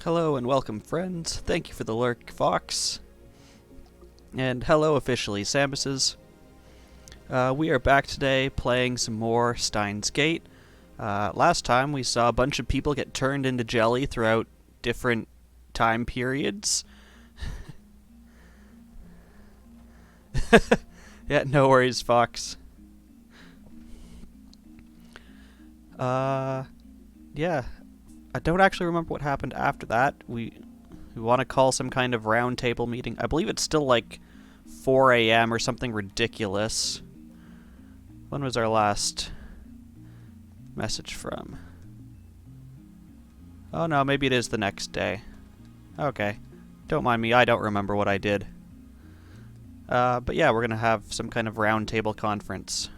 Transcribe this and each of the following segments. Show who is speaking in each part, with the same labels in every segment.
Speaker 1: Hello and welcome, friends. Thank you for the lurk, Fox. And hello officially, Samuses. We are back today playing some more Steins Gate. Last time we saw a bunch of people get turned into jelly throughout different time periods. Yeah, no worries, Fox. Yeah. I don't actually remember what happened after that. We want to call some kind of round table meeting. I believe it's still like 4 a.m. or something ridiculous. When was our last message from? Oh no, maybe it is the next day. Okay. Don't mind me, I don't remember what I did. But yeah, we're gonna have some kind of round table conference.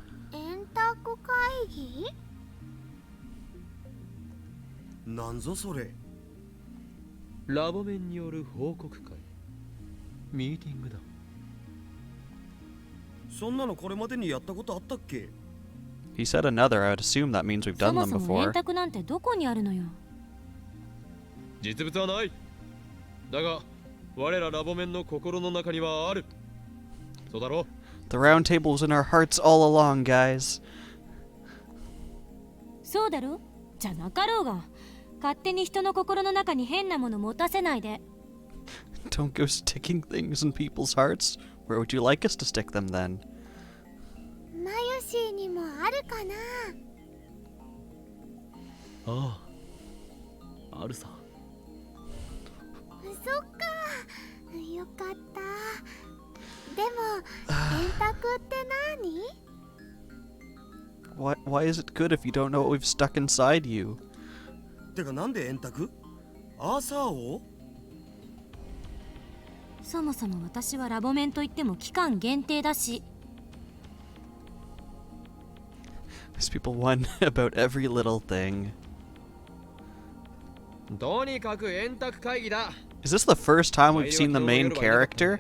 Speaker 1: He said another. I would assume that means we've done them before. The round table was in our hearts all along, guys. Don't go sticking things in people's hearts. Where would you like us to stick them then? Why is it good if you don't know what we've stuck inside you? These people won about every little thing. Is this the first time we've seen the main character?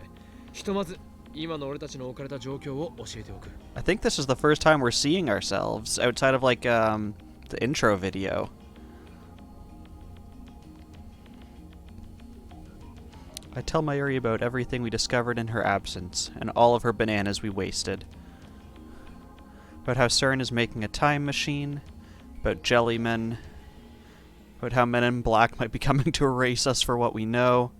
Speaker 1: I think this is the first time we're seeing ourselves, outside of like the intro video. I tell Mayuri about everything we discovered in her absence, and all of her bananas we wasted. About how CERN is making a time machine, about jellymen, about how men in black might be coming to erase us for what we know.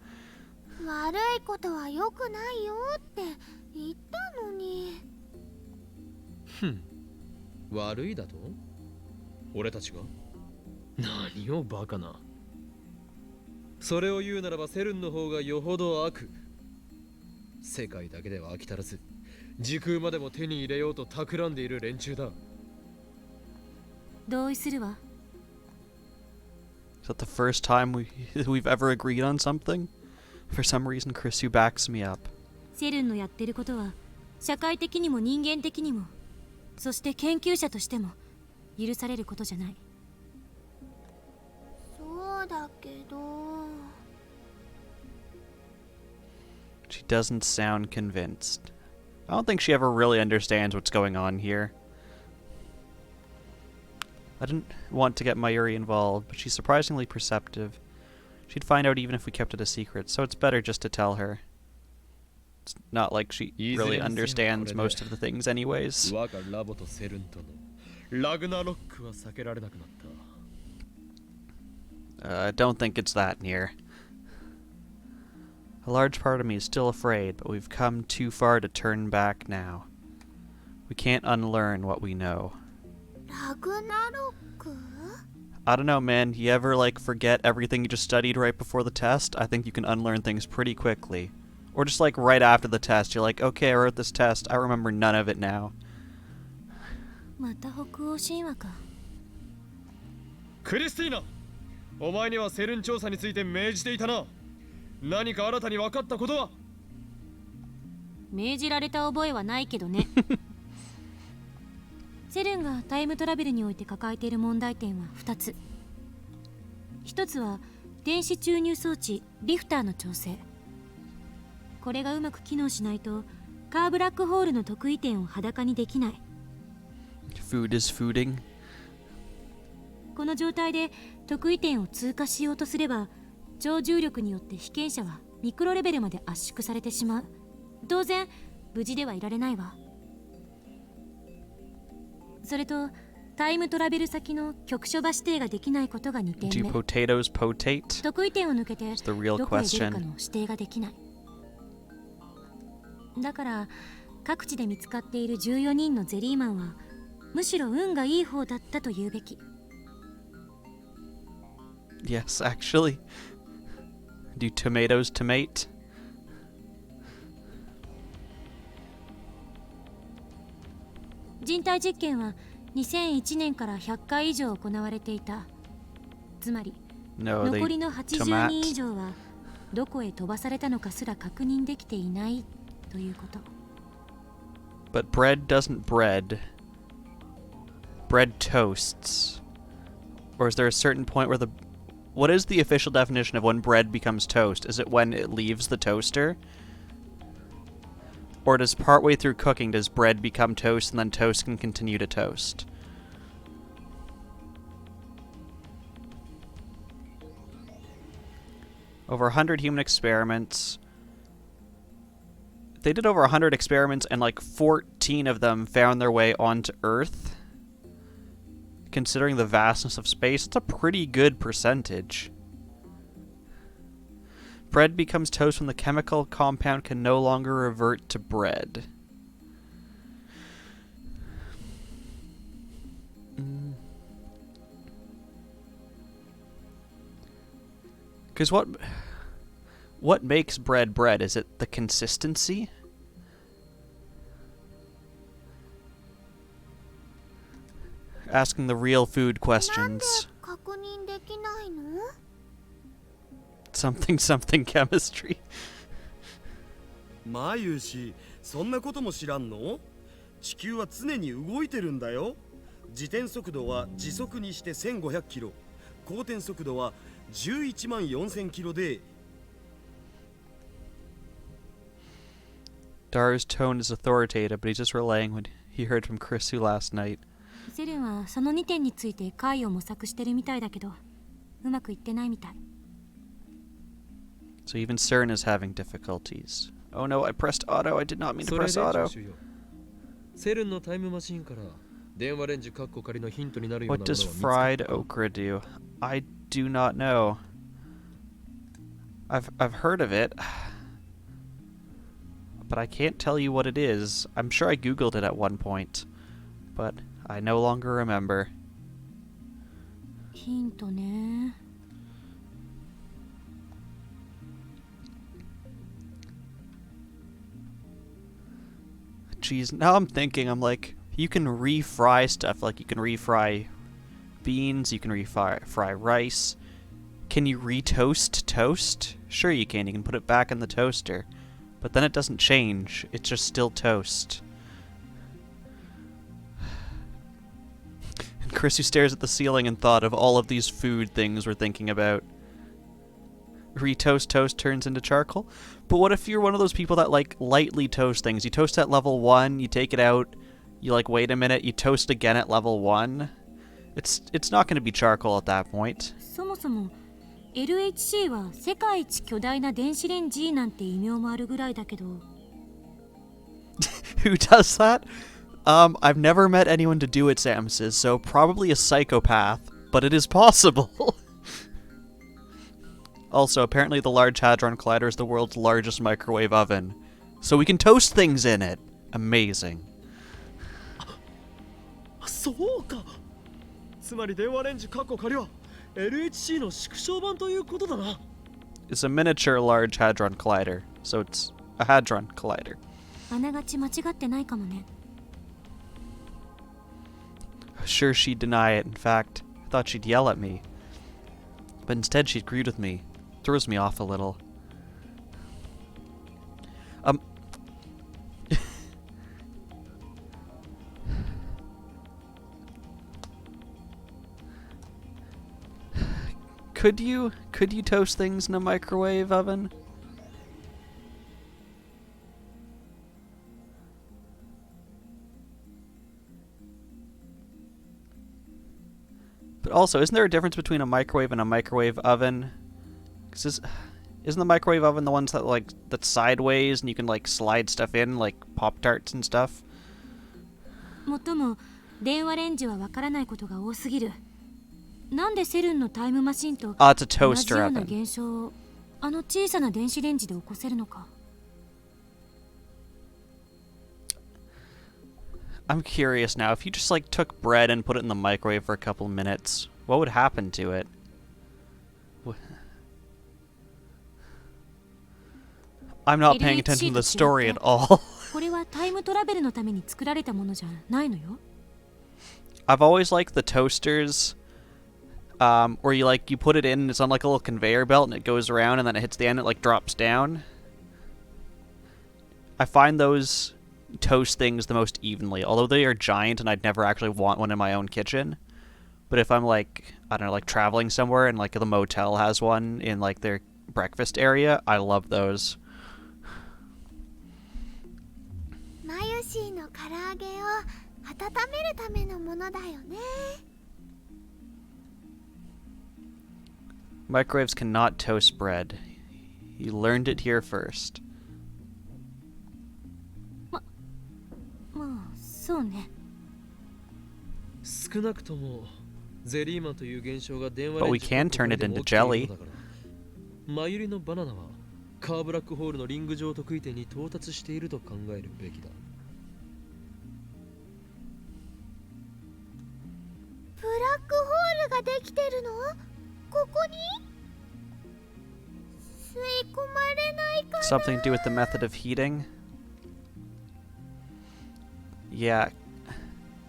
Speaker 1: Is that the first time we've ever agreed on something? For some reason, Chrisu backs me up. She doesn't sound convinced. I don't think she ever really understands what's going on here. I didn't want to get Mayuri involved, but she's surprisingly perceptive. She'd find out even if we kept it a secret, so it's better just to tell her. It's not like she really understands most of the things anyways. I don't think it's that near. A large part of me is still afraid, but we've come too far to turn back now. We can't unlearn what we know. I don't know, man. You ever, like, forget everything you just studied right before the test? I think you can unlearn things pretty quickly. Or just, like, right after the test, you're like, okay, I wrote this test. I remember none of it now.
Speaker 2: Christina! お前にはセルン調査について命じていたな。何か新たに分かったことは？
Speaker 3: 命じられた覚えはないけどね。セルンがタイムトラベルにおいて抱えている問題点は2つ。1つは電子注入装置リフターの調整。これがうまく機能しないとカーブラックホールの特異点を裸にできない。
Speaker 1: Food is fooding.
Speaker 3: この状態で特異点を通過しようとすれば超重力によって被験者はミクロレベルまで圧縮されてしまう。当然無事ではいられないわ。それとタイムトラベル先の局所場指定ができないことが2点
Speaker 1: Do
Speaker 3: 目。
Speaker 1: potatoes potate?
Speaker 3: 得意点を抜けて
Speaker 1: It's the real
Speaker 3: どこへ出るか
Speaker 1: question.
Speaker 3: の指定ができない。だから各地で見つかっている14人のゼリーマンはむしろ運がいい方だったと言うべき。
Speaker 1: Yes, actually. Do tomatoes tomate?
Speaker 3: 人体実験は2001年から100回以上行われていた。つまり
Speaker 1: No,
Speaker 3: 残
Speaker 1: they
Speaker 3: りの80
Speaker 1: tomate.
Speaker 3: 人以上はどこへ飛ばされたのかすら確認できていないということ。
Speaker 1: But bread doesn't bread. Bread toasts. Or is there a certain point where the... What is the official definition of when bread becomes toast? Is it when it leaves the toaster? Or does partway through cooking, does bread become toast and then toast can continue to toast? Over 100 human experiments. They did over 100 experiments and like 14 of them found their way onto Earth. Considering the vastness of space, it's a pretty good percentage. Bread becomes toast when the chemical compound can no longer revert to bread. Because what makes bread bread? Is it the consistency? Asking the real food questions.
Speaker 4: 確認できないの？
Speaker 1: Something something chemistry.
Speaker 5: マユシ、そんなことも知らんの？地球は常に動いてるんだよ。自転速度は時速にして1500キロ、公転速度は11万4000キロで。
Speaker 1: Dar's tone is authoritative, but he's just relaying what he heard from Chrisu last night.
Speaker 3: セルンはその2点について解を模索してるみたいだけどうまくいってないみたい。
Speaker 1: So even CERN is having difficulties. Oh no, I pressed auto. I did not mean to
Speaker 2: それ
Speaker 1: press
Speaker 2: で
Speaker 1: auto.
Speaker 2: 助手よ。セルンのタイムマシンから電話レンジカッコ仮のヒントになるような
Speaker 1: What
Speaker 2: もの
Speaker 1: does
Speaker 2: は見つ
Speaker 1: fried
Speaker 2: かったか？
Speaker 1: okra do? I do not know. I've heard of it, but I can't tell you what it is. I'm sure I googled it at one point, but I no longer remember.
Speaker 3: ヒントね。
Speaker 1: Geez, now I'm thinking, I'm like, you can refry stuff. Like, you can refry beans, you can fry rice. Can you retoast toast? Sure you can. You can put it back in the toaster. But then it doesn't change. It's just still toast. And Chris, who stares at the ceiling in thought of all of these food things we're thinking about. Retoast toast turns into charcoal. But what if you're one of those people that like lightly toast things? You toast at level 1, you take it out, you like wait a minute, you toast again at level 1. It's not going to be charcoal at that point.
Speaker 3: そもそも LHC は世界一巨大な電子レンジなんて異名もあるぐらいだけど。
Speaker 1: Who does that? I've never met anyone to do it, Samus, so probably a psychopath, but it is possible. Also, apparently the Large Hadron Collider is the world's largest microwave oven, so we can toast things in it. Amazing.
Speaker 2: そうか。つまり電話レンジカッコ仮は LHC の縮小版ということだな。
Speaker 1: It's a miniature Large Hadron Collider, so it's a Hadron Collider.
Speaker 3: あながち間違ってないかもね。
Speaker 1: Sure, she'd deny it. In fact, I thought she'd yell at me. But instead, she agreed with me. Throws me off a little. Could you toast things in a microwave oven? But also, isn't there a difference between a microwave and a microwave oven? Isn't the microwave oven the ones that that's sideways and you can like slide stuff in, like Pop-Tarts and stuff?
Speaker 3: もっとも電話レンジはわからないことが多すぎる。なんでセルンのタイムマシンと
Speaker 1: Oh, it's a
Speaker 3: 同じ
Speaker 1: toaster
Speaker 3: ような
Speaker 1: oven.
Speaker 3: 現象をあの小さな電子レンジで起こせるのか。
Speaker 1: I'm curious now, if you just like took bread and put it in the microwave for a couple minutes, what would happen to it? I'm not paying attention to the story at all.
Speaker 3: これはタイムトラベルのために作られたものじゃないのよ。
Speaker 1: I've always liked the toasters, where you put it in, it's on like a little conveyor belt and it goes around and then it hits the end, it like drops down. I find those toast things the most evenly, although they are giant and I'd never actually want one in my own kitchen. But if I'm like, I don't know, like traveling somewhere and like the motel has one in like their breakfast area, I love those.
Speaker 4: マユシーの唐揚げを温めるためのものだよね。
Speaker 1: Microwaves cannot toast bread. You learned it here first.
Speaker 3: まあそうね。
Speaker 2: 少なくともゼリーマンという現象が電話
Speaker 1: But
Speaker 2: レン
Speaker 1: we
Speaker 2: ジ
Speaker 1: can turn it
Speaker 2: でも
Speaker 1: into
Speaker 2: 起きている
Speaker 1: jelly.
Speaker 2: のだからマユリのバナナはカーブラックホールのリング上得意点に到達していると考えるべきだ。
Speaker 4: ブラックホールができてるの？ここに？吸い込まれないかな？
Speaker 1: Something to do with the method of heating? Yeah.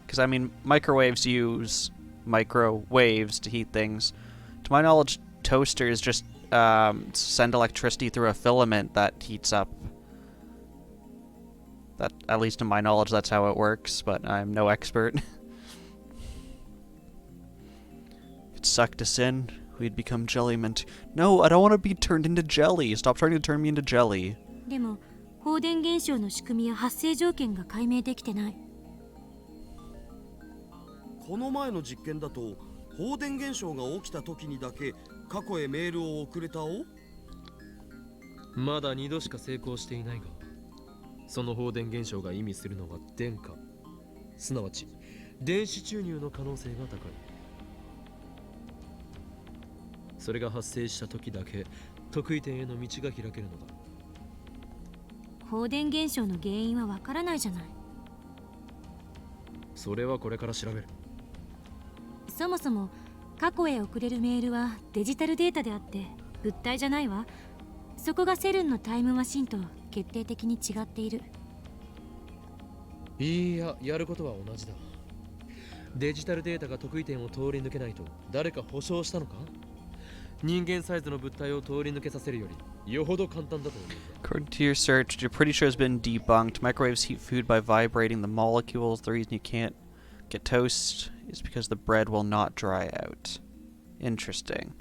Speaker 1: Because, I mean, microwaves use microwaves to heat things. To my knowledge, toasters just send electricity through a filament that heats up. That, at least to my knowledge, that's how it works, but I'm no expert. If it sucked us in, we'd become jellymen. No, I don't want to be turned into jelly. Stop trying to turn me into jelly.
Speaker 3: でも放電現象の仕組みや発生条件が解明できてない。
Speaker 5: この前の実験だと放電現象が起きた時にだけ過去へメールを送れたお？
Speaker 2: まだ2度しか成功していないが、その放電現象が意味するのは電荷、すなわち電子注入の可能性が高い。それが発生した時だけ得意点への道が開けるのだ。
Speaker 3: 放電現象の原因はわからないじゃない。
Speaker 2: それはこれから調べる。
Speaker 3: そもそも過去へ送れるメールはデジタルデータであって物体じゃないわ。そこがセルンのタイムマシンと決定的に違っている。
Speaker 2: いや、やることは同じだ。デジタルデータが得意点を通り抜けないと誰か保証したのか？人間サイズの物体を通り抜けさせるよりよほど簡単だと思う。
Speaker 1: According to your search, you're pretty sure has been debunked. Microwaves heat food by vibrating the molecules. The reason you can't get toast is because the bread will not dry out. Interesting.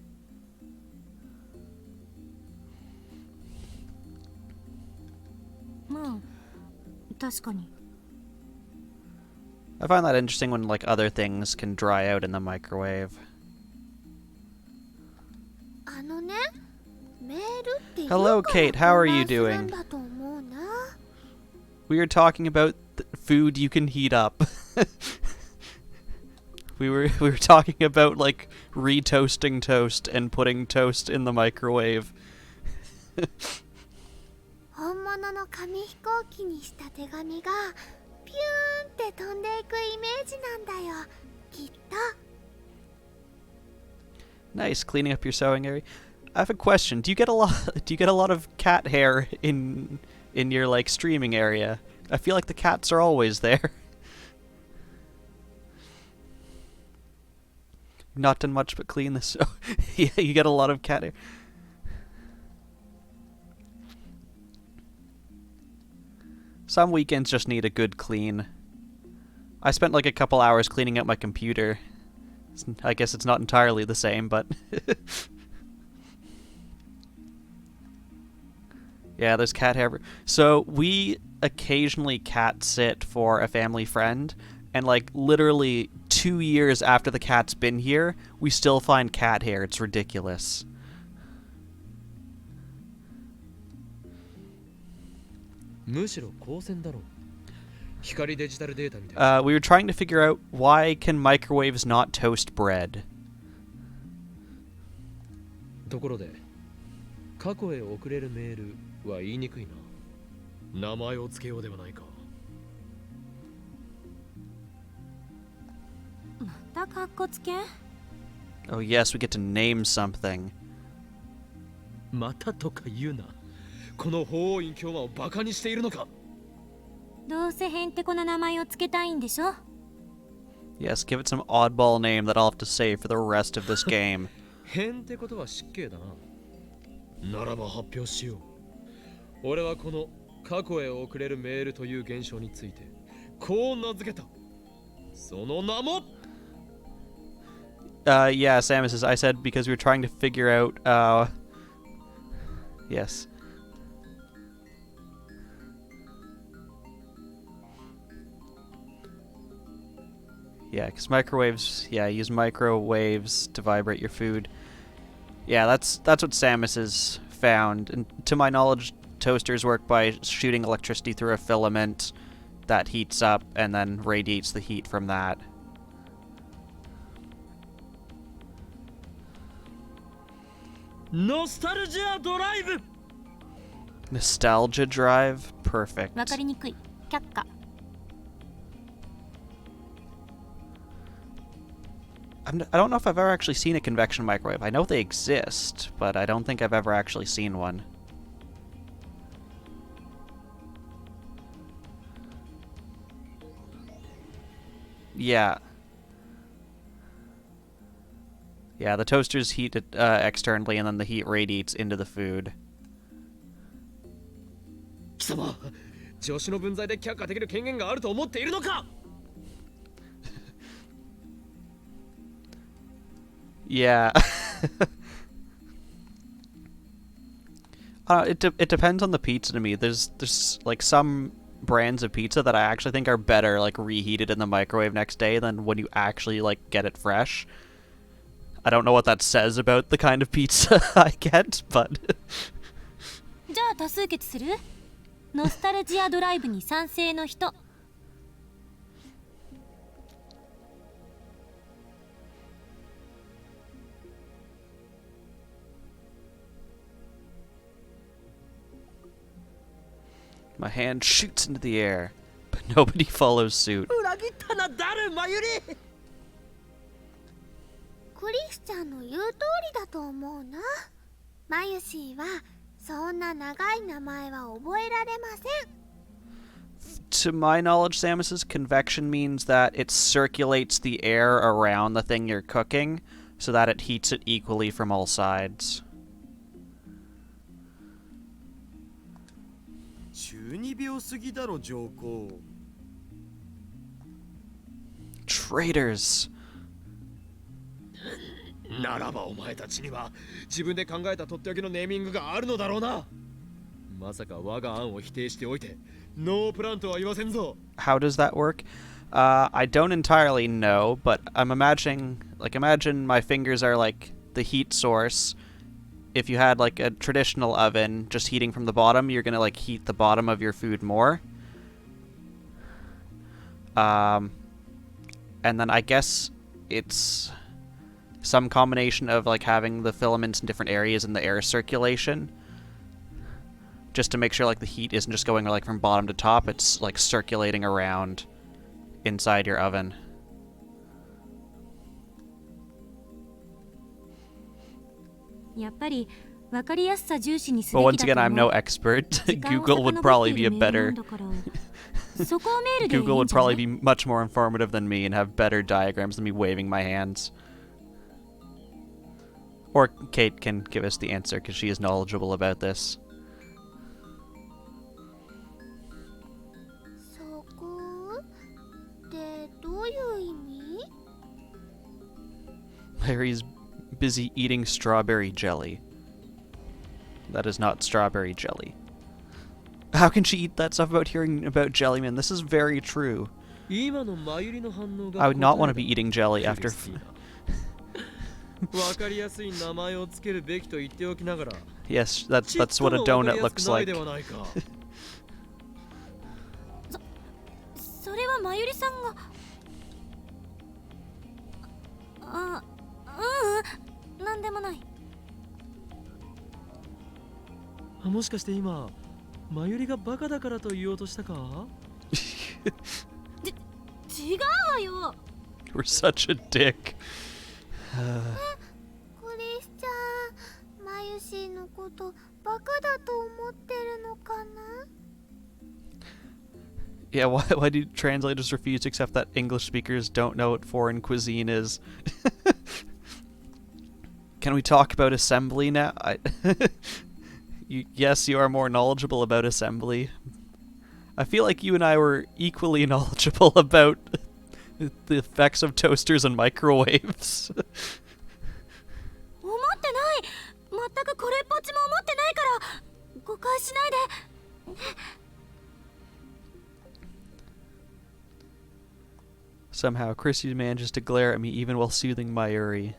Speaker 1: I find that interesting when like other things can dry out in the microwave.
Speaker 4: あのね、メールって
Speaker 1: Hello, Kate. How are you doing?
Speaker 4: だと思うな。
Speaker 1: We are talking about food you can heat up. we were talking about like retoasting toast and putting toast in the microwave.
Speaker 4: 本物の紙飛行機にした手紙がピューンって飛んでいくイメージなんだよ、きっと。
Speaker 1: Nice, cleaning up your sewing area. I have a question. Do you get a lot of cat hair in your like streaming area? I feel like the cats are always there. Not done much but clean this. So yeah, you get a lot of cat hair. Some weekends just need a good clean. I spent like a couple hours cleaning out my computer. I guess it's not entirely the same, but yeah, there's cat hair. So we occasionally cat sit for a family friend, and like literally 2 years after the cat's been here, we still find cat hair. It's ridiculous.
Speaker 2: むしろ光線だろう。光デジタルデータみたい。
Speaker 1: We were trying to figure out why can microwaves not toast bread.
Speaker 2: ところで、過去へ送れるメールは言いにくいな。名前を付けようではないか。
Speaker 3: またカッコつけ？
Speaker 1: Oh yes, we get to name something.
Speaker 2: またとか言うな。この法王院教魔をバカにしているのか。
Speaker 3: どうせへんてこな名前をつけたいんでしょ？
Speaker 1: Yes, give it some oddball name that I'll have to say for the rest of this game.
Speaker 2: 変ってことは失敬だな。ならば発表しよう。俺はこの過去へ送れるメールという現象についてこう名付けた。その名も
Speaker 1: Yeah, Samus says, I said because we were trying to figure out, yes. Yeah, because microwaves, yeah, use microwaves to vibrate your food. Yeah, that's what Samus has found. And to my knowledge, toasters work by shooting electricity through a filament that heats up and then radiates the heat from that.
Speaker 2: Nostalgia Drive!
Speaker 1: Nostalgia drive? Perfect.
Speaker 3: わかりにくい。却下。
Speaker 1: I don't know if I've ever actually seen a convection microwave. I know they exist, but I don't think I've ever actually seen one. Yeah. Yeah, the toaster's heat externally, and then the heat radiates into the food.
Speaker 2: 貴様、助手の分際で却下できる権限があると思っているのか。
Speaker 1: Yeah. It depends on the pizza to me. There's like some brands of pizza that I actually think are better like reheated in the microwave next day than when you actually like get it fresh. I don't know what that says about the kind of pizza I get, but
Speaker 3: じゃあ多数決する？ノスタルジアドライブに賛成の人。
Speaker 1: my hand shoots into the air, but nobody follows suit.
Speaker 2: 裏切ったな、誰マユリ。
Speaker 4: クリスチャンの言う通りだと思うな。マユシーはそんな長い名前は覚えられません。
Speaker 1: To my knowledge, Samus's convection means that it circulates the air around the thing you're cooking so that it heats it equally from all sides.
Speaker 5: 12秒過ぎだろ上皇。
Speaker 1: Traitors.
Speaker 2: ならばお前たちには自分で考えたとっておきのネーミングがあるのだろうな。まさか我が案を否定しておいてノープランとは言わせんぞ。
Speaker 1: How does that work? I don't entirely know, but I'm imagining, imagine my fingers are like the heat source. If you had like a traditional oven just heating from the bottom, you're gonna like heat the bottom of your food more. And then I guess it's some combination of like having the filaments in different areas in the air circulation, just to make sure like the heat isn't just going like from bottom to top, it's like circulating around inside your oven.
Speaker 3: But
Speaker 1: once again, I'm no expert. Google would probably be a better Google would probably be much more informative than me and have better diagrams than me waving my hands. Or Kate can give us the answer because she is knowledgeable about this.
Speaker 4: そこってどういう意味？
Speaker 1: Larry's busy eating strawberry jelly. That is not strawberry jelly. How can she eat that stuff about hearing about Jellyman? This is very true. I would not want to be eating jelly after... Yes, that's what a donut looks like.
Speaker 2: もしかして今マユリがバカだからと言おうとしたか？
Speaker 3: 違うわよ。
Speaker 1: We're such a dick.
Speaker 4: クリスチャン、マユシーのことバカだと思ってるのかな？
Speaker 1: Yeah, why do translators refuse to accept that English speakers don't know what foreign cuisine is? Can we talk about assembly now? Yes, you are more knowledgeable about assembly. I feel like you and I were equally knowledgeable about the effects of toasters and microwaves.
Speaker 3: 思ってない。全くこれっぽっちも思ってないから誤解しないで。
Speaker 1: Somehow, Chrissy manages to glare at me even while soothing Mayuri.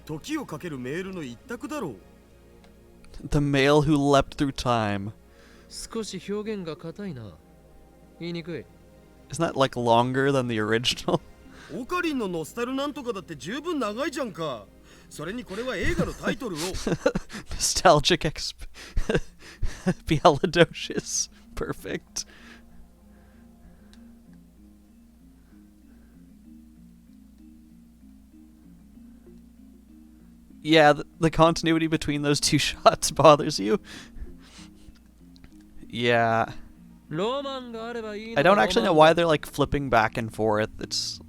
Speaker 5: 時をかけるメールの一択だろう。
Speaker 1: The male who leapt through time.
Speaker 2: 少し表現が硬いな。言いにくい。
Speaker 1: Isn't that like longer than the original?
Speaker 5: オカリンのノスタルなんとかだって十分長いじゃんか。それにこれは映画のタイトルを。
Speaker 1: Nostalgic Bialodocious. Perfect. Yeah, the continuity between those two shots bothers you. Yeah.
Speaker 2: ロマンがあればいいの
Speaker 1: I
Speaker 2: だ
Speaker 1: don't actually know why they're like flipping back and forth. It's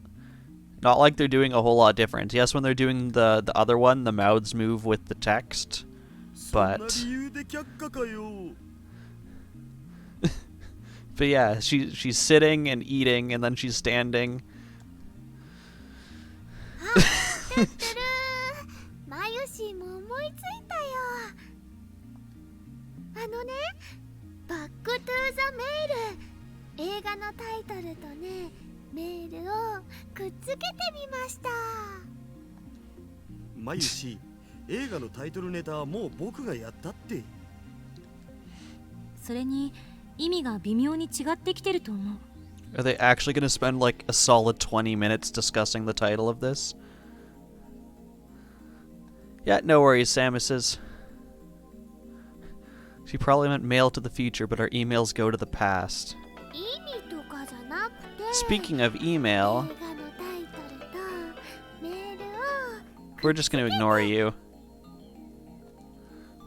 Speaker 1: not like they're doing a whole lot different. Yes, when they're doing the other one, the mouths move with the text.
Speaker 5: そんな
Speaker 1: But
Speaker 5: 理由で却下かよ。
Speaker 1: but yeah, she's sitting and eating and then she's standing.
Speaker 4: てってるー、マユシーも思いついたよ。あのね、バックトゥーザメール、映画のタイトルとね、メールをくっつけてみました。
Speaker 5: マユシ、映画のタイトルネタはもう僕がやったって。
Speaker 3: それに意味が微妙に違ってきてると思う。
Speaker 1: Are they actually going to spend like a solid 20 minutes discussing the title of this? Yeah, no worries, Samuses. She probably meant mail to the future, but our emails go to the past.
Speaker 4: 意味とかじゃなくて、
Speaker 1: Speaking of email,
Speaker 4: 映画のタイトルとメールを
Speaker 1: we're just going to ignore you.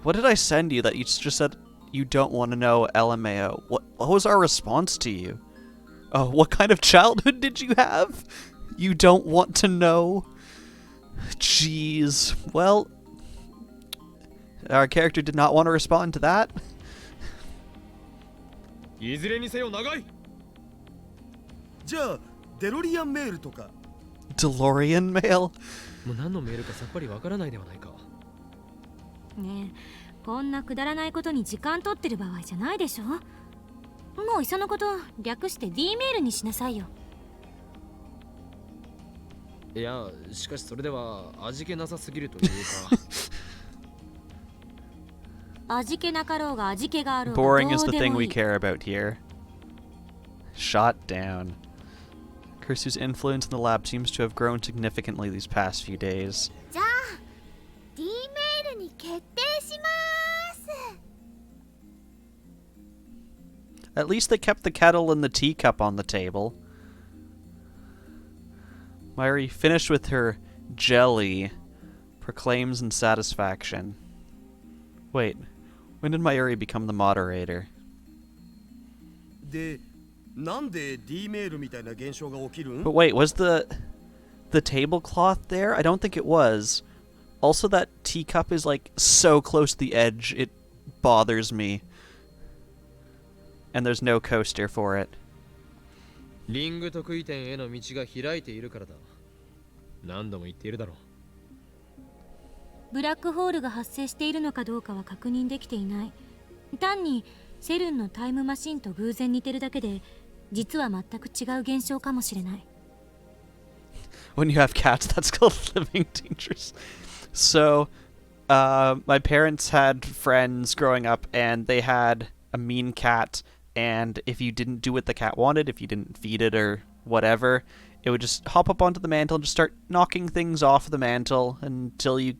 Speaker 1: What did I send you that you just said you don't want to know, LMAO? What was our response to you? Oh, what kind of childhood did you have? You don't want to know? Jeez. Well, our character did not want to respond to that.
Speaker 2: いずれにせよ長い。
Speaker 5: じゃあデロリアンメールとか。
Speaker 1: DeLorean mail?
Speaker 2: もう何のメールかさっぱりわからないではないか。
Speaker 3: ねえ、こんなくだらないことに時間取ってる場合じゃないでしょ。もういっそのこと略して D メールにしなさいよ。
Speaker 2: いや、しかしそれでは味気なさすぎるというか。
Speaker 3: 味気なかろうが味気があろうが
Speaker 1: Boring is
Speaker 3: ど
Speaker 1: the
Speaker 3: うで
Speaker 1: thing
Speaker 3: もい
Speaker 1: we
Speaker 3: い。
Speaker 1: care about here. Shot down. Kirsu's influence in the lab seems to have grown significantly these past few days.
Speaker 4: じゃあ D メールに決定します。
Speaker 1: At least they kept the kettle and the teacup on the table. Mayuri, finished with her jelly, proclaims in satisfaction. Wait, when did Mayuri become the moderator?
Speaker 5: で、なんで D メールみたいな現象が起きるん？
Speaker 1: But wait, was the tablecloth there? I don't think it was. Also, that teacup is like so close to the edge, it bothers me. And there's no coaster for it.
Speaker 2: リング得意点への道が開いているからだ。何度も言っているだろう。
Speaker 3: ブラックホールが発生しているのかどうかは確認できていない。単にセルンのタイムマシンと偶然似てるだけで、実は全く違う現象かもしれない。
Speaker 1: When you have cats, that's called living dangerous. So, my parents had friends growing up, and they had a mean cat, and if you didn't do what the cat wanted, if you didn't feed it or whatever, it would just hop up onto the mantle and just start knocking things off the mantle until you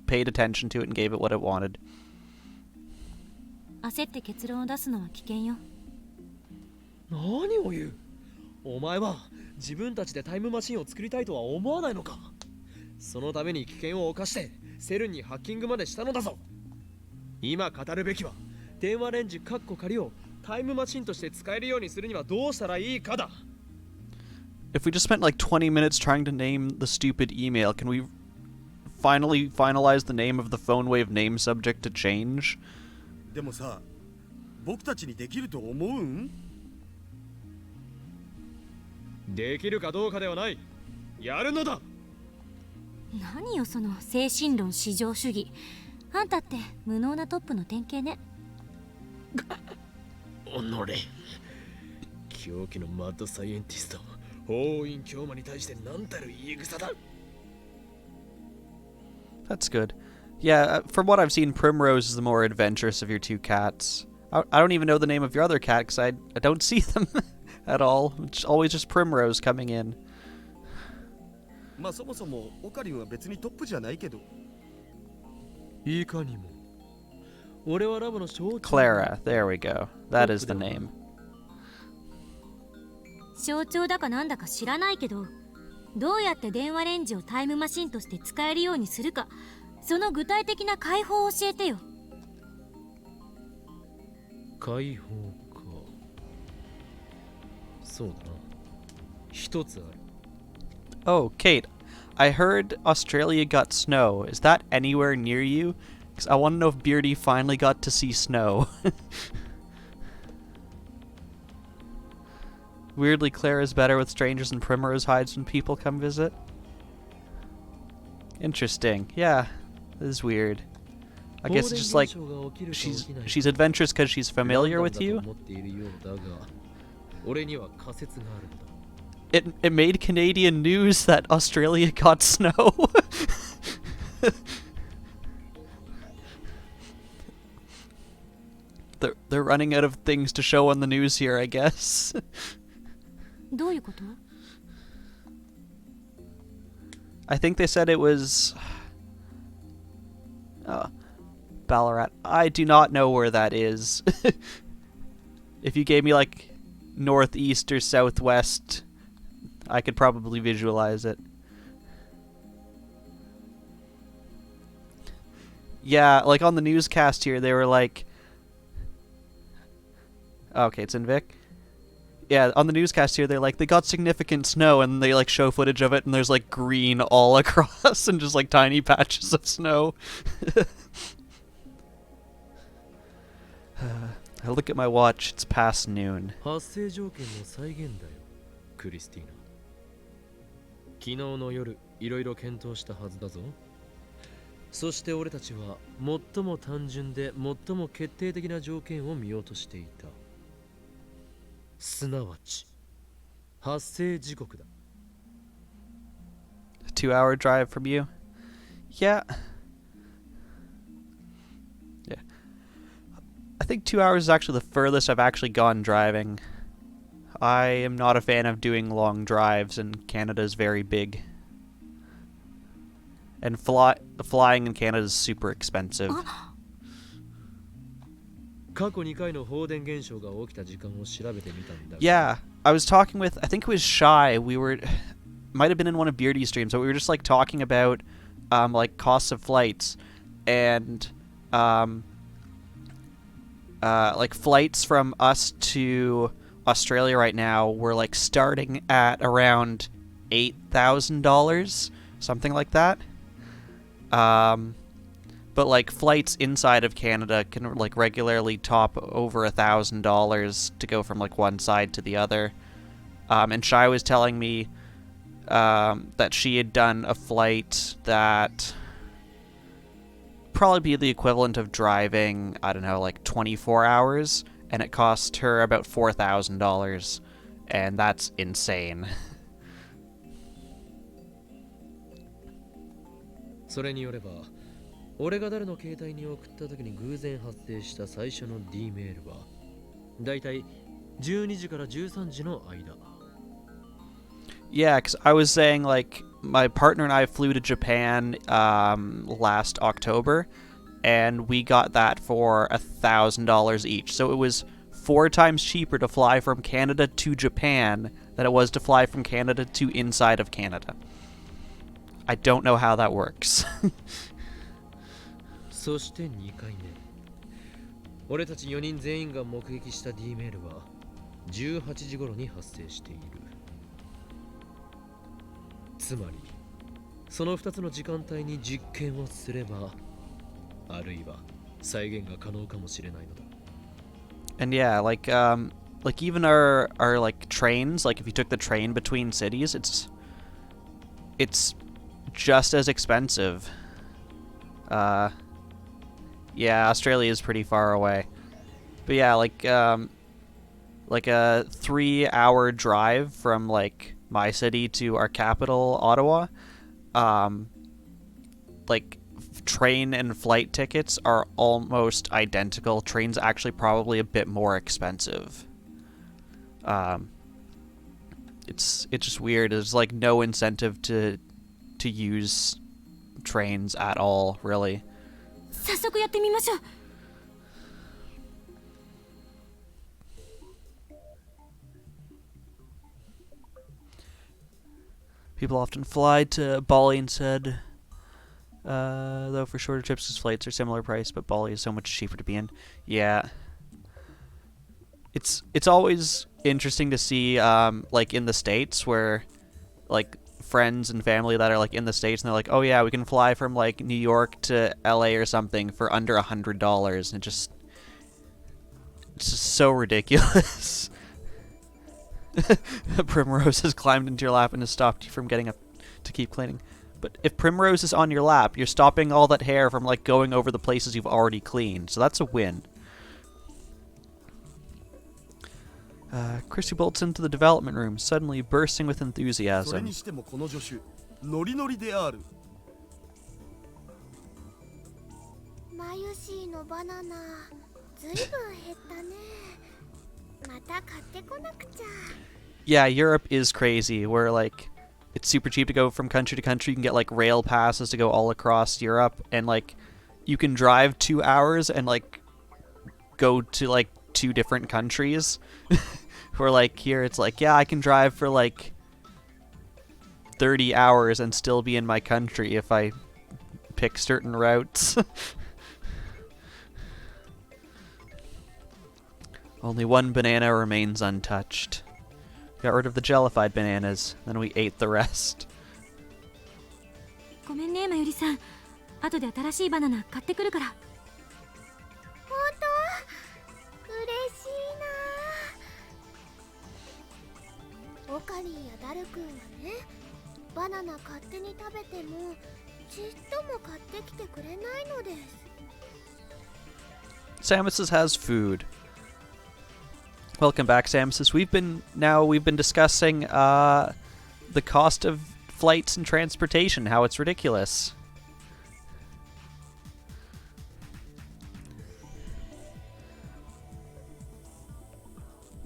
Speaker 1: paid attention to it and gave it what it wanted.
Speaker 3: 焦って結論を出すのは危険よ。
Speaker 2: 何を言う。お前は自分たちでタイムマシンを作りたいとは思わないのか。そのために危険を冒してセルンにハッキングまでしたのだぞ。今語るべきは電話レンジカッコ仮をタイムマシンとして使えるようにするにはどうしたらいいかだ。
Speaker 1: If we just spent like 20 minutes trying to name the stupid email, can we finally finalize the name of the phone wave name subject to change?
Speaker 5: でもさ、僕たちにできると思うん？
Speaker 2: できるかどうかではない。やるのだ。
Speaker 3: 何よその精神論至上主義。あんたって無能なトップの典型ね。
Speaker 2: おのれ、狂気のマッドサイエンティスト法院教魔に対して何たる言い草だ。
Speaker 1: That's good. Yeah, from what I've seen, Primrose is the more adventurous of your two cats. I don't even know the name of your other cat because I don't see them at all. It's always just Primrose coming in.
Speaker 5: まあそもそもオカリンは別にトップじゃないけど。
Speaker 2: いかにも。俺はラボの象徴。
Speaker 1: Clara, there we go. That is the name.
Speaker 3: 象徴だかなんだか知らないけど、どうやって電話レンジをタイムマシンとして使えるようにするか、その具体的な解放を教えてよ。
Speaker 2: 解放か。そうだな。一つある。
Speaker 1: Oh, Kate, I heard Australia got snow. Is that anywhere near you? Because I want to know if Beardy finally got to see snow. Weirdly, Clara's better with strangers and Primrose hides when people come visit. Interesting. Yeah, this is weird. I guess it's just like she's adventurous because she's familiar with you. It made Canadian news that Australia got snow. They're running out of things to show on the news here, I guess.
Speaker 3: どういうこと？
Speaker 1: I think they said it was Ballarat. I do not know where that is. If you gave me like northeast or southwest, I could probably visualize it. Yeah, like on the newscast here, they were like... Okay, it's in Vic. Yeah, on the newscast here, they're like, they got significant snow, and they like show footage of it, and there's like green all across, and just like tiny patches of snow. I look at my watch, it's past noon.
Speaker 2: 発生条件の再現だよ、クリスティーナ。昨日の夜、いろいろ検討したはずだぞ。そして俺たちは最も単純で最も決定的な条件を見落としていた。すなわち、発生時刻だ。
Speaker 1: A 2-hour drive from you? Yeah. Yeah. I think 2 hours is actually the furthest I've actually gone driving. I am not a fan of doing long drives, and Canada is very big. And flying in Canada is super expensive.
Speaker 2: 過去2回の放電現象が起きた時間を調べてみたんだ。
Speaker 1: Yeah, I was talking with, I think it was Shy. We were, might have been in one of Beardy's streams, but we were just like talking about like costs of flights, and like flights from us to Australia right now were like starting at around $8,000, something like that. But like flights inside of Canada can like regularly top over $1,000 to go from like one side to the other. And Shai was telling me that she had done a flight that probably be the equivalent of driving, I don't know, like 24 hours, and it cost her about $4,000, and that's insane.
Speaker 2: それによれば、俺が誰の携帯に送った時に偶然発生した最初の D メールは、だいたい12時から13時の間。
Speaker 1: Yeah, because I was saying, like, my partner and I flew to Japan last October, and we got that for $1,000 each. So it was 4 times cheaper to fly from Canada to Japan than it was to fly from Canada to inside of Canada. I don't know how that works.
Speaker 2: そして2回目俺たち4人全員が目撃した D メールは18時頃に発生しているつまりその2つの時間帯に実験をすればあるいは再現が可能かもしれないのだ
Speaker 1: And yeah, like even our like trains, like if you took the train between cities, it's just as expensive. Yeah, Australia is pretty far away. But yeah, like a 3-hour drive from like my city to our capital, Ottawa. Like train and flight tickets are almost identical. Train's actually probably a bit more expensive. It's just weird. There's like no incentive to use trains at all, really.
Speaker 3: 早速やってみましょう。
Speaker 1: People often fly to Bali instead, though for shorter trips, because flights are similar price, but Bali is so much cheaper to be in. Yeah, it's always interesting to see, like in the States, where like friends and family that are like in the States, and they're like, oh yeah, we can fly from like New York to LA or something for under $100, and it's just so ridiculous. Primrose has climbed into your lap and has stopped you from getting up to keep cleaning. But if Primrose is on your lap, you're stopping all that hair from like going over the places you've already cleaned. So that's a win. Christy bolts into the development room, suddenly bursting with
Speaker 5: それ
Speaker 1: enthusiasm.
Speaker 5: にしてもこの助手ノリノリである
Speaker 4: マユシーのバナナずいぶん減ったねまた買ってこなくちゃ
Speaker 1: Yeah, Europe is crazy, where like it's super cheap to go from country to country. You can get like rail passes to go all across Europe, and like you can drive 2 hours and like go to like 2 different countries. Where like here it's like, yeah, I can drive for like 30 hours and still be in my country if I pick certain routes. Only 1 banana remains untouched. Got rid of the jellified bananas, then we ate the rest.
Speaker 3: ごめんね、まゆりさん。後で新しいバナナ買ってくるから。
Speaker 4: 本当嬉しいなオカリンやダル君はねバナナ勝手に食べてもちっとも買ってきてくれないのです
Speaker 1: Samus's has food. Welcome back, Samus. We've been discussing the cost of flights and transportation, how it's ridiculous.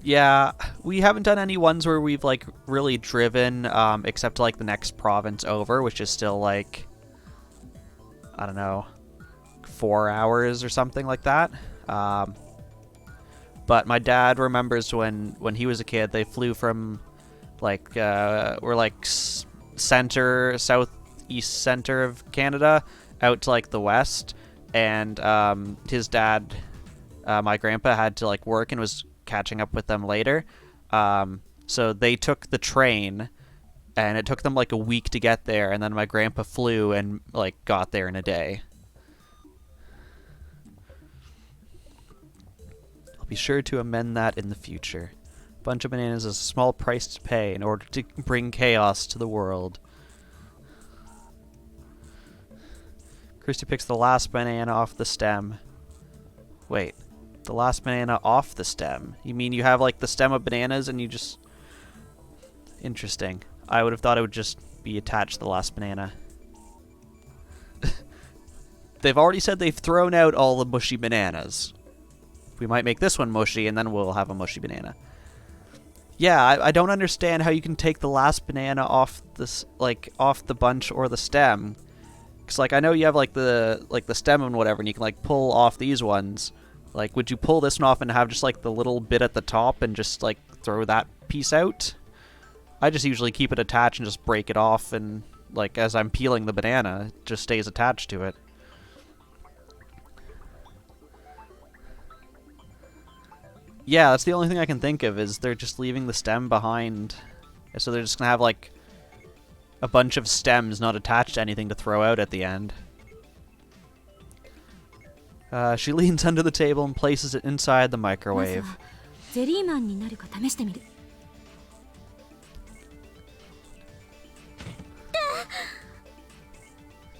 Speaker 1: Yeah, we haven't done any ones where we've like really driven, except like the next province over, which is still like, I don't know, 4 hours or something like that. But my dad remembers when he was a kid, they flew from like we're like southeast center of Canada out to like the west, and his dad, my grandpa, had to like work and was catching up with them later. So they took the train, and it took them like a week to get there, and then my grandpa flew and like got there in a day. Be sure to amend that in the future. Bunch of bananas is a small price to pay in order to bring chaos to the world. Christy picks the last banana off the stem. Wait, the last banana off the stem? You mean you have like the stem of bananas and you just... Interesting. I would have thought it would just be attached to the last banana. They've already said they've thrown out all the mushy bananas. We might make this one mushy, and then we'll have a mushy banana. Yeah, I don't understand how you can take the last banana off this, like, off the bunch or the stem. Cause like I know you have like the stem and whatever, and you can like pull off these ones. Like, would you pull this one off and have just like the little bit at the top and just like throw that piece out? I just usually keep it attached and just break it off, and like as I'm peeling the banana, it just stays attached to it. Yeah, that's the only thing I can think of, is they're just leaving the stem behind. So they're just gonna have like a bunch of stems not attached to anything to throw out at the end. She leans under the table and places it inside the microwave.
Speaker 3: ゼリーマンになるか試してみる。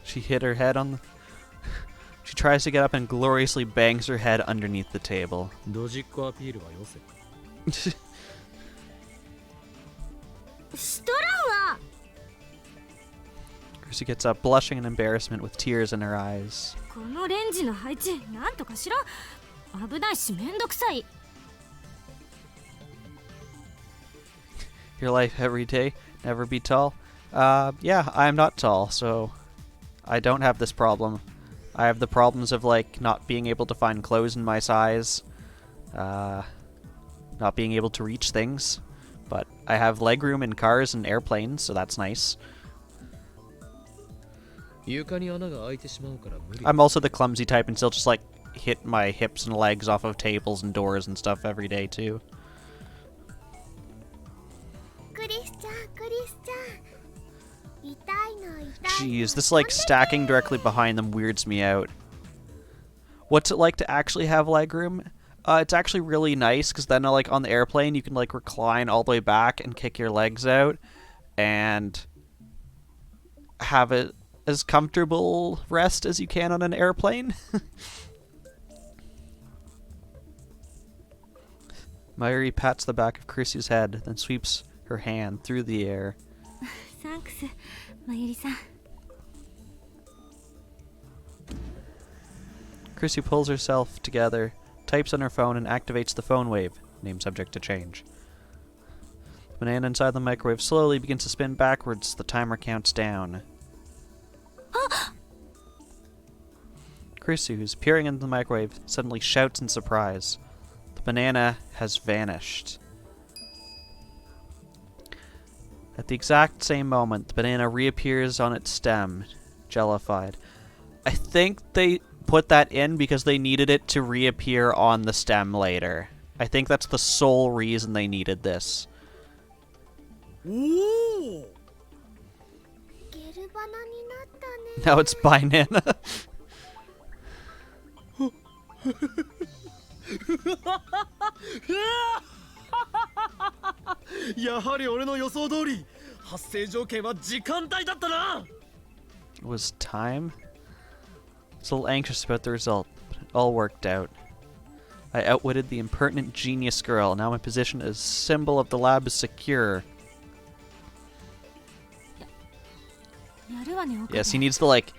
Speaker 1: She hit her head on the... She tries to get up and gloriously bangs her head underneath the table.
Speaker 2: ドジっ子アピールはよせ。
Speaker 3: しとらんわ。
Speaker 1: Chrissy gets up, blushing in embarrassment with tears in her eyes.
Speaker 3: このレンジの配置なんとかしろ。危ないしめんどくさい。
Speaker 1: Your life every day, never be tall? Yeah, I'm not tall, so I don't have this problem. I have the problems of, like, not being able to find clothes in my size, not being able to reach things, but I have legroom in cars and airplanes, so that's nice.
Speaker 2: 床に穴が開いてしまうから無理。
Speaker 1: I'm also the clumsy type and still just, like, hit my hips and legs off of tables and doors and stuff every day, too.
Speaker 4: クリスちゃんクリスちゃん、痛いの痛いの。
Speaker 1: Jeez, this, like, stacking directly behind them weirds me out. What's it like to actually have legroom? It's actually really nice, because then, like, on the airplane, you can, like, recline all the way back and kick your legs out, and have it as comfortable rest as you can on an airplane. Mayuri pats the back of Chrissy's head, then sweeps her hand through the air.
Speaker 3: サンクス、まゆりさん。
Speaker 1: Chrissy pulls herself together, types on her phone, and activates the phone wave, name subject to change. The banana inside the microwave slowly begins to spin backwards. The timer counts down. Chrissy, who's peering into the microwave, suddenly shouts in surprise. The banana has vanished. At the exact same moment, the banana reappears on its stem, jellified. I think they put that in because they needed it to reappear on the stem later. I think that's the sole reason they needed this.
Speaker 5: おお
Speaker 4: ゲルバナになったね。
Speaker 1: Now it's banana.
Speaker 5: やはり俺の予想通り発生条件は時間帯だったな。
Speaker 1: It was time? I was a little anxious about the result, but it all worked out. I outwitted the impertinent genius girl. Now my position as symbol of the lab is secure.
Speaker 3: やるわね、岡部。
Speaker 1: Yes, he needs the, like,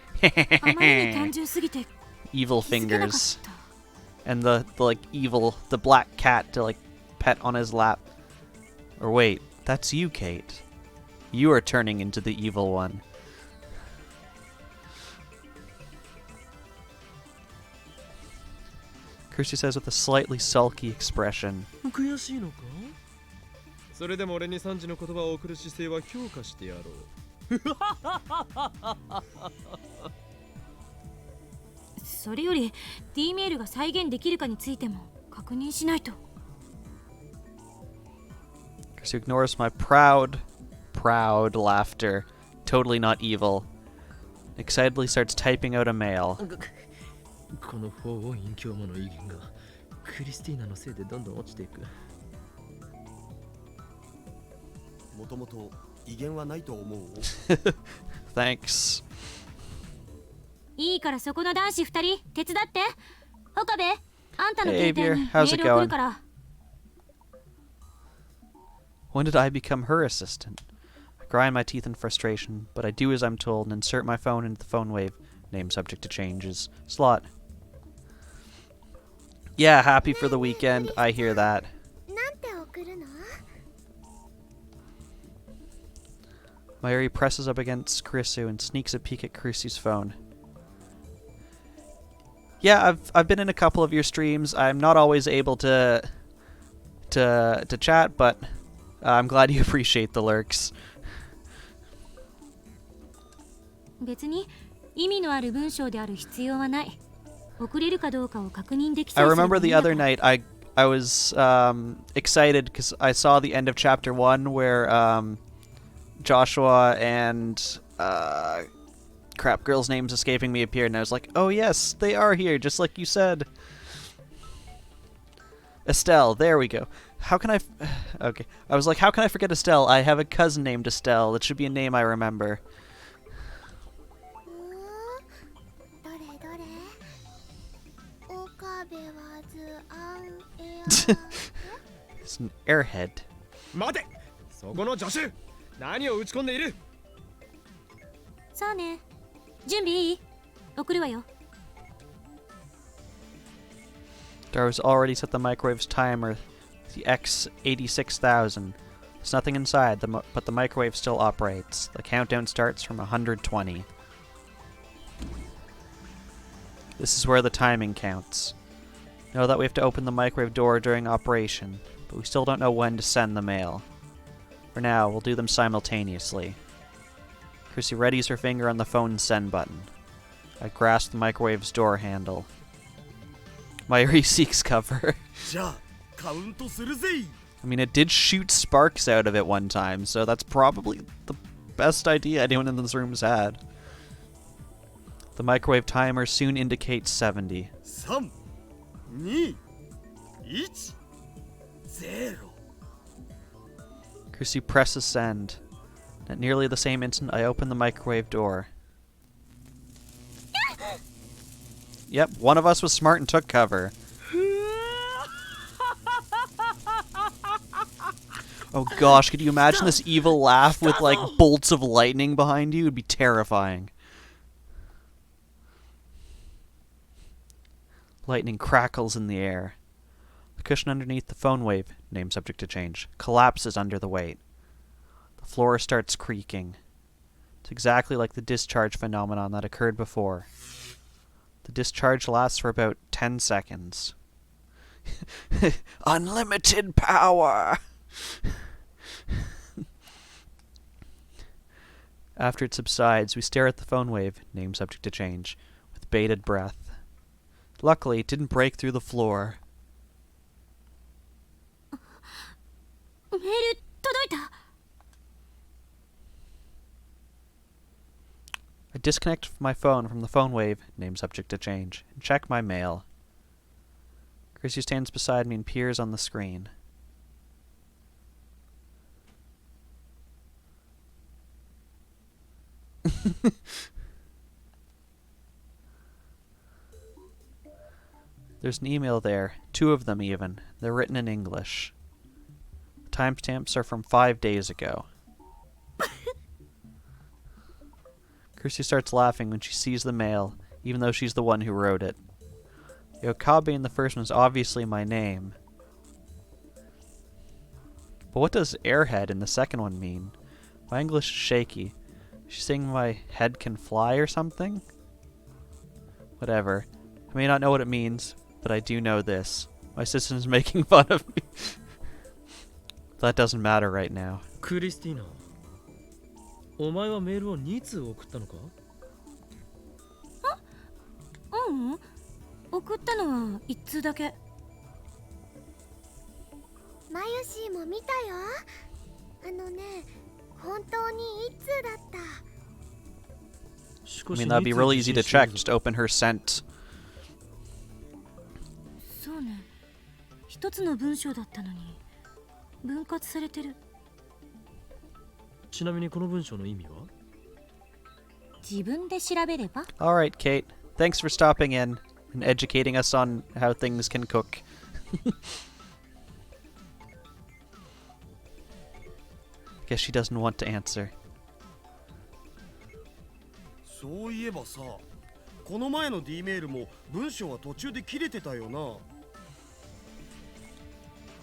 Speaker 3: あまりに単純すぎて
Speaker 1: evil
Speaker 3: 気づけなかっ
Speaker 1: fingers.
Speaker 3: た。
Speaker 1: And the like, evil, the black cat to, like, pet on his lap. Or wait, that's you, Kate. You are turning into the evil one. Kirsty says with a slightly sulky expression.
Speaker 2: 悔しいのか？それでも俺に3時の言葉を送る姿勢は評価してやろう。
Speaker 3: それより D メールが再現できるかについても確認しないと。
Speaker 1: Kirsty ignores my proud laughter. Totally not evil. Excitedly starts typing out a mail.
Speaker 2: この法音隠教魔の威厳がクリスティーナのせいでどんどん落ちていく。
Speaker 5: もともと威厳はないと思う。
Speaker 1: Thanks.
Speaker 3: いいからそこの男子2人手伝って。岡部、あんたの
Speaker 1: Hey,
Speaker 3: 携帯
Speaker 1: Avery,
Speaker 3: にメ
Speaker 1: how's
Speaker 3: ー
Speaker 1: it
Speaker 3: ル送
Speaker 1: going?
Speaker 3: るから。
Speaker 1: When did I become her assistant? I grind my teeth in frustration, but I do as I'm told and insert my phone into the phone wave, name subject to changes, slot. Yeah, happy for the weekend. I hear that.
Speaker 4: なんて送るの？
Speaker 1: Mayuri presses up against Kurisu and sneaks a peek at Kurisu's phone. Yeah, I've been in a couple of your streams. I'm not always able to chat, but I'm glad you appreciate the lurks.
Speaker 3: 別に意味のある文章である必要はない。送れるかどうかを確認でき
Speaker 1: I
Speaker 3: さえすれば
Speaker 1: remember
Speaker 3: いい
Speaker 1: the
Speaker 3: んだ
Speaker 1: other
Speaker 3: から
Speaker 1: night I was excited because I saw the end of chapter 1 where Joshua and crap, girl's name's escaping me appeared, and I was like, oh yes, they are here, just like you said. Estelle, there we go. How can I... okay. I was like, how can I forget Estelle? I have a cousin named Estelle. It should be a name I remember.
Speaker 4: どれどれ岡部はずあんエア
Speaker 1: It's an airhead.
Speaker 2: 待て、そこの助手、何を打ち込んでいる。
Speaker 3: さあね。準備いい？送るわよ。
Speaker 1: Dar's already set the microwave's timer, the X86,000. There's nothing inside, but the microwave still operates. The countdown starts from 120. This is where the timing counts. Know that we have to open the microwave door during operation, but we still don't know when to send the mail. For now, we'll do them simultaneously. Chrissy readies her finger on the phone's send button. I grasp the microwave's door handle. Mayuri seeks cover.
Speaker 5: じゃあカウントするぜ。
Speaker 1: I mean, it did shoot sparks out of it one time, so that's probably the best idea anyone in this room's had. The microwave timer soon indicates 70.
Speaker 5: 3、2、1、0。
Speaker 1: Chrissy presses send. At nearly the same instant, I open the microwave door. Yep, one of us was smart and took cover. Oh gosh, could you imagine this evil laugh with like bolts of lightning behind you? It would be terrifying. Lightning crackles in the air. The cushion underneath the phone wave, name subject to change, collapses under the weight. The floor starts creaking. It's exactly like the discharge phenomenon that occurred before. The discharge lasts for about 10 seconds. Unlimited power! After it subsides, we stare at the phone wave, name subject to change, with bated breath. Luckily, it didn't break through the floor.
Speaker 3: メール届いた。
Speaker 1: I disconnect my phone from the phone wave, name subject to change, and check my mail. Chrissy stands beside me and peers on the screen. There's an email there, 2 of them even. They're written in English. The timestamps are from 5 days ago. Kirsty starts laughing when she sees the mail, even though she's the one who wrote it. The Okabe in the first one is obviously my name. But what does airhead in the second one mean? My English is shaky. Is she saying my head can fly or something? Whatever. I may not know what it means, but I do know this. My sister's making fun of me. That doesn't matter right now.
Speaker 2: クリスティーナ、お前はメールを2通送ったのか？
Speaker 3: ううん。送ったのは1通だけ。
Speaker 4: マユシーも見たよ。あのね、本当に1通だった。
Speaker 1: I mean, that'd be really easy to check. Just open her sent.
Speaker 3: そうね。一つの文章だったのに分割されてる。
Speaker 2: ちなみにこの文章の意味は？
Speaker 3: 自分で調べれば。
Speaker 1: Alright, Kate. Thanks for stopping in and educating us on how things can cook. Guess she doesn't want to answer.
Speaker 5: そういえばさ、この前の D メールも文章は途中で切れてたよな。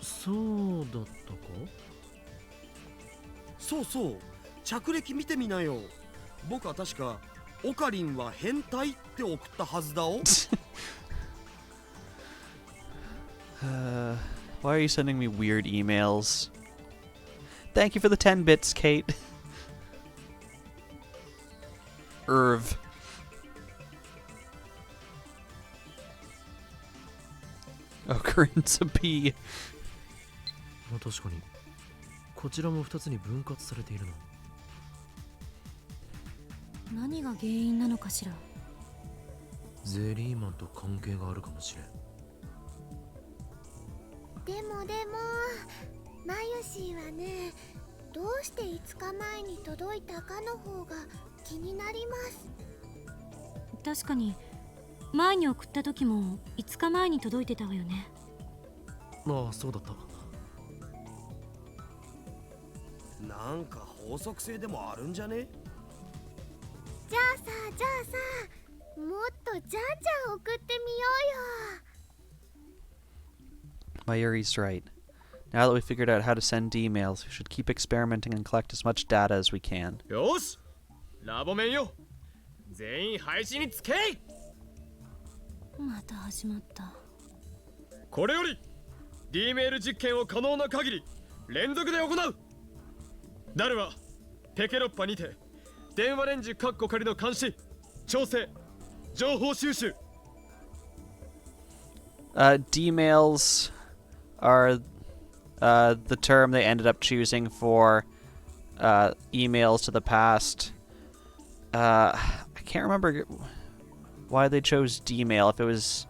Speaker 2: そうだったか？
Speaker 5: そうそう、着歴見てみなよ。僕は確かオカリンは変態って送ったはずだお。
Speaker 1: Why are you sending me weird emails? Thank you for the 10 bits, Kate. Irv. Oh, Corinne's a P.
Speaker 2: 確かにこちらも2つに分割されているな。
Speaker 3: 何が原因なのかしら。
Speaker 2: ゼリーマンと関係があるかもしれん。
Speaker 4: でもマユシーはね、どうして5日前に届いたかの方が気になります。
Speaker 3: 確かに前に送った時も5日前に届いてたわよね。
Speaker 2: ああ、そうだった。
Speaker 5: なんか法則性でもあるんじゃね？
Speaker 4: じゃあさ、もっとじゃんじゃん送ってみようよ。
Speaker 1: Mayuri's right. Now that we've figured out how to send emails, we should keep experimenting and collect as much data as we can.
Speaker 2: よし、ラボメンよ、全員配信につけ。
Speaker 3: また始まった。
Speaker 2: これより D メール実験を可能な限り連続で行う。ダルはペケロッパにて電話レンジカッコ仮の監視、調整、情報収集。
Speaker 1: D-mails are the term they ended up choosing for emails to the past. I can't remember why they chose D-mail. If it was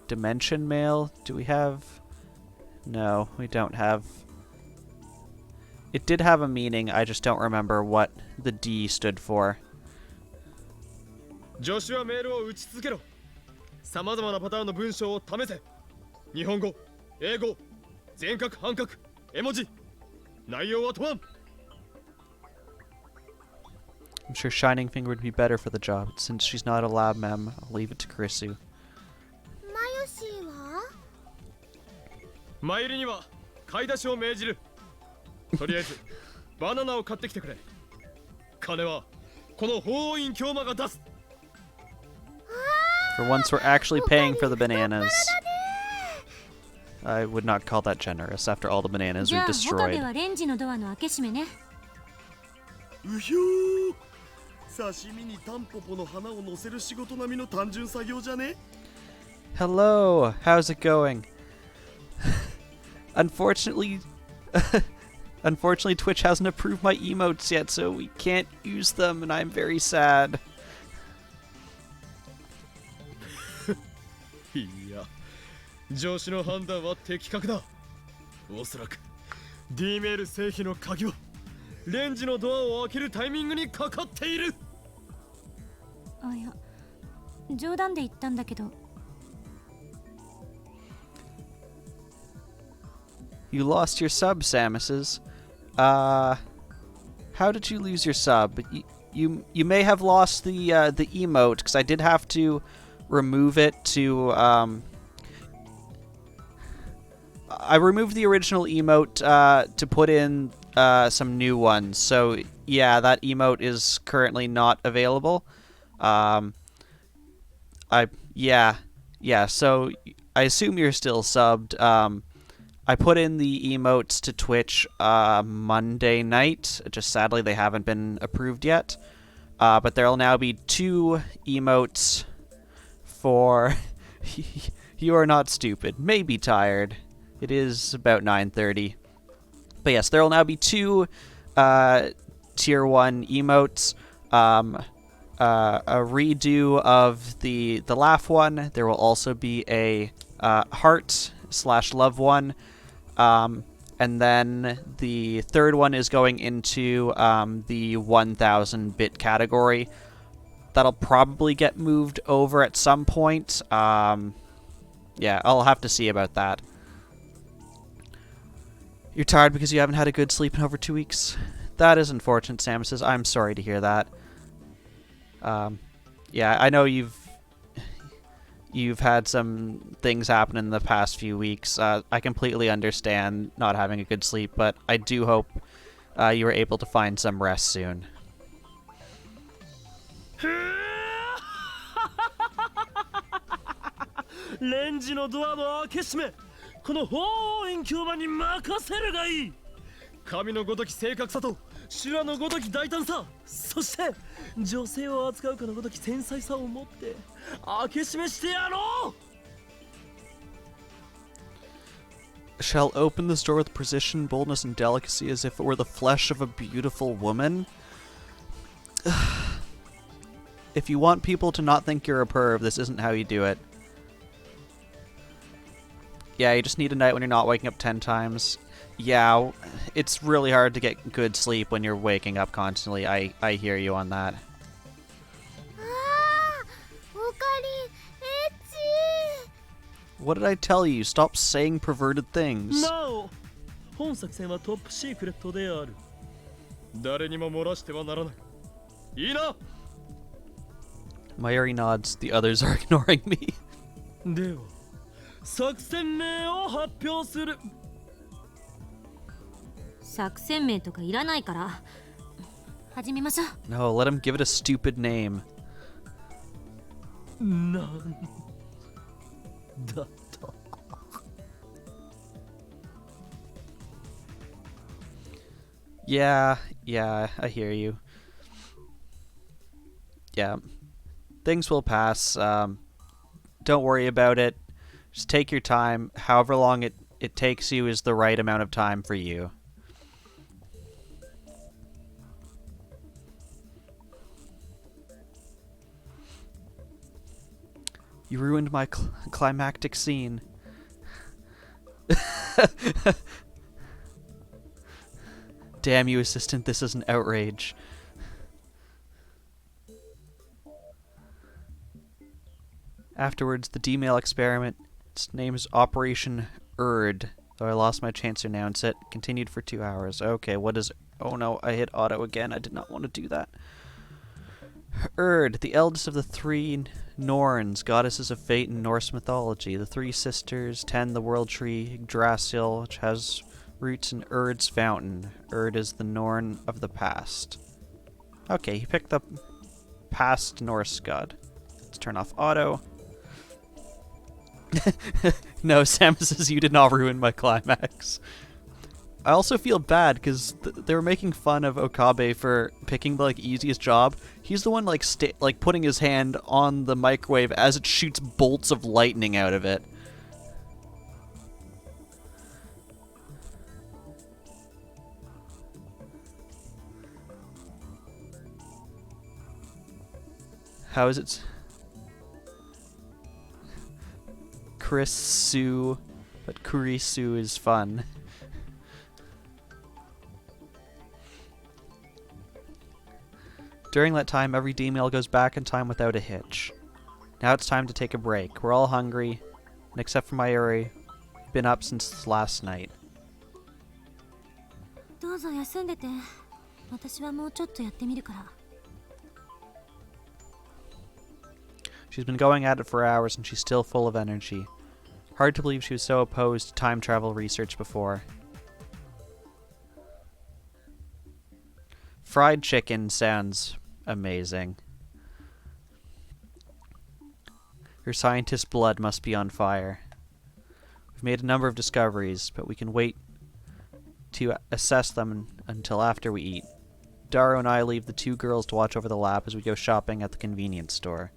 Speaker 1: Dimension Mail, do we have? No, we don't have. It did have a meaning, I just don't remember what the D stood for.
Speaker 2: 助手はメールを打ち続けろ。さまざまなパターンの文章を試せ。日本語、英語、全角半角、絵文字。内容は問わん。
Speaker 1: I'm sure Shining Finger would be better for the job, but since she's not a lab mem, I'll leave it to Kurisu.
Speaker 4: マユシーは？
Speaker 2: マイリには買い出しを命じる。とりあえずバナナを買ってきてくれ。金はこの法院京馬が出す。
Speaker 1: For once, we're actually paying for the bananas. I would not call that generous after all the bananas
Speaker 3: じ
Speaker 1: we've
Speaker 3: ゃあ他で
Speaker 1: destroyed.
Speaker 3: はレンジのドアの開け閉めね。
Speaker 5: うひょー、刺身にタンポポの花を乗せる仕事並みの単純作業じゃね？
Speaker 1: Hello, how's it going? Unfortunately, Twitch hasn't approved my emotes yet, so we can't use them, and I'm very sad.
Speaker 2: いや、上司の判断は的確だ。おそらく D メール製品の鍵はレンジのドアを開けるタイミングにかかっている。
Speaker 3: あ、いや、冗談で言ったんだけど。
Speaker 1: You lost your sub, Samuses. How did you lose your sub? You may have lost the emote, because I did have to remove it to I removed the original emote to put in some new ones. So yeah, that emote is currently not available. So I assume you're still subbed. I put in the emotes to Twitch Monday night. Just sadly they haven't been approved yet. But there'll now be 2 emotes for You Are Not Stupid. Maybe tired. It is about 9:30. But yes, there will now be 2 tier 1 emotes. A redo of the laugh one. There will also be a heart/love one. And then the third one is going into the 1000-bit category. That'll probably get moved over at some point. Yeah, I'll have to see about that. You're tired because you haven't had a good sleep in over 2 weeks? That is unfortunate, Sam says. I'm sorry to hear that. Yeah, I know you've had some things happen in the past few weeks. I completely understand not having a good sleep, but I do hope you were able to find some rest soon.
Speaker 2: レンジのドアの開け閉め、この法院教馬に任せるがいい。神のごとき正確さと修羅のごとき大胆さ、そして女性を扱うかのごとき繊細さを持って開け閉めしてやろう。
Speaker 1: Shall open this door with precision, boldness, and delicacy as if it were the flesh of a beautiful woman. If you want people to not think you're a perv, this isn't how you do it. Yeah, you just need a night when you're not waking up 10 times. Yeah, it's really hard to get good sleep when you're waking up constantly. I hear you on that.
Speaker 4: ああ、おかり、エッチ。
Speaker 1: What did I tell you? Stop saying perverted things.
Speaker 2: なお、本作戦はトップシークレットである。誰にも漏らしてはならない。いいな。
Speaker 1: Mayuri nods. The others are ignoring me.
Speaker 2: では、作戦名を発表する。
Speaker 3: 作戦名とかいらないから始めましょう。
Speaker 1: No, let him give it a stupid name.
Speaker 2: なんだと。
Speaker 1: Yeah, I hear you. Yeah. Things will pass. Don't worry about it. Just take your time. However long it takes you is the right amount of time for you. You ruined my climactic scene. Damn you, assistant, this is an outrage. Afterwards, the D-mail experiment, its name is Operation Erd, though I lost my chance to announce it, continued for 2 hours. Okay, what is... Oh no, I hit auto again. I did not want to do that. Erd, the eldest of the three Norns, goddesses of fate in Norse mythology. The three sisters tend the world tree Yggdrasil, which has roots in Erd's fountain. Erd is the Norn of the past. Okay, he picked up past Norse god. Let's turn off auto. No, Sam says you did not ruin my climax. I also feel bad because they were making fun of Okabe for picking the easiest job. He's the one putting his hand on the microwave as it shoots bolts of lightning out of it. How is it? Kurisu, but Kurisu is fun. During that time, every D-mail goes back in time without a hitch. Now it's time to take a break. We're all hungry, and except for Mayuri, we've been up since last night.
Speaker 3: どうぞ休んでて。私はもうちょっとやってみるから。
Speaker 1: She's been going at it for hours and she's still full of energy. Hard to believe she was so opposed to time travel research before. Fried chicken sounds amazing. Her scientist blood must be on fire. We've made a number of discoveries, but we can wait to assess them until after we eat. Daru and I leave the two girls to watch over the lab as we go shopping at the convenience store.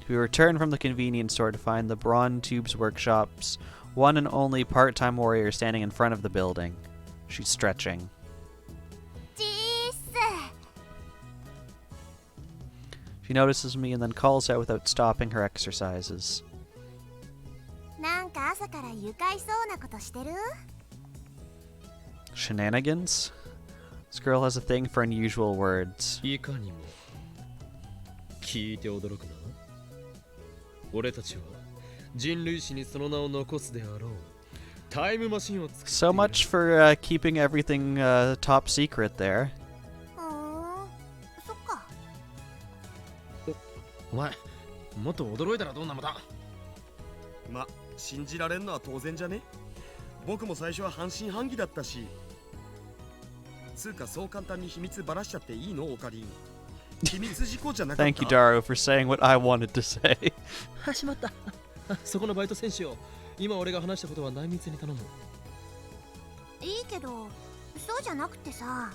Speaker 1: We return from the convenience store to find the Braun Tube's workshop's one and only part-time warrior standing in front of the building. She's stretching.
Speaker 4: ジース。
Speaker 1: She notices me and then calls out without stopping her exercises.
Speaker 4: なんか朝から愉快そうなことしてる？
Speaker 1: Shenanigans? This girl has a thing for unusual words.
Speaker 2: いかにも聞いて驚くな。俺たちは人類史にその名を残すであろうタイムマシンを作っている。
Speaker 1: So much for keeping everything top secret there.
Speaker 4: そっか。
Speaker 2: お前もっと驚いたらどんなのだ。
Speaker 5: ま、信じられんのは当然じゃね。僕も最初は半信半疑だったし。つうかそう簡単に秘密ばらしちゃっていいのオカリン。秘密事項じゃなかった。
Speaker 1: Thank you, Daru, for saying what I wanted to say.
Speaker 2: しまった。そこのバイト選手よ。今俺が話したことは内密に頼む。
Speaker 4: いいけど、そうじゃなくてさ。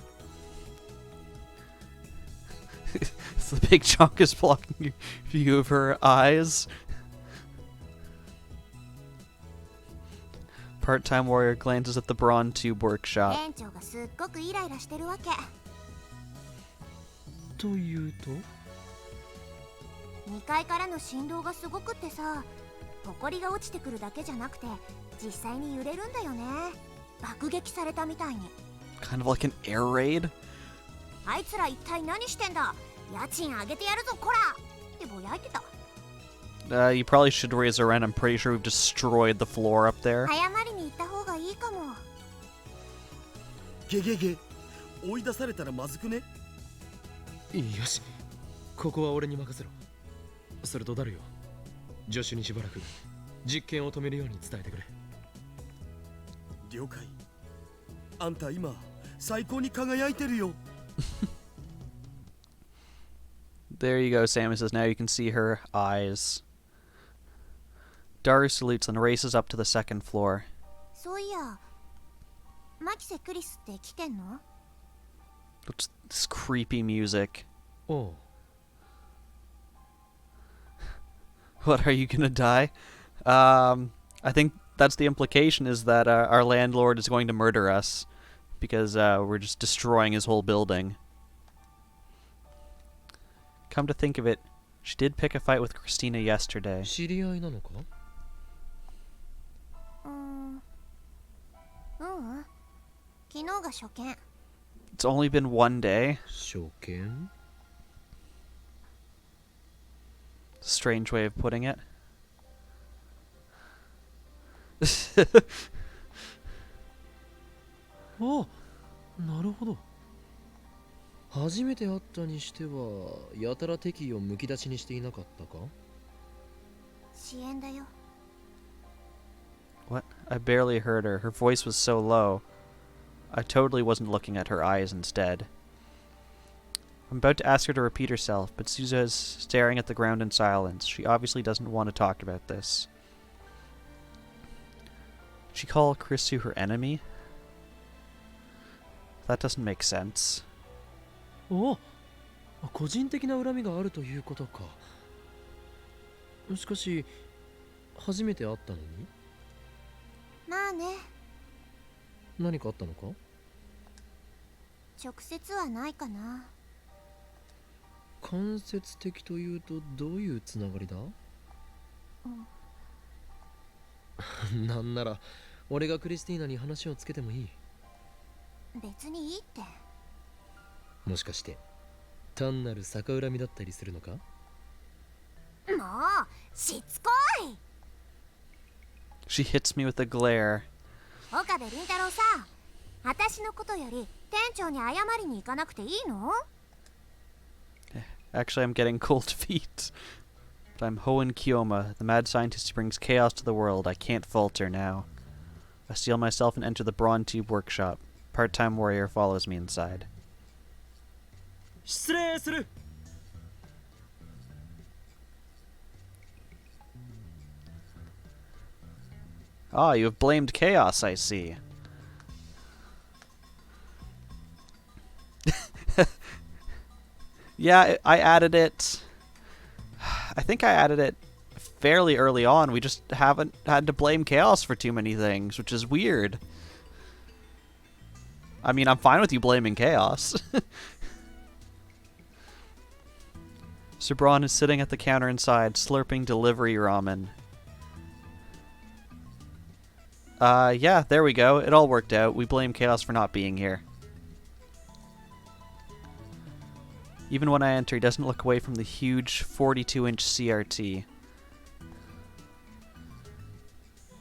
Speaker 1: The big chunk is blocking view of her eyes. Part-time warrior glances at the Brawn Tube workshop.
Speaker 4: 店長がすっごくイライラしてるわけ。
Speaker 2: というと
Speaker 4: 2階からの振動がすごくってさ、埃が落ちてくるだけじゃなくて実際に揺れるんだよね。爆撃されたみたいに。
Speaker 1: Kind of like an air raid?
Speaker 4: あいつら一体何してんだ。家賃上げてやるぞこらってぼやいてた。
Speaker 1: You probably should raise her rent. I'm pretty sure we've destroyed the floor up there.
Speaker 4: 謝りに行った方がいいかも。
Speaker 5: ゲゲゲ、追い出されたらまずくね。
Speaker 2: よし、ここは俺に任せろ。それとダルよ、助手にしばらく実験を止めるように伝えてくれ。
Speaker 5: 了解。あんた今最高に輝いてるよ。
Speaker 1: There you go, Samus says. Now you can see her eyes. Daru salutes and races up to the second floor.
Speaker 4: そういや、マキセクリスって来てんの？
Speaker 1: What's this creepy music?
Speaker 2: おう。
Speaker 1: What, are you gonna die? I think that's the implication, is that our landlord is going to murder us because we're just destroying his whole building. Come to think of it, she did pick a fight with Christina yesterday.
Speaker 2: 知り合いなのか？
Speaker 4: 昨日が初見。
Speaker 1: It's only been one day.
Speaker 2: 初見？
Speaker 1: Strange way of putting it.
Speaker 2: あ、なるほど。初めて会ったにしてはやたら敵意をむき出しにしていなかったか？
Speaker 4: 支援だよ。
Speaker 1: What? I barely heard her. Her voice was so low. I totally wasn't looking at her eyes instead. I'm about to ask her to repeat herself, but Souza is staring at the ground in silence. She obviously doesn't want to talk about this. Did she call Krisu her enemy? That doesn't make sense.
Speaker 2: お、個人的な恨みがあるということか。しかし初めて会ったのに？
Speaker 4: まあね。
Speaker 2: 何かあったのか？
Speaker 4: 直接はないかな。
Speaker 2: 間接的というとどういうつながりだ？なんなら俺がクリスティーナに話をつけてもいい。
Speaker 4: 別にいいって。
Speaker 2: もしかして単なる逆恨みだったりするのか？も
Speaker 4: うしつこい。
Speaker 1: She hits me with a glare.
Speaker 4: 岡部倫太郎さ、私のことより店長に謝りに行かなくていいの？
Speaker 1: Actually, I'm getting cold feet. But I'm Hoenn Kiyoma, the mad scientist who brings chaos to the world. I can't falter now. I steel myself and enter the Brawn Tube workshop. Part-time warrior follows me inside.
Speaker 2: 失礼する。
Speaker 1: Ah, you have blamed chaos, I see. Yeah, I added it. I think I added it fairly early on. We just haven't had to blame chaos for too many things, which is weird. I mean, I'm fine with you blaming chaos. Sir Braun is sitting at the counter inside, slurping delivery ramen. Yeah, there we go. It all worked out. We blame chaos for not being here. Even when I enter, he doesn't look away from the huge 42-inch CRT.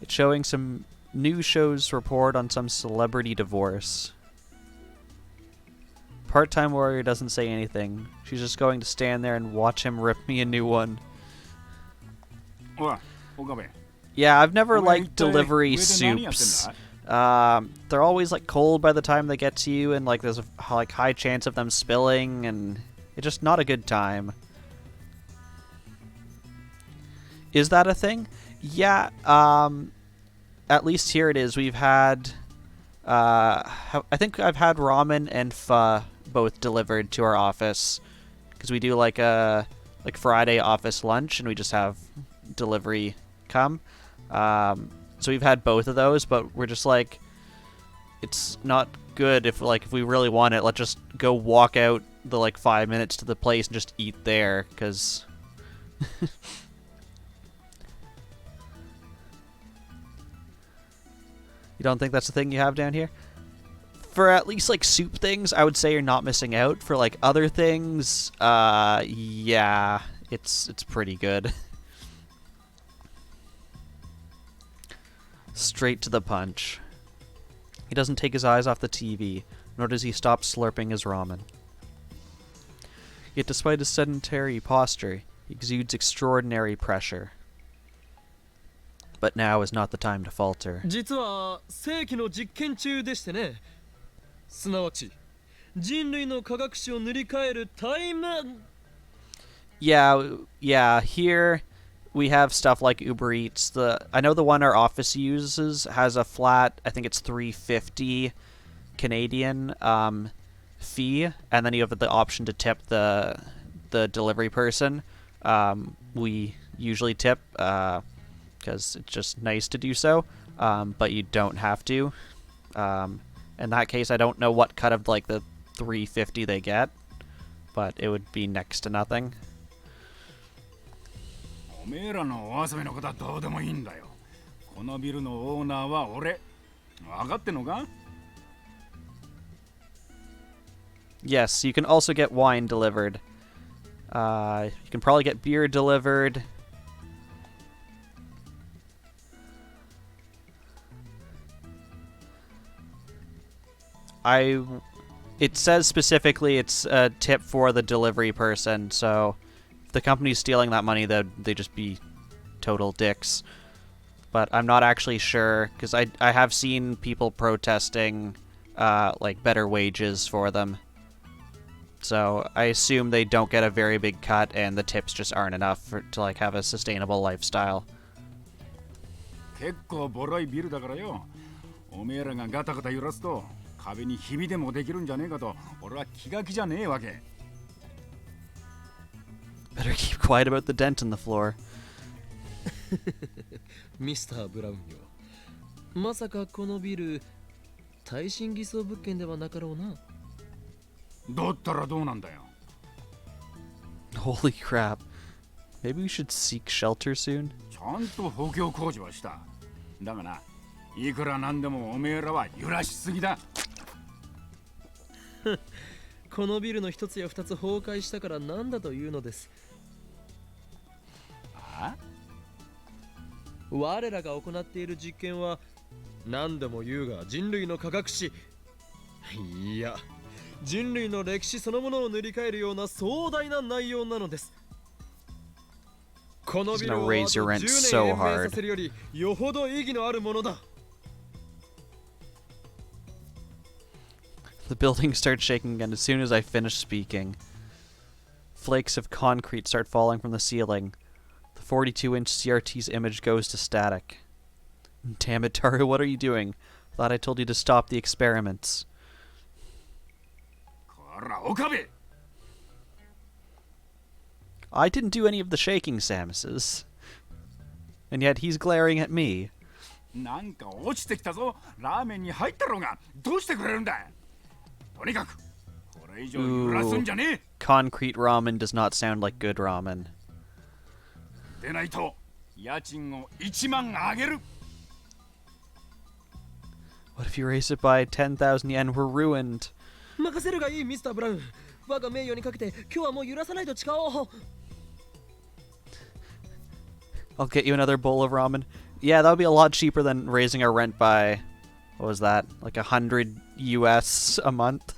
Speaker 1: It's showing some news shows report on some celebrity divorce. Part-time warrior doesn't say anything. She's just going to stand there and watch him rip me a new one. Yeah, I've never liked delivery soups. They're always like cold by the time they get to you, and like there's a like high chance of them spilling, and it's just not a good time. Is that a thing? Yeah. At least here it is. We've had, I think I've had ramen and pho both delivered to our office, because we do like a Friday office lunch, and we just have delivery come. So we've had both of those, but we're just like, it's not good if we really want it, let's just go walk out the like 5 minutes to the place and just eat there, because you don't think that's the thing you have down here? For at least like soup things, I would say you're not missing out. For like other things, yeah, it's pretty good. Straight to the punch. He doesn't take his eyes off the TV, nor does he stop slurping his ramen. Yet despite his sedentary posture, he exudes extraordinary pressure. But now is not the time to falter.
Speaker 2: 実は世紀の実験中でしてね。すなわち人類の科学史を塗り替えるタイム。
Speaker 1: Yeah, here we have stuff like Uber Eats. I know the one our office uses has a flat, I think it's $3.50 Canadian fee, and then you have the option to tip the delivery person. We usually tip because it's just nice to do so, but you don't have to. In that case, I don't know what cut of like the $3.50 they get, but it would be next to nothing.
Speaker 6: おめえらのお遊びのことはどうでもいいんだよ。このビルのオーナーは俺。分かってんのか?
Speaker 1: Yes, you can also get wine delivered. You can probably get beer delivered. It says specifically it's a tip for the delivery person, so if the company's stealing that money, they'd just be total dicks. But I'm not actually sure, because I have seen people protesting like better wages for them. So I assume they don't get a very big cut, and the tips just aren't enough to like have a sustainable lifestyle.
Speaker 6: 結構ボロいビルだからよ。おめえらがガタガタ揺らすと壁にひびでもできるんじゃねえかと俺は気が気じゃねえわけ。
Speaker 1: Better keep quiet about the dent in the floor.
Speaker 2: ミスター・ブラウンよ。まさかこのビル耐震偽装物件ではなかろうな。
Speaker 6: だったらどうなんだよ。
Speaker 1: Holy crap. Maybe we should seek shelter soon?
Speaker 6: ちゃんと補強工事はした。だがな、いくらなんでもおめえらは揺らしすぎだ。
Speaker 2: このビルの一つや二つ崩壊したからなんだというのです。
Speaker 6: あ？
Speaker 2: 我らが行っている実験は何でも言うが人類の科学史、いや人類の歴史そのものを塗り替えるような壮大な内容なのです。このビルをあと10年延命させるよりよほど意義のあるものだ。
Speaker 1: The building starts shaking again as soon as I finish speaking. Flakes of concrete start falling from the ceiling. The 42-inch CRT's image goes to static. Damn it, Taru, what are you doing? Thought I told you to stop the experiments.
Speaker 6: こら、岡部!
Speaker 1: I didn't do any of the shaking, Samuses. And yet he's glaring at me.
Speaker 6: なんか落ちてきたぞ。ラーメンに入ったろうが。どうしてくれるんだ。とにかく、これ以上揺らすんじゃねえ。
Speaker 1: Concrete ramen does not sound like good ramen.
Speaker 6: でないと、家賃を1万上げる。
Speaker 1: What if you raise it by 10,000 yen? We're ruined.
Speaker 2: 任せるがいい、ミスター・ブラウン。我が名誉にかけて、今日はもう揺らさないと誓おう。
Speaker 1: I'll get you another bowl of ramen. Yeah, that would be a lot cheaper than raising our rent by, what was that, like $100 US a month?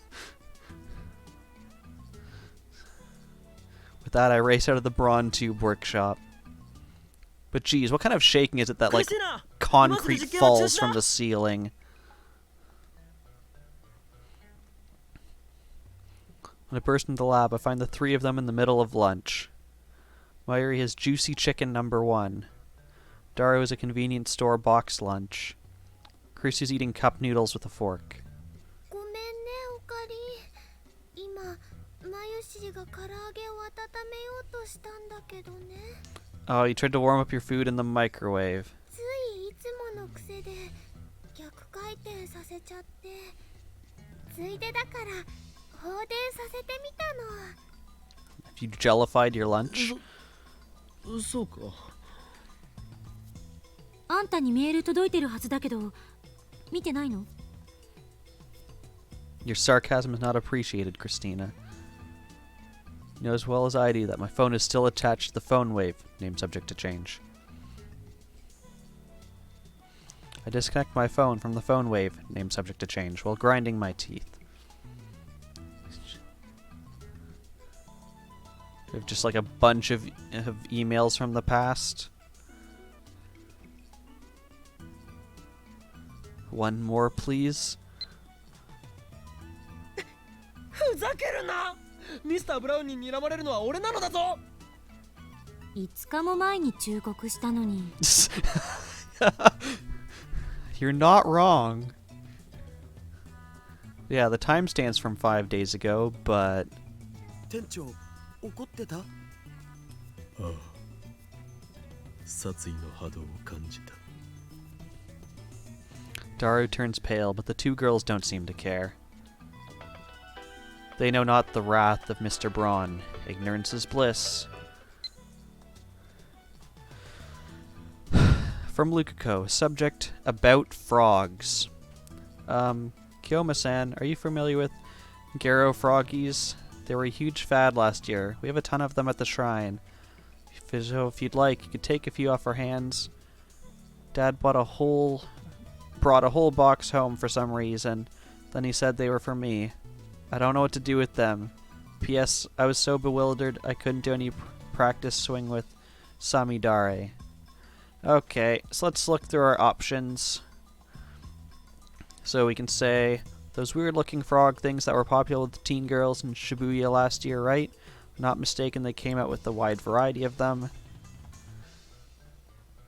Speaker 1: With that, I race out of the Brawn Tube workshop. But geez, what kind of shaking is it that, like, concrete falls from the ceiling? When I burst into the lab, I find the three of them in the middle of lunch. Mayuri has juicy chicken #1. Daru has a convenience store box lunch. Chrissy's eating cup noodles with a fork.
Speaker 4: ごめんねおかり。今マユシーが唐揚げを温めようとしたんだけどね。
Speaker 1: Oh, you tried to warm up your food in the microwave.
Speaker 4: ついいつもの癖で逆回転させちゃって、ついでだから放電させてみたの。
Speaker 1: You jellified your lunch?
Speaker 2: そうか。
Speaker 3: あんたにメール届いてるはずだけど見てないの？
Speaker 1: Your sarcasm is not appreciated, Christina. You know as well as I do that my phone is still attached to the phone wave, name subject to change. I disconnect my phone from the phone wave, name subject to change, while grinding my teeth. We have just like a bunch of emails from the past. One more, please.
Speaker 2: ふざけるな。ミスターブラウンに睨まれるのは俺なのだぞ。
Speaker 3: 5日も前に忠告したのに。
Speaker 1: You're not wrong. Yeah, the timestamp's from 5 days ago, but...
Speaker 5: 店長、怒ってた？
Speaker 2: ああ、殺意の波動を感じた。
Speaker 1: Daru turns pale, but the two girls don't seem to care. They know not the wrath of Mr. Braun. Ignorance is bliss. From Lukako, subject about frogs. Kiyoma-san, are you familiar with Garo froggies? They were a huge fad last year. We have a ton of them at the shrine. So if you'd like, you could take a few off our hands. Dad brought a whole box home for some reason. Then he said they were for me. I don't know what to do with them. P.S. I was so bewildered I couldn't do any practice swing with Samidare. Okay, so let's look through our options. So we can say those weird looking frog things that were popular with the teen girls in Shibuya last year, right? If I'm not mistaken, they came out with a wide variety of them.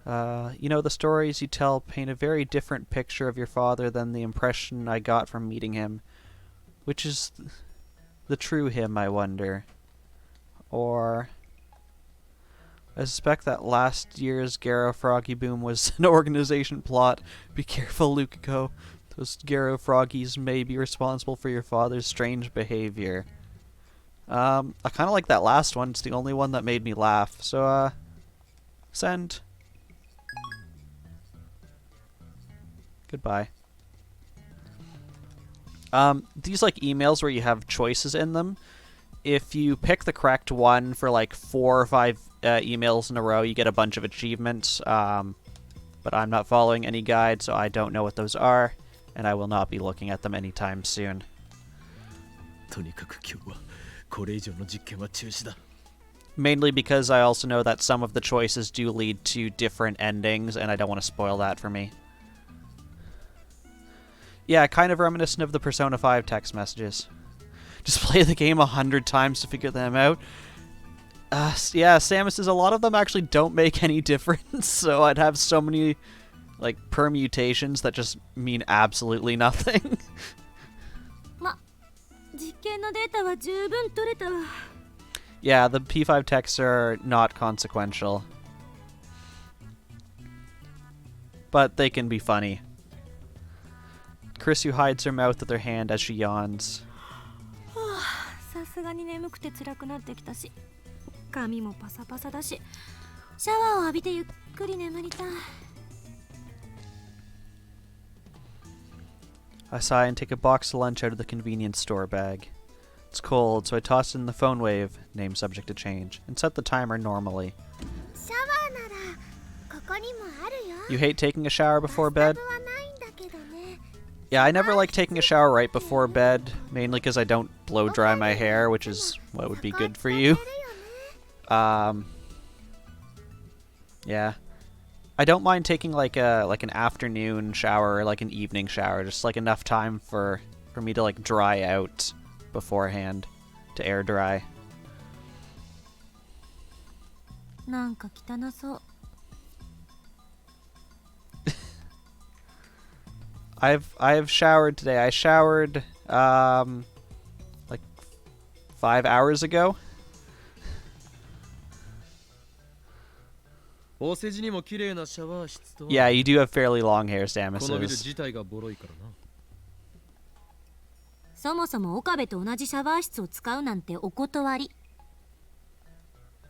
Speaker 1: You know, the stories you tell paint a very different picture of your father than the impression I got from meeting him. Which is the true him, I wonder? Or... I suspect that last year's Garo Froggy boom was an organization plot. Be careful, Lukako. Those Garo Froggies may be responsible for your father's strange behavior. I kind of like that last one. It's the only one that made me laugh. So, send. Goodbye. These like emails where you have choices in them, if you pick the correct one for like 4 or 5 emails in a row, you get a bunch of achievements. But I'm not following any guide, so I don't know what those are, and I will not be looking at them anytime soon.
Speaker 2: とにかく今日はこれ以上の実験は中止だ。
Speaker 1: Mainly because I also know that some of the choices do lead to different endings, and I don't want to spoil that for me. Yeah, kind of reminiscent of the Persona 5 text messages. Just play the game 100 times to figure them out. Yeah, Samus says a lot of them actually don't make any difference, so I'd have so many, like, permutations that just mean absolutely nothing.
Speaker 3: ま、実験のデータは十分取れたわ。
Speaker 1: Yeah, the P5 texts are not consequential. But they can be funny. Chrisu hides her mouth with her hand as she yawns.
Speaker 3: さすがに眠くて辛くなってきたし、髪もパサパサだし、シャワーを浴びてゆっくり眠りたい。
Speaker 1: I sigh and take a box of lunch out of the convenience store bag. It's cold, so I toss it in the phone wave, name subject to change, and set the timer normally.
Speaker 4: シャワーならここにもあるよ。
Speaker 1: You hate taking a shower before bed?
Speaker 4: バスタブはないんだけどね。
Speaker 1: Yeah, I never like taking a shower right before bed, mainly because I don't blow dry my hair, which is what would be good for you. Yeah. I don't mind taking like an afternoon shower or like an evening shower, just like enough time for me to like dry out beforehand. to air dry.
Speaker 3: なんか汚そう。
Speaker 1: I've showered today. I showered like 5 hours ago.
Speaker 2: お世辞にも綺麗なシャワー室とは
Speaker 1: Yeah, you do have fairly long hair,
Speaker 2: このビル
Speaker 1: Samus.
Speaker 2: 自体がボロいからな。
Speaker 3: そもそも岡部と同じシャワー室を使うなんてお断り。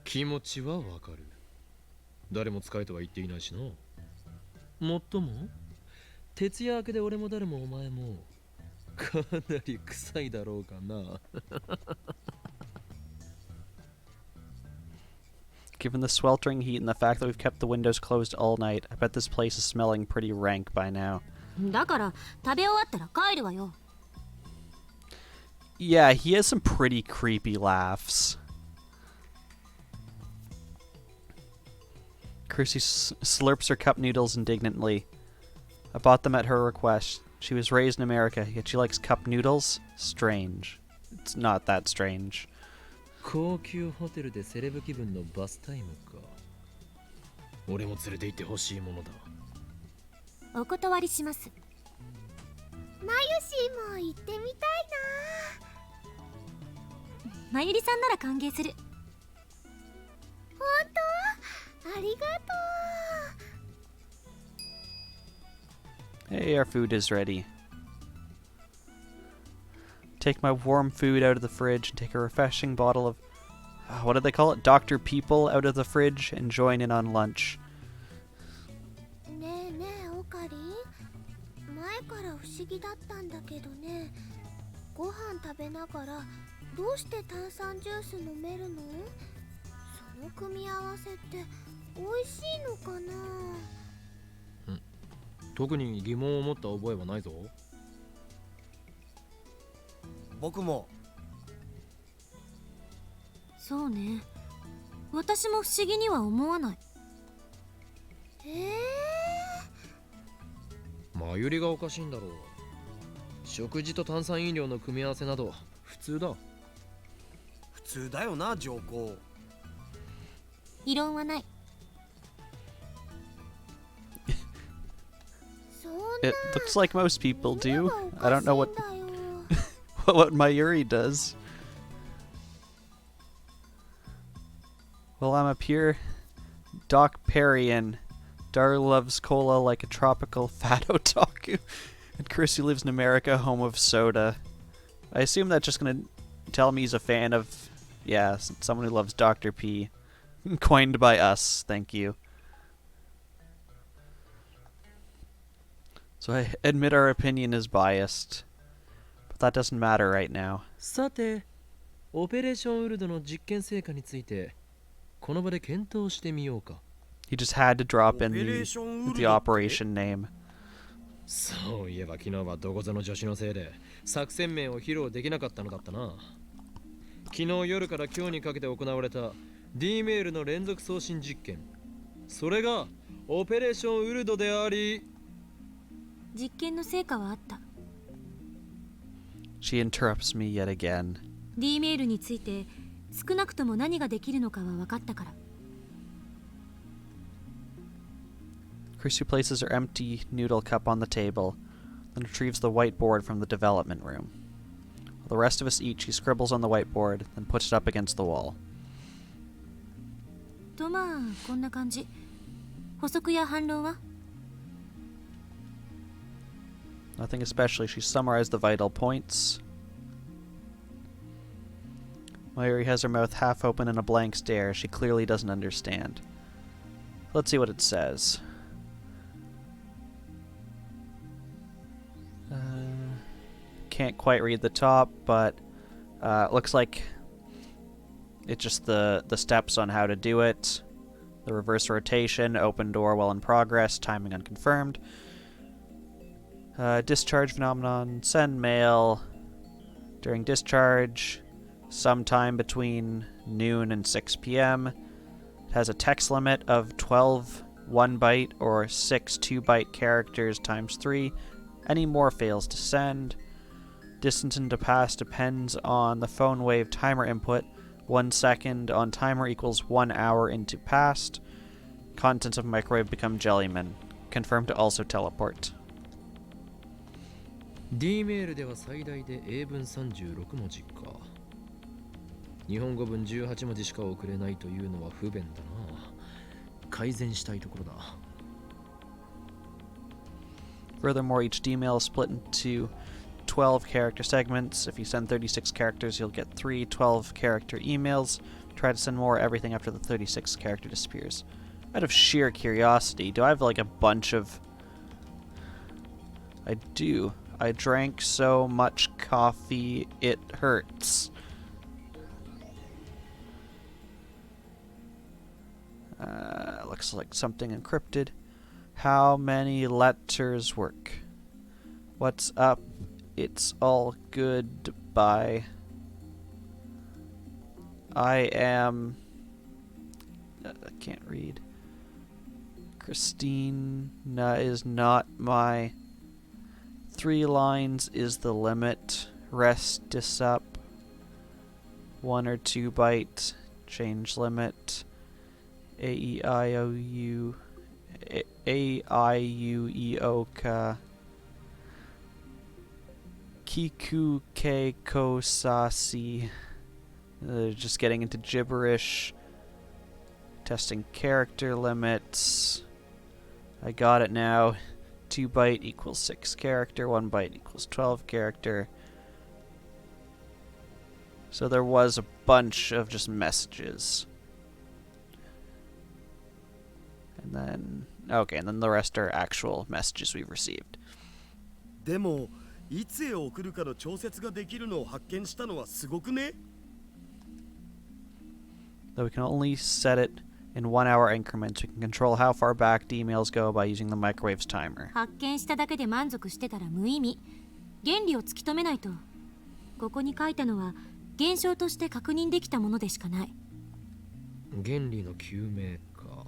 Speaker 2: 気持ちはわかる。誰も使えとは言っていないしな。もっとも徹夜明けで俺も誰もお前もかなり臭いだろうかな。
Speaker 1: Given the sweltering heat and the fact that we've kept the windows closed all night, I bet this place is smelling pretty rank by now.
Speaker 3: だから食べ終わったら帰るわよ。
Speaker 1: Yeah, he has some pretty creepy laughs. Chrissy slurps her cup noodles indignantly. I bought them at her request. She was raised in America, yet she likes cup noodles? Strange. It's not that strange.
Speaker 2: 高級ホテルでセレブ気分のバスタイムか。俺も連れて行ってほしいものだ。
Speaker 3: お断りします。
Speaker 4: マユシーも行ってみたい
Speaker 3: まゆりさんなら歓迎する。
Speaker 4: な。本当？ありがとう。
Speaker 1: Hey, our food is ready. Take my warm food out of the fridge and take a refreshing bottle of... what do they call it? Dr. People out of the fridge and join in on lunch.
Speaker 4: ねえねえオカリン、前から不思議だったんだけどね、ご飯食べながらどうして炭酸ジュース飲めるの？その組み合わせって美味しいのかな？
Speaker 2: 特に疑問を持った覚えはないぞ。
Speaker 5: 僕も。
Speaker 3: そうね。私も不思議には思わない。
Speaker 2: マユリがおかしいんだろう。食事と炭酸飲料の組み合わせなど普通だ。
Speaker 5: 普通だよな、上皇。
Speaker 3: 異論はない。
Speaker 1: It looks like most people do. I don't know what
Speaker 4: だよ。
Speaker 1: what Mayuri does. Well, I'm a pure Doc Perrian. Dar loves cola like a tropical fat otaku. And Chrissy lives in America, home of soda. I assume that's just gonna tell me he's a fan of, yeah, someone who loves Dr. P. Coined by us, thank you. So I admit our opinion is biased. But that doesn't matter right now.
Speaker 2: さて、オペレーションウルドの実験成果についてこの場で検討してみようか。
Speaker 1: He just had to drop in
Speaker 5: Operation
Speaker 1: the operation name.
Speaker 2: そういえば昨日はどこぞの助手のせいで作戦面を披露できなかったのだったな。昨日夜から今日にかけて行われた D メールの連続送信実験、それがオペレーションウルドであり、
Speaker 3: 実験の成果はあった。
Speaker 1: She interrupts me yet again.
Speaker 3: D メールについて少なくとも何ができるのかは分かったから。
Speaker 1: Chrissy places her empty noodle cup on the table, then retrieves the whiteboard from the development room. While the rest of us eat, she scribbles on the whiteboard, then puts it up against the wall.
Speaker 3: とまあこんな感じ。補足や反論は？
Speaker 1: Nothing especially. She summarized the vital points. Mayuri has her mouth half open in a blank stare. She clearly doesn't understand. Let's see what it says. Can't quite read the top, but looks like it's just the steps on how to do it. The reverse rotation, open door while in progress, timing unconfirmed. Discharge phenomenon, send mail during discharge, sometime between noon and 6 p.m. It has a text limit of 12 1-byte or 6 2-byte characters times 3. Any more fails to send. Distance into past depends on the phone wave timer input. 1 second on timer equals 1 hour into past. Contents of microwave become jellymen. Confirmed to also teleport.
Speaker 2: D メールでは最大で英文36文字か。日本語文18文字しか送れないというのは不便だな。改善したいところだ。
Speaker 1: Furthermore, each D-mail is split into 12 character segments. If you send 36 characters, you'll get 3 12-character emails. Try to send more. Everything after the 36 character disappears. Out of sheer curiosity, do I have like a bunch of... I do. I drank so much coffee, it hurts. Looks like something encrypted. How many letters work? What's up? It's all good. Bye. I am... I can't read. Christina is not my... 3 lines is the limit. Rest this up. 1 or 2 byte. Change limit. A-E-I-O-U... A-I-U-E-O-Ka... Kiku Keiko Sasi. Just getting into gibberish. Testing character limits. I got it now. 2 byte equals 6 character. 1 byte equals 12 character. So there was a bunch of just messages. And then... okay, and then the rest are actual messages we've received.
Speaker 5: でもいつへ送るかの調節ができるのを発見したのはすごくね。
Speaker 1: Though we can only set it in 1 hour increments, we can control how far back the emails go by using the microwave's timer.
Speaker 3: 発見しただけで満足してたら無意味。原理を突き止めないと。ここに書いたのは現象として確認できたものでしかない。
Speaker 2: 原理の究明か。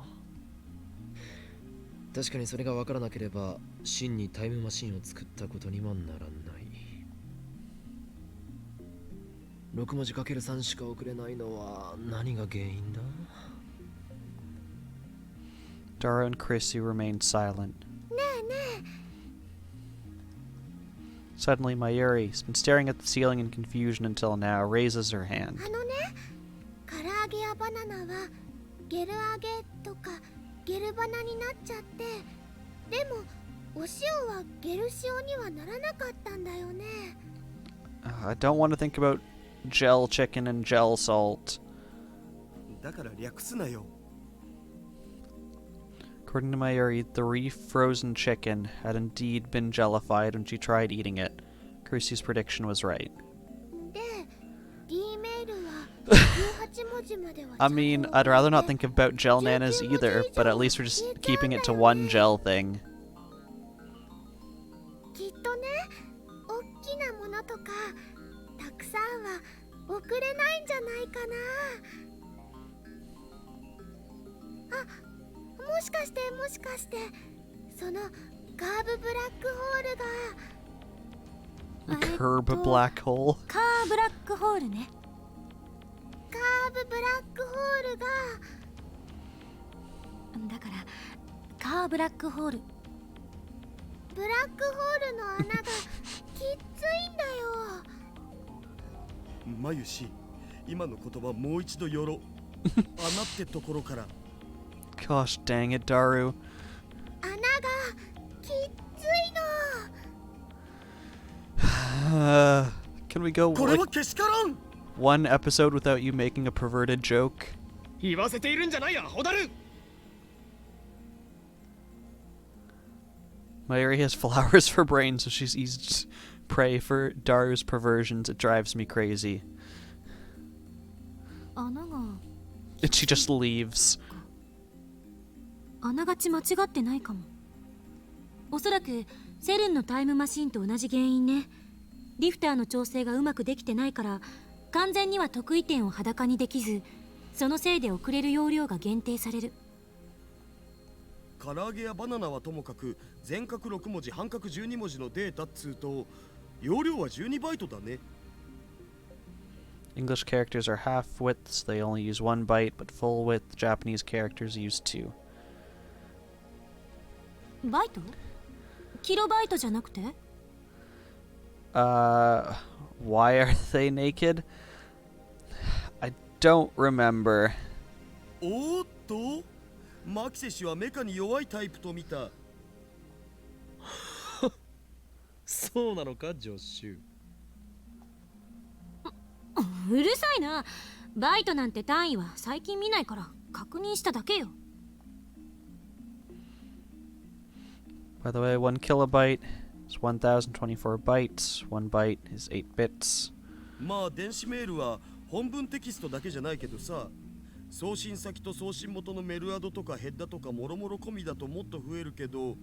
Speaker 2: 確かにそれが分からなければ真にタイムマシンを作ったことにはならない。6文字 ×3 しか送れないのは何が原因だ？
Speaker 1: Dara and Chrissy remained silent. Suddenly, Mayuri, who's been staring at the ceiling in confusion until now, raises her hand.
Speaker 4: あのね、唐揚げやバナナはゲル揚げとかゲルバナになっちゃって、でもお塩はゲル塩にはならなかったんだよね。
Speaker 1: I don't want to think about gel chicken and gel salt.
Speaker 5: だから略すなよ。
Speaker 1: According to Mayuri, the refrozen chicken had indeed been jellified when she tried eating it. Chrissy's prediction was right.
Speaker 4: で、D メールは18文字までは
Speaker 1: I mean, I'd rather not think about gel nanas either, but at least we're just keeping it to one gel thing.
Speaker 4: きっとね、おっきなものとかたくさんは送れないんじゃないかな。あ、もしかしてそのカーブブラックホールが
Speaker 1: Curb black hole.
Speaker 3: カーブラックホールね。
Speaker 4: カーブブラックホールが
Speaker 3: だからカーブラックホール。
Speaker 4: ブラックホールの穴がきっついんだよ。
Speaker 5: まゆし、今の言葉もう一度よろ。穴ってところから。
Speaker 1: Gosh dang it, Daru.
Speaker 4: 穴がきっついの。
Speaker 1: Can we go
Speaker 5: これ
Speaker 1: like
Speaker 5: はけしからん。
Speaker 1: one episode without you making a perverted joke?
Speaker 2: 言わせているんじゃないや、ホダル。
Speaker 1: Mayuri has flowers for brains, so she's easy to prey for Daru's perversions. It drives me crazy.
Speaker 3: 穴が
Speaker 1: And she just leaves.
Speaker 3: あながち間違ってないかも。おそらくセルンのタイムマシンと同じ原因ね。リフターの調整がうまくできてないから完全には得意点を裸にできず、そのせいで送れる容量が限定される。
Speaker 5: 唐揚げやバナナはともかく全角6文字半角12文字のデータっつうと容量は12バイトだね。
Speaker 1: English characters are half width, so they only use 1 byte, but full width Japanese characters use 2.
Speaker 3: バイト？キロバイトじゃなくて？
Speaker 1: Why are they naked? I don't remember.
Speaker 5: おーっと、マキセ氏はメカに弱いタイプと見た。
Speaker 2: そうなのかジョッシュ。
Speaker 3: うるさいな。バイトなんて単位は最近見ないから確認しただけよ。
Speaker 1: By the way, 1 kilobyte is 1024 bytes. 1 byte is 8 bits.
Speaker 5: まあ電子メールは本文テキストだけじゃないけどさ、送信先と送信元のメルアドとかヘッダとかもろもろ込みだともっと増えるけど、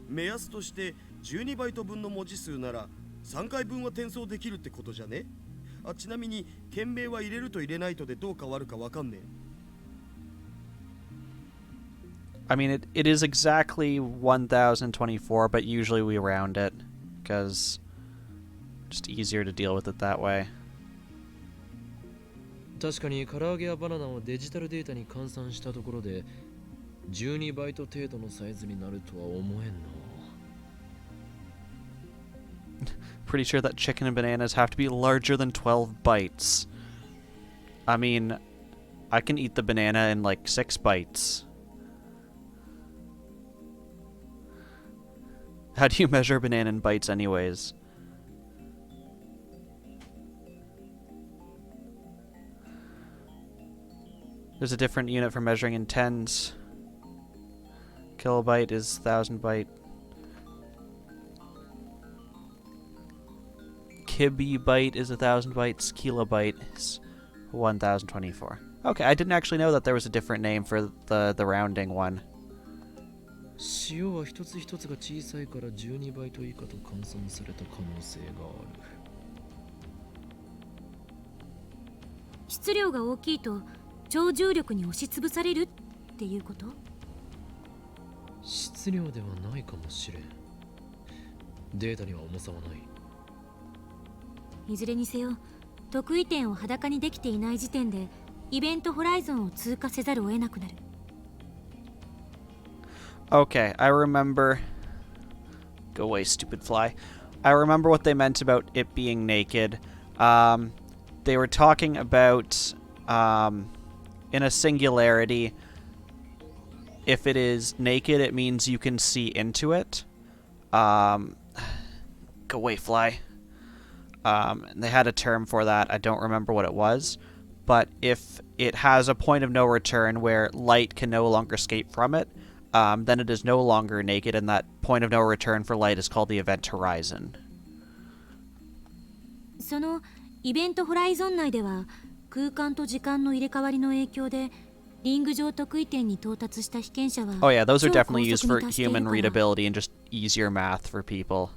Speaker 5: 目安として12バイト分の文字数なら3回分は転送できるってことじゃね。あ、ちなみに件名は入れると入れないとでどう変わるかわかんねえ。
Speaker 1: I mean, it is exactly 1024, but usually we round it, because just easier to deal with it that way.
Speaker 2: 確かに唐揚げやバナナをデジタルデータに換算したところで12バイト程度のサイズになるとは思えんな。
Speaker 1: Pretty sure that chicken and bananas have to be larger than 12 bytes. I mean, I can eat the banana in like 6 bytes. How do you measure a banana in bytes anyways? There's a different unit for measuring in tens. Kilobyte is 1000 byte. Kibibyte is 1000 bytes. Kilobyte is 1024. Okay, I didn't actually know that there was a different name for the rounding one.
Speaker 2: 塩は一つ一つが小さいから12バイト以下と換算された可能性がある。
Speaker 3: 質量が大きいと超重力に押しつぶされるっていうこと？
Speaker 2: 質量ではないかもしれん。データには重さはない。
Speaker 3: いずれにせよ、得意点を裸にできていない時点でイベントホライゾンを通過せざるを得なくなる。
Speaker 1: Okay, I remember. Go away, stupid fly. I remember what they meant about it being naked. They were talking about, in a singularity, if it is naked, it means you can see into it. Go away, fly. They had a term for that. I don't remember what it was. But if it has a point of no return where light can no longer escape from it, then it is no longer naked, and that point of no return for light is called the event horizon.
Speaker 3: そのイベントホライゾン内では空間と時間の入れ替わりの影響でリング上得意点に到達した被験者は
Speaker 1: Oh yeah, those are
Speaker 3: 超
Speaker 1: definitely
Speaker 3: 高
Speaker 1: used
Speaker 3: 速
Speaker 1: for
Speaker 3: に達している
Speaker 1: human
Speaker 3: から
Speaker 1: readability and just easier math for people.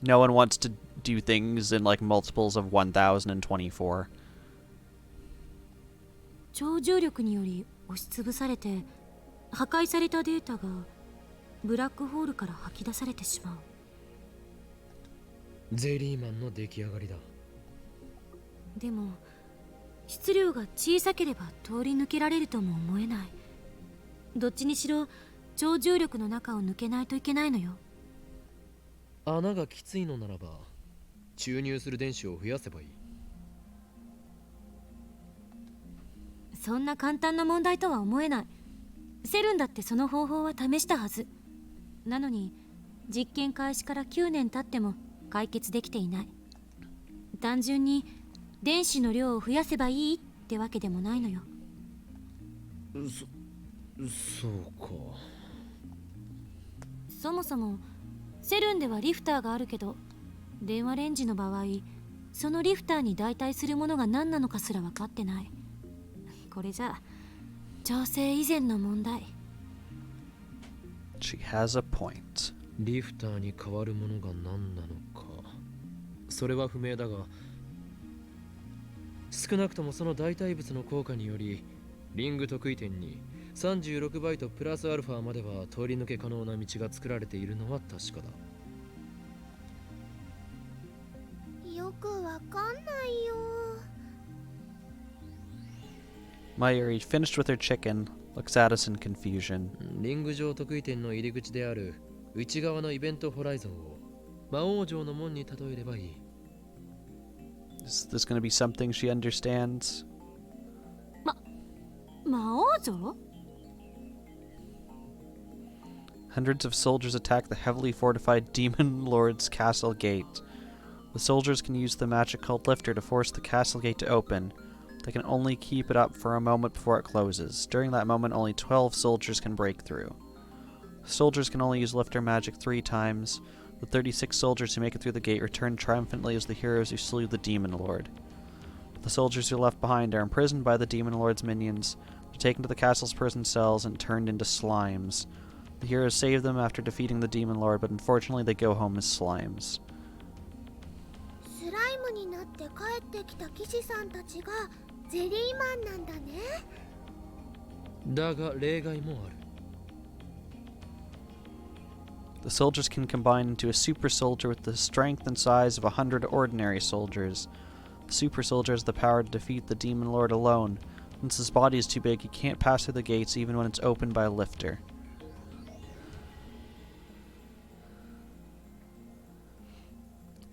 Speaker 1: No one wants to do things in like multiples of 1024.
Speaker 3: 超重力により押しつぶされて破壊されたデータがブラックホールから吐き出されてしまう。
Speaker 2: ゼリーマンの出来上がりだ。
Speaker 3: でも質量が小さければ通り抜けられるとも思えない。どっちにしろ超重力の中を抜けないといけないのよ。
Speaker 2: 穴がきついのならば注入する電子を増やせばいい。
Speaker 3: そんな簡単な問題とは思えない。セルンだってその方法は試したはず。なのに実験開始から9年経っても解決できていない。単純に電子の量を増やせばいいってわけでもないのよ。
Speaker 2: そうか。
Speaker 3: そもそもセルンではリフターがあるけど、電話レンジの場合そのリフターに代替するものが何なのかすら分かってない。これじゃ調整以前の問題。
Speaker 1: She has a point.
Speaker 2: リフターに変わるものが何なのかそれは不明だが、少なくともその代替物の効果によりリング得意点に36バイトプラスアルファまでは通り抜け可能な道が作られているのは確かだ。
Speaker 4: よくわかんないよ。
Speaker 1: Mayuri, finished with her chicken, looks at us in confusion.
Speaker 2: リング上得意点の入り口である内側のイベントホライゾンを魔王城の門に例えればいい。
Speaker 1: Is this going to be something she understands?
Speaker 3: 魔王城？
Speaker 1: Hundreds of soldiers attack the heavily fortified Demon Lord's castle gate. The soldiers can use the magic called Lifter to force the castle gate to open. They can only keep it up for a moment before it closes. During that moment, only 12 soldiers can break through. Soldiers can only use Lifter magic 3 times. The 36 soldiers who make it through the gate return triumphantly as the heroes who slew the Demon Lord. The soldiers who are left behind are imprisoned by the Demon Lord's minions, are taken to the castle's prison cells, and turned into slimes. The heroes save them after defeating the Demon Lord, but unfortunately they go home as slimes.
Speaker 4: スライムになって帰ってきた騎士さんたちがゼリーマンなんだね。
Speaker 2: だが例外もある。
Speaker 1: The soldiers can combine into a super soldier with the strength and size of 100 ordinary soldiers. The super soldier has the power to defeat the Demon Lord alone. Since his body is too big, he can't pass through the gates even when it's opened by a lifter.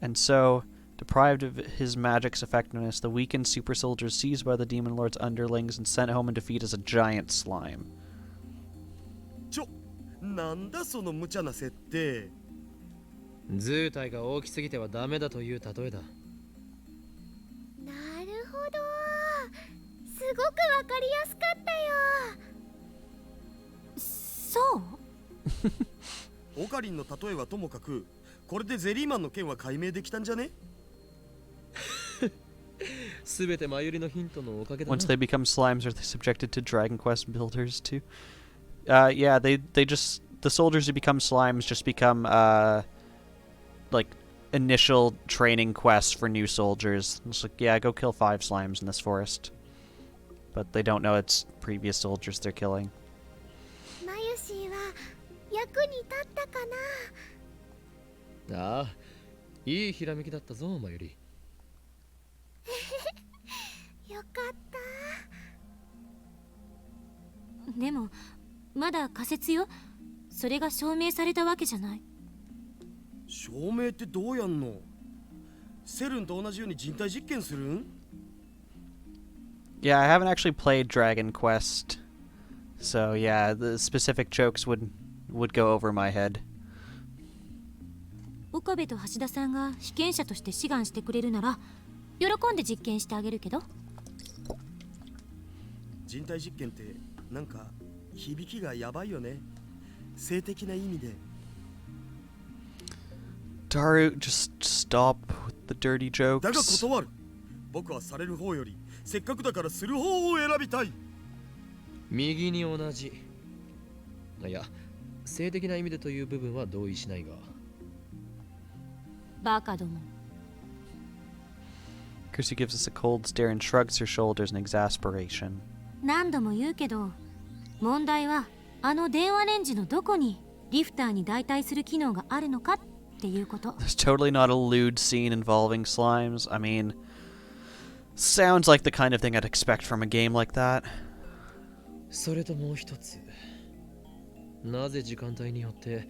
Speaker 1: And so, deprived of his magic's effectiveness, the weakened super soldier is seized by the Demon Lord's underlings and sent home in defeat as a giant slime.
Speaker 5: なんだその無茶な設定。
Speaker 2: 図体が大きすぎてはダメだという例えだ。
Speaker 4: なるほど、すごくわかりやすかったよ。
Speaker 3: そう？
Speaker 5: オカリンの例えはともかく、これでゼリーマンの件は解明できたんじゃね？
Speaker 2: すべてマユリのヒントのおかげだな。
Speaker 1: Once they become slimes, are they subjected to Dragon Quest builders too? Yeah, they just, the soldiers who become slimes just become, like, initial training quests for new soldiers. It's like, yeah, go kill 5 slimes in this forest. But they don't know it's previous soldiers they're killing.
Speaker 4: マユシーは役に立ったかな。
Speaker 2: ああ、いいひらめきだったぞ、マユリ。
Speaker 4: よかった。
Speaker 3: でもまだ仮説よ。それが証明されたわけじゃない。
Speaker 5: 証明ってどうやんの？セルンと同じように人体実験するん？
Speaker 1: Yeah, I haven't actually played Dragon Quest. So yeah, the specific jokes would go over my head.
Speaker 3: 岡部と橋田さんが被験者として志願してくれるなら喜んで実験してあげるけど。
Speaker 5: 人体実験ってなんか響きがやばいよね。性的な意味で。
Speaker 1: Daru, just stop with the dirty
Speaker 5: だが
Speaker 1: jokes.
Speaker 5: 断る。僕はされる方よりせっかくだからする方を選びたい。
Speaker 2: 右に同じ。いや、性的な意味でという部分は同意しないが。
Speaker 3: バカども。
Speaker 1: Chrissy gives us a cold stare and shrugs her shoulders in exasperation.
Speaker 3: 何度も言うけど、問題はあの電話レンジのどこにリフターに代替する機能があるのかっていうこと。
Speaker 1: There's totally not a lewd scene involving slimes. I mean, sounds like the kind of thing I'd expect from a game like that.
Speaker 2: それともう一つ。なぜ時間帯によって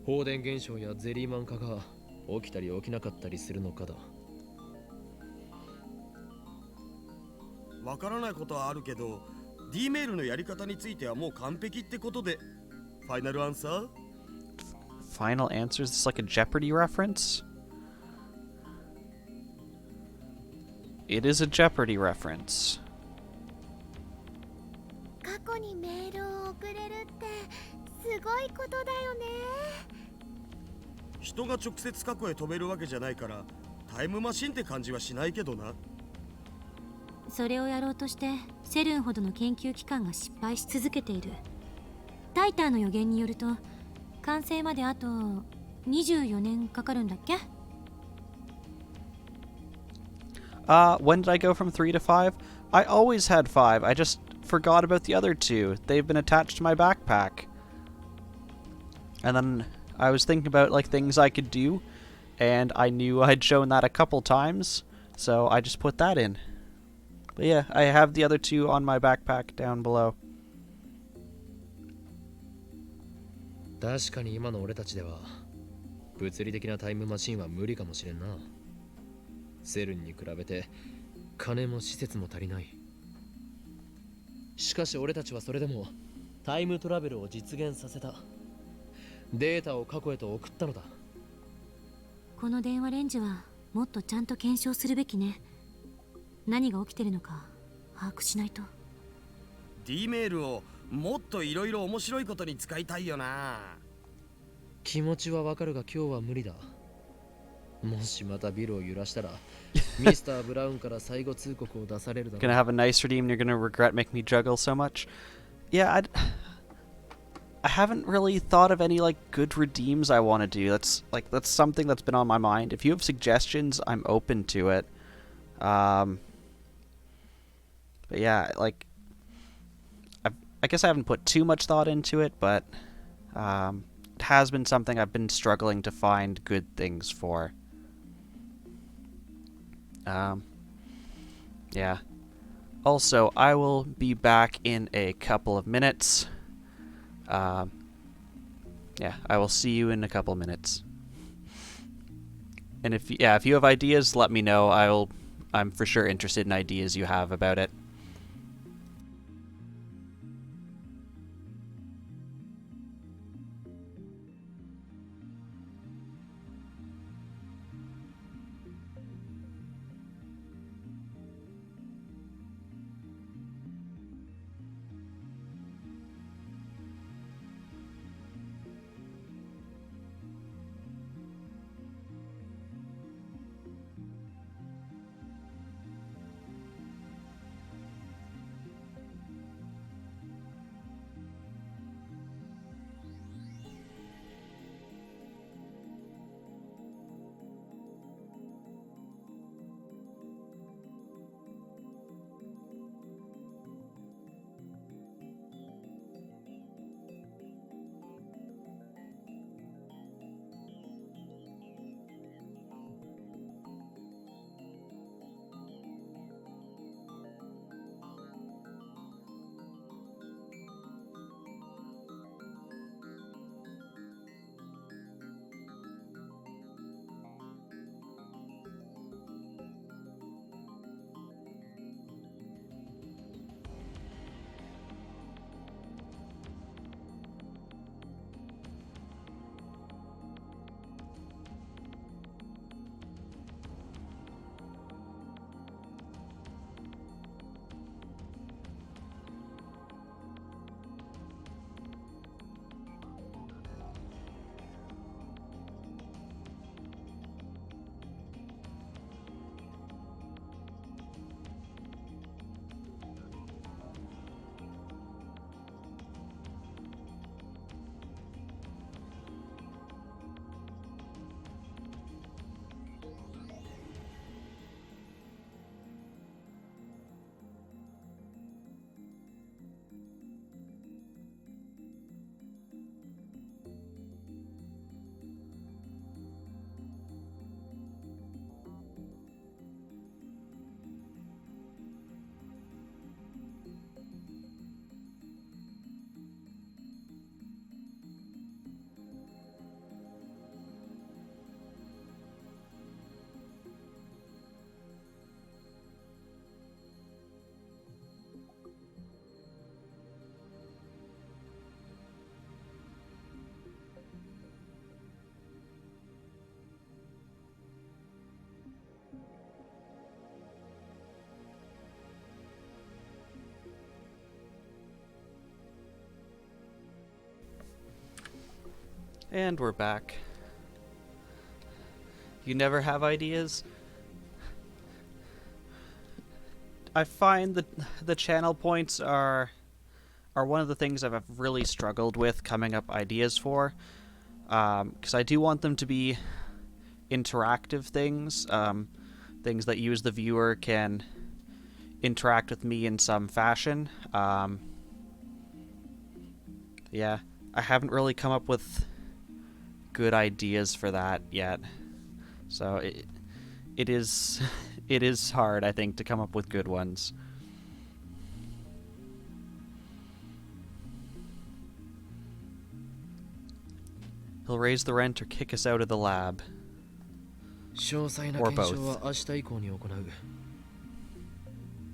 Speaker 2: 放電現象やゼリーマン化が起きたり起きなかったりするのかだ。
Speaker 5: わからないことはあるけど、D メールのやり方についてはもう完璧ってことで。ファイナルアンサー？
Speaker 1: Final answer? Is this like a Jeopardy reference? It is a Jeopardy reference.
Speaker 4: 過去にメールを送れるってすごいことだよね。
Speaker 5: 人が直接過去へ飛べるわけじゃないからタイムマシンって感じはしないけどな。
Speaker 3: それをやろうとしてセルンほどの研究機関が失敗し続けている。タイターの予言によると完成まであと24年かかるんだっけ？
Speaker 1: When did I go from 3 to 5? I always had 5. I just, forgot about the other two. They've been attached to my backpack. And then I was thinking about like things I could do, and I knew I'd shown that a couple times, so I just put that in. But yeah, I have the other two on my backpack down below.
Speaker 2: 確かに今の俺たちでは物理的なタイムマシンは無理かもしれんな。セルンに比べて金も施設も足りない。しかし俺たちはそれでもタイムトラベルを実現させた。データを過去へと送ったのだ。
Speaker 3: この電話レンジはもっとちゃんと検証するべきね。何が起きてるのか把握しないと。
Speaker 5: D メールをもっといろいろ面白いことに使いたいよな。
Speaker 2: 気持ちはわかるが今日は無理だ。もしまたビルを揺らしたらミスター・ブラウンから最後通告を出されるだろう。
Speaker 1: Gonna have a nice redeem and you're gonna regret making me juggle so much? Yeah, I haven't really thought of any like good redeems I want to do. That's something that's been on my mind. If you have suggestions, I'm open to it. But yeah, like I guess I haven't put too much thought into it, but it has been something I've been struggling to find good things for. Yeah. Also, I will be back in a couple of minutes. Yeah, I will see you in a couple minutes. And if you have ideas, let me know. I'm for sure interested in ideas you have about it. And we're back. You never have ideas? I find that the channel points are one of the things I've really struggled with coming up ideas for, because I do want them to be interactive things, things that you as the viewer can interact with me in some fashion. Yeah, I haven't really come up with good ideas for that yet. So it is it is hard, I think, to come up with good ones. He'll raise the rent or kick us out of the lab.
Speaker 2: 詳細な
Speaker 1: Or
Speaker 2: 検
Speaker 1: both.
Speaker 2: 証は明日以降に行う。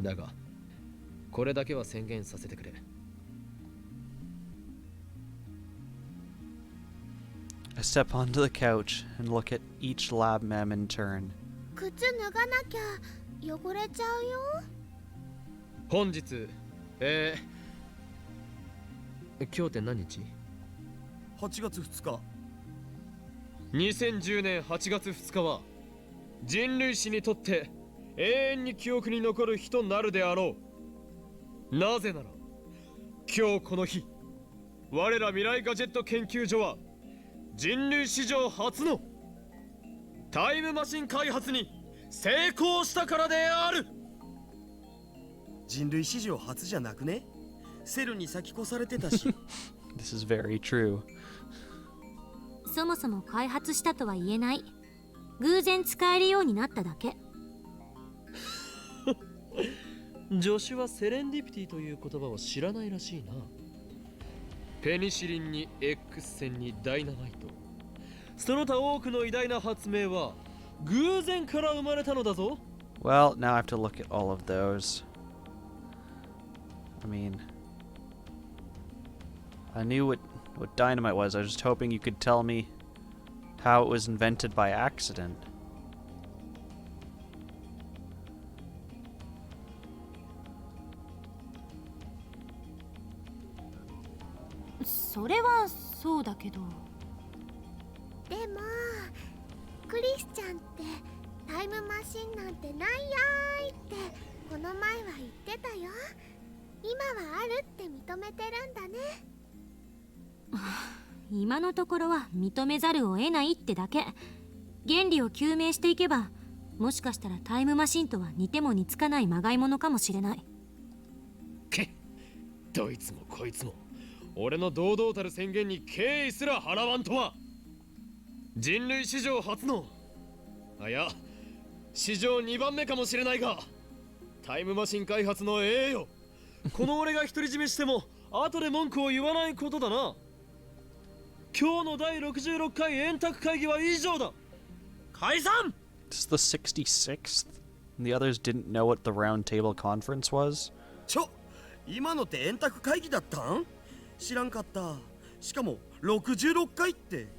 Speaker 2: だが、これだけは宣言させてくれ。
Speaker 1: I step onto the couch and look at each lab mem in turn.
Speaker 4: 靴脱がなきゃ汚れちゃうよ。
Speaker 2: 本日、今日って何日
Speaker 5: 8月2日。
Speaker 2: 2010年8月2日は人類史にとって永遠に記憶に残る日となるであろう。なぜなら今日この日、我ら未来ガジェット研究所は人類史上初のタイムマシン開発に成功したからである。
Speaker 5: 人類史上初じゃなくね？セルに先越されてたし。
Speaker 1: This is very true.
Speaker 3: そもそも開発したとは言えない。偶然使えるようになっただけ。
Speaker 2: 助手はセレンディピティという言葉を知らないらしいな。ペニシリンに X 線にダイナマイト、その他多くの偉大な発明は偶然から生まれたのだぞ。
Speaker 1: Well, now I have to look at all of those. I mean, I knew what dynamite was. I was just hoping you could tell me how it was invented by accident.
Speaker 3: それはそうだけど。
Speaker 4: でもクリスちゃんってタイムマシンなんてないやーいってこの前は言ってたよ。今はあるって認めてるんだね。
Speaker 3: 今のところは認めざるを得ないってだけ。原理を究明していけば、もしかしたらタイムマシンとは似ても似つかないまがいものかもしれない。
Speaker 2: け、どいつもこいつも俺の堂々たる宣言に敬意すら払わんとは。人類史上初の、いや史上2番目かもしれないがタイムマシン開発の栄誉、この俺が独り占めしても後で文句を言わないことだな。今日の第66回円卓会議は以上だ。解散。
Speaker 1: This is the 66th? And the others didn't know what the round table conference was?
Speaker 5: 今のって円卓会議だったん？知らんかった。しかも66回って。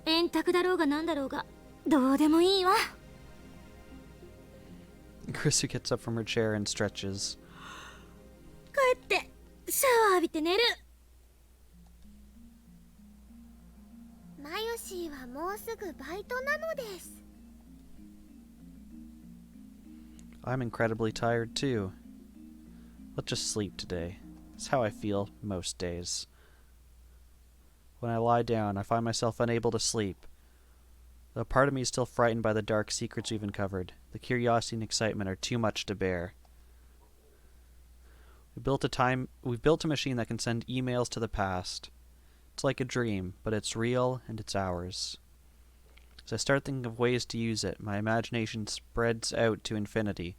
Speaker 3: 円卓だろうがなんだろうがどうでもいいわ。
Speaker 1: Chrissy gets up from her chair and stretches.
Speaker 3: 帰ってシャワー浴びて寝る。
Speaker 4: マヨシーはもうすぐバイトなのです。
Speaker 1: I'm incredibly tired too. Let's just sleep today. It's how I feel most days. When I lie down, I find myself unable to sleep. Though part of me is still frightened by the dark secrets we've uncovered, the curiosity and excitement are too much to bear. We've built a machine that can send emails to the past. It's like a dream, but it's real and it's ours. As I start thinking of ways to use it, my imagination spreads out to infinity,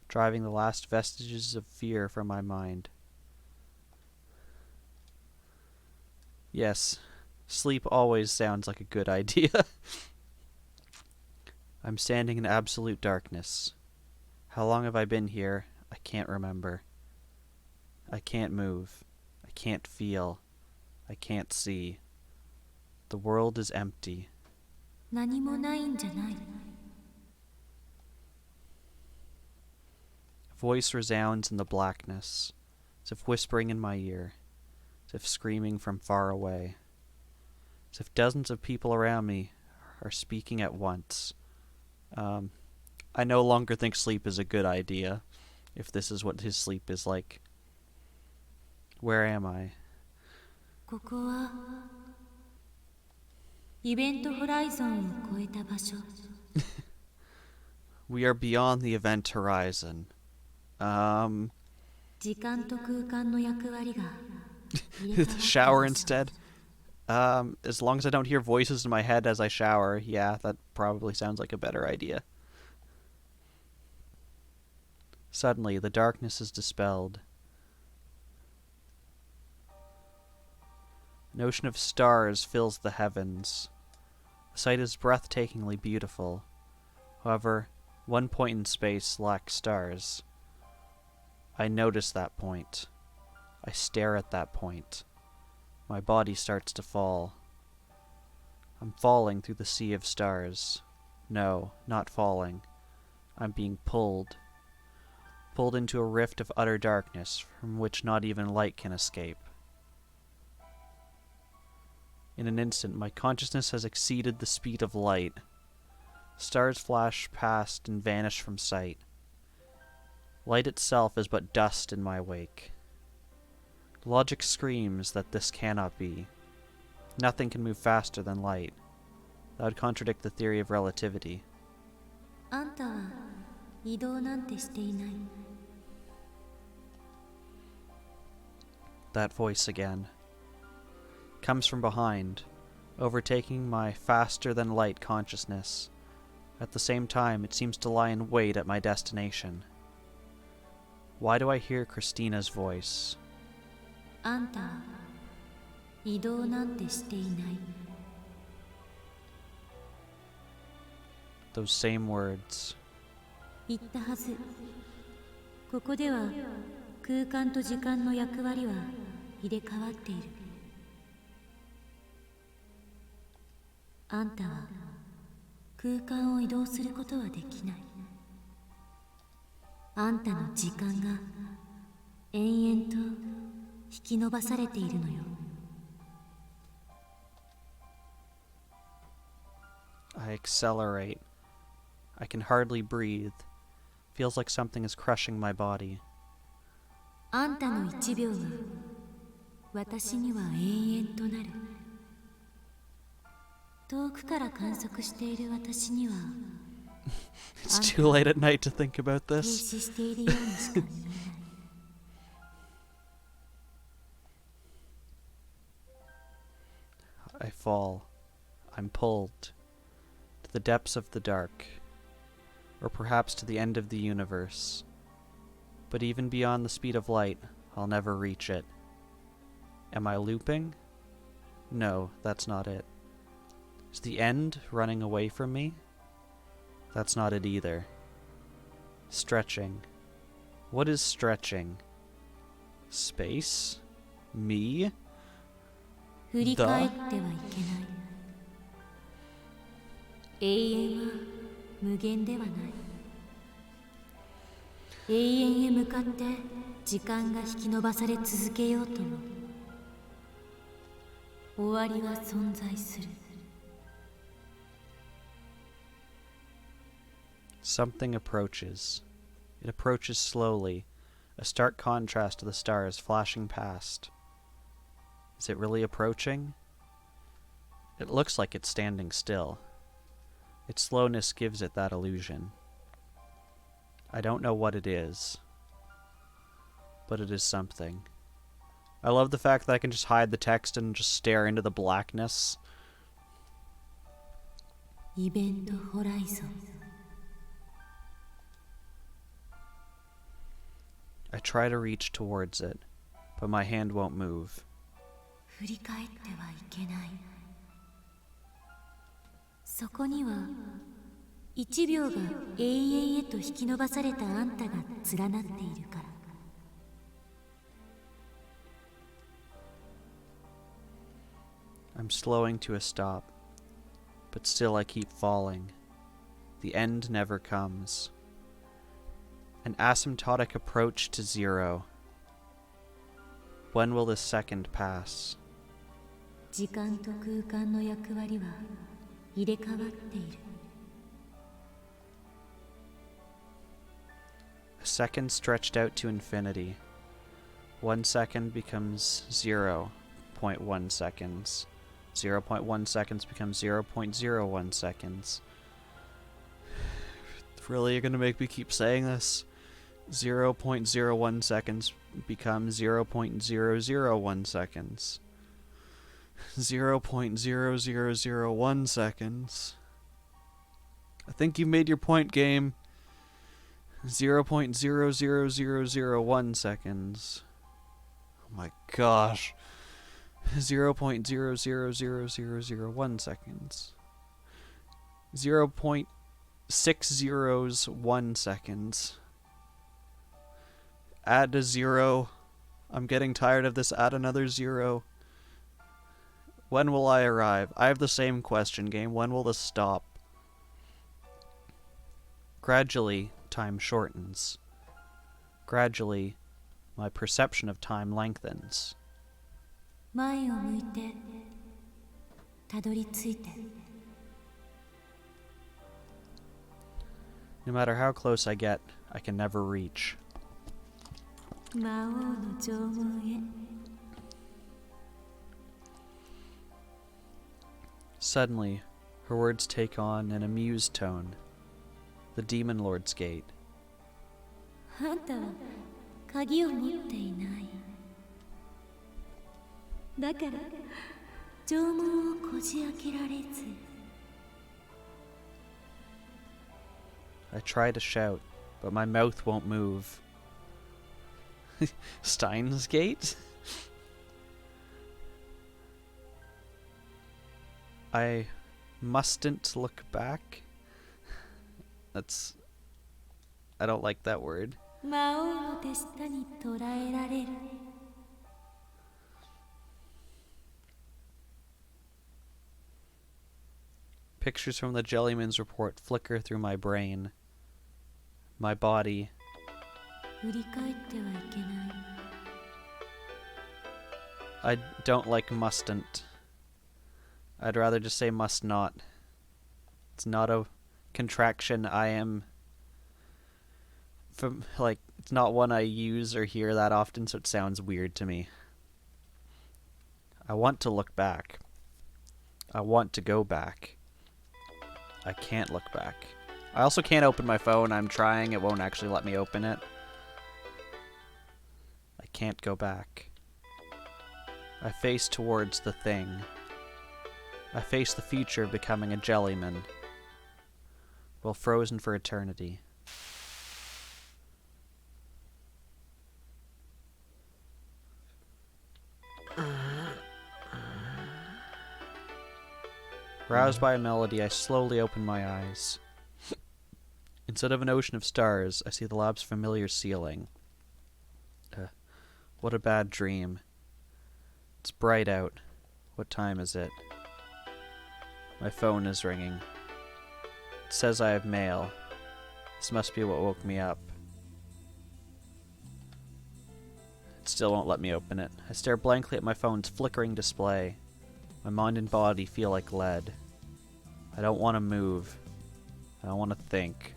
Speaker 1: driving the last vestiges of fear from my mind. Yes, sleep always sounds like a good idea. I'm standing in absolute darkness. How long have I been here? I can't remember. I can't move. I can't feel. I can't see. The world is empty.
Speaker 3: 何もないんじゃない。
Speaker 1: A voice resounds in the blackness, as if whispering in my ear, as if screaming from far away, as if dozens of people around me are speaking at once. I no longer think sleep is a good idea, if this is what his sleep is like. Where am I?
Speaker 3: ここはイベントホライゾンを超えた場所。
Speaker 1: We are beyond the event horizon.
Speaker 3: 時間と空間の役割が
Speaker 1: Shower instead. As long as I don't hear voices in my head as I shower, yeah, that probably sounds like a better idea. Suddenly, the darkness is dispelled. An ocean of stars fills the heavens. The sight is breathtakingly beautiful. However, one point in space lacks stars. I notice that point. I stare at that point. My body starts to fall. I'm falling through the sea of stars. No, not falling. I'm being pulled. Pulled into a rift of utter darkness from which not even light can escape. In an instant, my consciousness has exceeded the speed of light. Stars flash past and vanish from sight. Light itself is but dust in my wake. Logic screams that this cannot be. Nothing can move faster than light. That would contradict the theory of relativity.
Speaker 3: あんたは移動なんてしていない。
Speaker 1: That voice again. Comes from behind, overtaking my faster-than-light consciousness. At the same time, it seems to lie in wait at my destination. Why do I hear Christina's voice?
Speaker 3: あんたは移動なんてしていない。
Speaker 1: Those same words.
Speaker 3: 言ったはず。ここでは空間と時間の役割は入れ替わっている。あんたは空間を移動することはできない。あんたの時間が延々と引き伸ばされているのよ。
Speaker 1: I accelerate. I can hardly breathe. Feels like something is crushing my body.
Speaker 3: あんたの1秒は私には永遠となる。遠くから観測している私には
Speaker 1: It's too late at night to think about
Speaker 3: 停
Speaker 1: this.
Speaker 3: 止しているようにしか見えない。
Speaker 1: I fall. I'm pulled. To the depths of the dark. Or perhaps to the end of the universe. But even beyond the speed of light, I'll never reach it. Am I looping? No, that's not it. Is the end running away from me? That's not it either. Stretching. What is stretching? Space? Me?
Speaker 3: 振り返ってはいけない。永遠は無限ではない。永遠へ向かって時間が引き伸ばされ続けようとも終わりは存在する。
Speaker 1: Something approaches. It approaches slowly, a stark contrast to the stars flashing past. Is it really approaching? It looks like it's standing still. Its slowness gives it that illusion. I don't know what it is, but it is something. I love the fact that I can just hide the text and just stare into the blackness.
Speaker 3: イベントホライゾン。
Speaker 1: I try to reach towards it, but my hand won't move.
Speaker 3: 振り返ってはいけない。そこには1秒が永遠へと引き伸ばされたあんたが連なっているから。
Speaker 1: I'm slowing to a stop, but still I keep falling. The end never comes. An asymptotic approach to zero. When will this second pass?
Speaker 3: 時間と空間の役割は入れ替わっている。
Speaker 1: A second stretched out to infinity. 1 second becomes 0.1 seconds. 0.1 seconds becomes 0.01 seconds. Really, you're gonna make me keep saying this? 0.01 seconds become 0.001 seconds. 0.0001 seconds. I think you've made your point, game. 0.00001 seconds. Oh my gosh. 0.000001 seconds. 0.601 seconds. Add a 0. I'm getting tired of this. Add another 0. When will I arrive? I have the same question, game. When will this stop? Gradually, time shortens. Gradually, my perception of time lengthens.
Speaker 3: 前を向いてたどり着いて
Speaker 1: No matter how close I get, I can never reach.
Speaker 3: 魔王の縄文へ
Speaker 1: Suddenly, her words take on an amused tone. The Demon Lord's Gate.
Speaker 3: あんたは鍵を持っていないだから縄文をこじ開けられず
Speaker 1: I try to shout, but my mouth won't move. Steins Gate? I mustn't look back. I don't like that word.
Speaker 3: 魔王の手下に捕らえられる
Speaker 1: Pictures from the Jellyman's report flicker through my brain. My body.
Speaker 3: 振り返ってはいけない
Speaker 1: I don't like mustn't. I'd rather just say must not. It's not a contraction I am... it's not one I use or hear that often, so it sounds weird to me. I want to look back. I want to go back. I can't look back. I also can't open my phone. I'm trying. It won't actually let me open it. I can't go back. I face towards the thing. I face the future of becoming a jellyman. While frozen for eternity. Roused by a melody, I slowly open my eyes. Instead of an ocean of stars, I see the lab's familiar ceiling. What a bad dream. It's bright out. What time is it? My phone is ringing. It says I have mail. This must be what woke me up. It still won't let me open it. I stare blankly at my phone's flickering display. My mind and body feel like lead. I don't want to move. I don't want to think.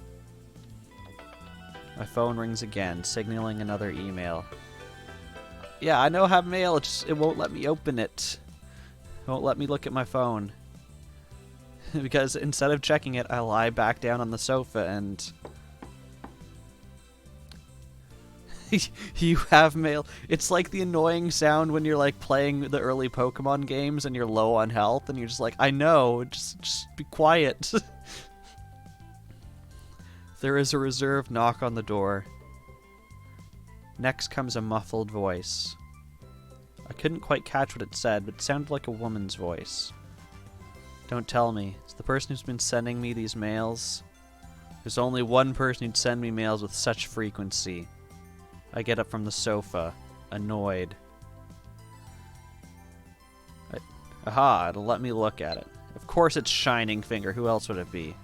Speaker 1: My phone rings again, signaling another email. Yeah, I know I have mail, it won't let me open it. It won't let me look at my phone. Because instead of checking it, I lie back down on the sofa and... You have mail. It's like the annoying sound when you're like playing the early Pokemon games and you're low on health and you're just like, I know, just be quiet. There is a reserved knock on the door. Next comes a muffled voice. I couldn't quite catch what it said, but it sounded like a woman's voice. Don't tell me. It's the person who's been sending me these mails. There's only one person who'd send me mails with such frequency. I get up from the sofa, annoyed. Aha, it'll let me look at it. Of course it's Shining Finger. Who else would it be?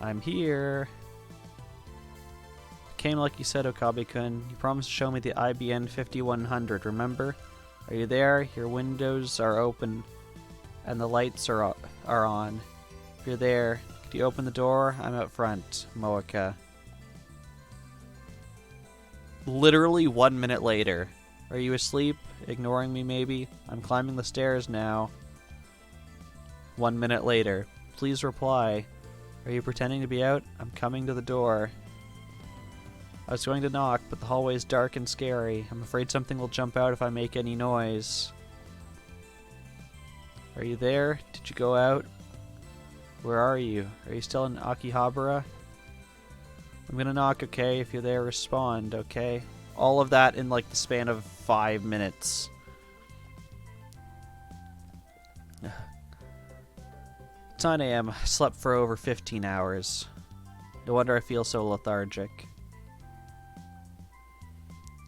Speaker 1: I'm here. Came like you said, Okabe-kun. You promised to show me the IBN 5100, remember? Are you there? Your windows are open and the lights are on. If you're there, could you open the door? I'm out front, Moeka. Literally 1 minute later. Are you asleep? Ignoring me maybe? I'm climbing the stairs now. 1 minute later. Please reply. Are you pretending to be out? I'm coming to the door. I was going to knock, but the hallway is dark and scary. I'm afraid something will jump out if I make any noise. Are you there? Did you go out? Where are you? Are you still in Akihabara? I'm gonna knock, okay? If you're there, respond, okay? All of that in like the span of 5 minutes. It's 9 a.m. I slept for over 15 hours. No wonder I feel so lethargic.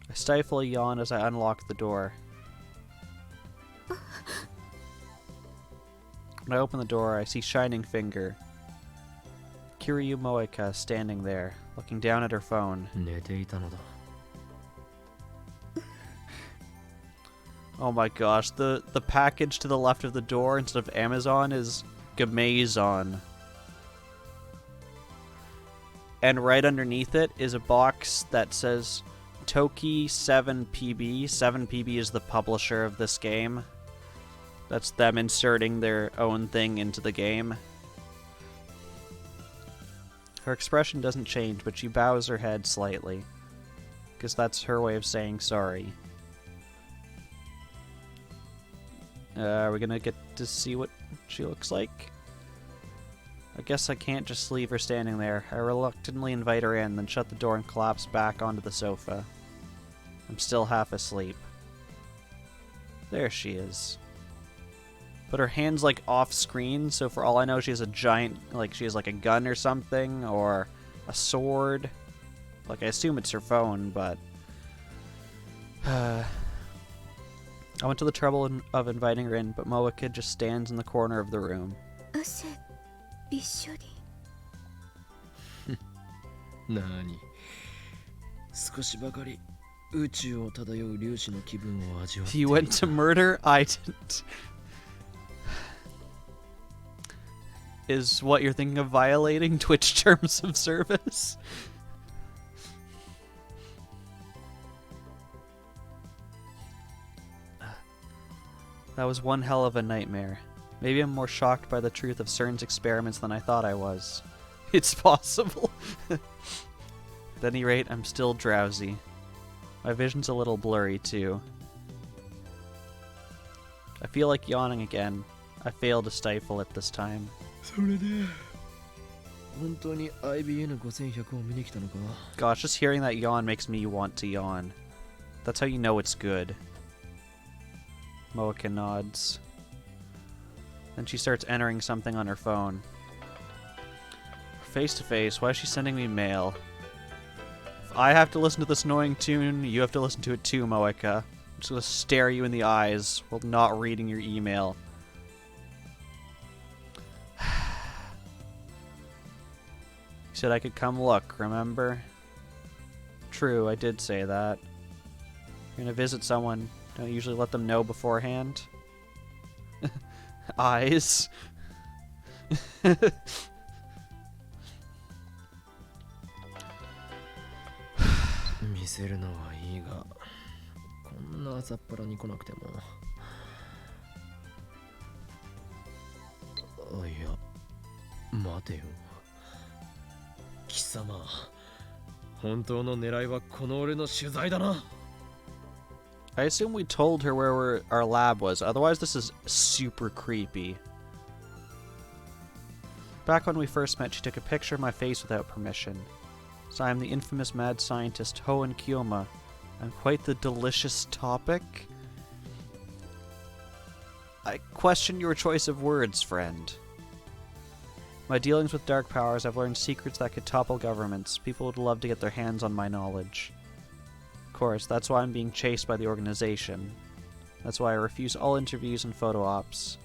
Speaker 1: I stifle a yawn as I unlock the door. When I open the door, I see Shining Finger. Kiryu Moeka standing there, looking down at her phone.
Speaker 2: 寝ていたのだ。
Speaker 1: Oh my gosh, the package to the left of the door instead of Amazon is Gamazon. And right underneath it is a box that says Toki 7PB. 7PB is the publisher of this game. That's them inserting their own thing into the game. Her expression doesn't change, but she bows her head slightly. Because that's her way of saying sorry. Are we gonna get to see what she looks like? I guess I can't just leave her standing there. I reluctantly invite her in, then shut the door and collapse back onto the sofa. I'm still half asleep. There she is. But her hand's like off screen, so for all I know she has a giant, like she has like a gun or something, or a sword. Like I assume it's her phone, but... I went to the trouble of inviting her in, but Moeka just stands in the corner of the room.
Speaker 3: 汗びっしょり。
Speaker 2: なーに。少しばかり宇宙を漂う粒子の気分を味わってい
Speaker 1: You
Speaker 2: る。
Speaker 1: went to murder? I didn't. Is what you're thinking of violating Twitch terms of service? That was one hell of a nightmare. Maybe I'm more shocked by the truth of CERN's experiments than I thought I was. It's possible. At any rate, I'm still drowsy. My vision's a little blurry, too. I feel like yawning again. I fail to stifle it this time.
Speaker 2: それで本当に IBN5100 を見に来たのか
Speaker 1: Gosh, just hearing that yawn makes me want to yawn. That's how you know it's good. Moeka nods. Then she starts entering something on her phone. Face to face, why is she sending me mail? If I have to listen to this annoying tune, you have to listen to it too, Moeka. I'm just gonna stare you in the eyes while not reading your email. You said I could come look, remember? True, I did say that. You're gonna visit someone. Don't you usually let them know beforehand? Eyes.
Speaker 2: 見せるのはいいがこんな朝っぱらに来なくてもあいや待てよ貴様本当の狙いはこの俺の取材だな
Speaker 1: I assume we told her where our lab was, otherwise this is super creepy. Back when we first met, she took a picture of my face without permission. So I am the infamous mad scientist Hoen Kyoma. I'm quite the delicious topic. I question your choice of words, friend. My dealings with dark powers, I've learned secrets that could topple governments. People would love to get their hands on my knowledge. Of course, that's why I'm being chased by the organization. That's why I refuse all interviews and photo ops.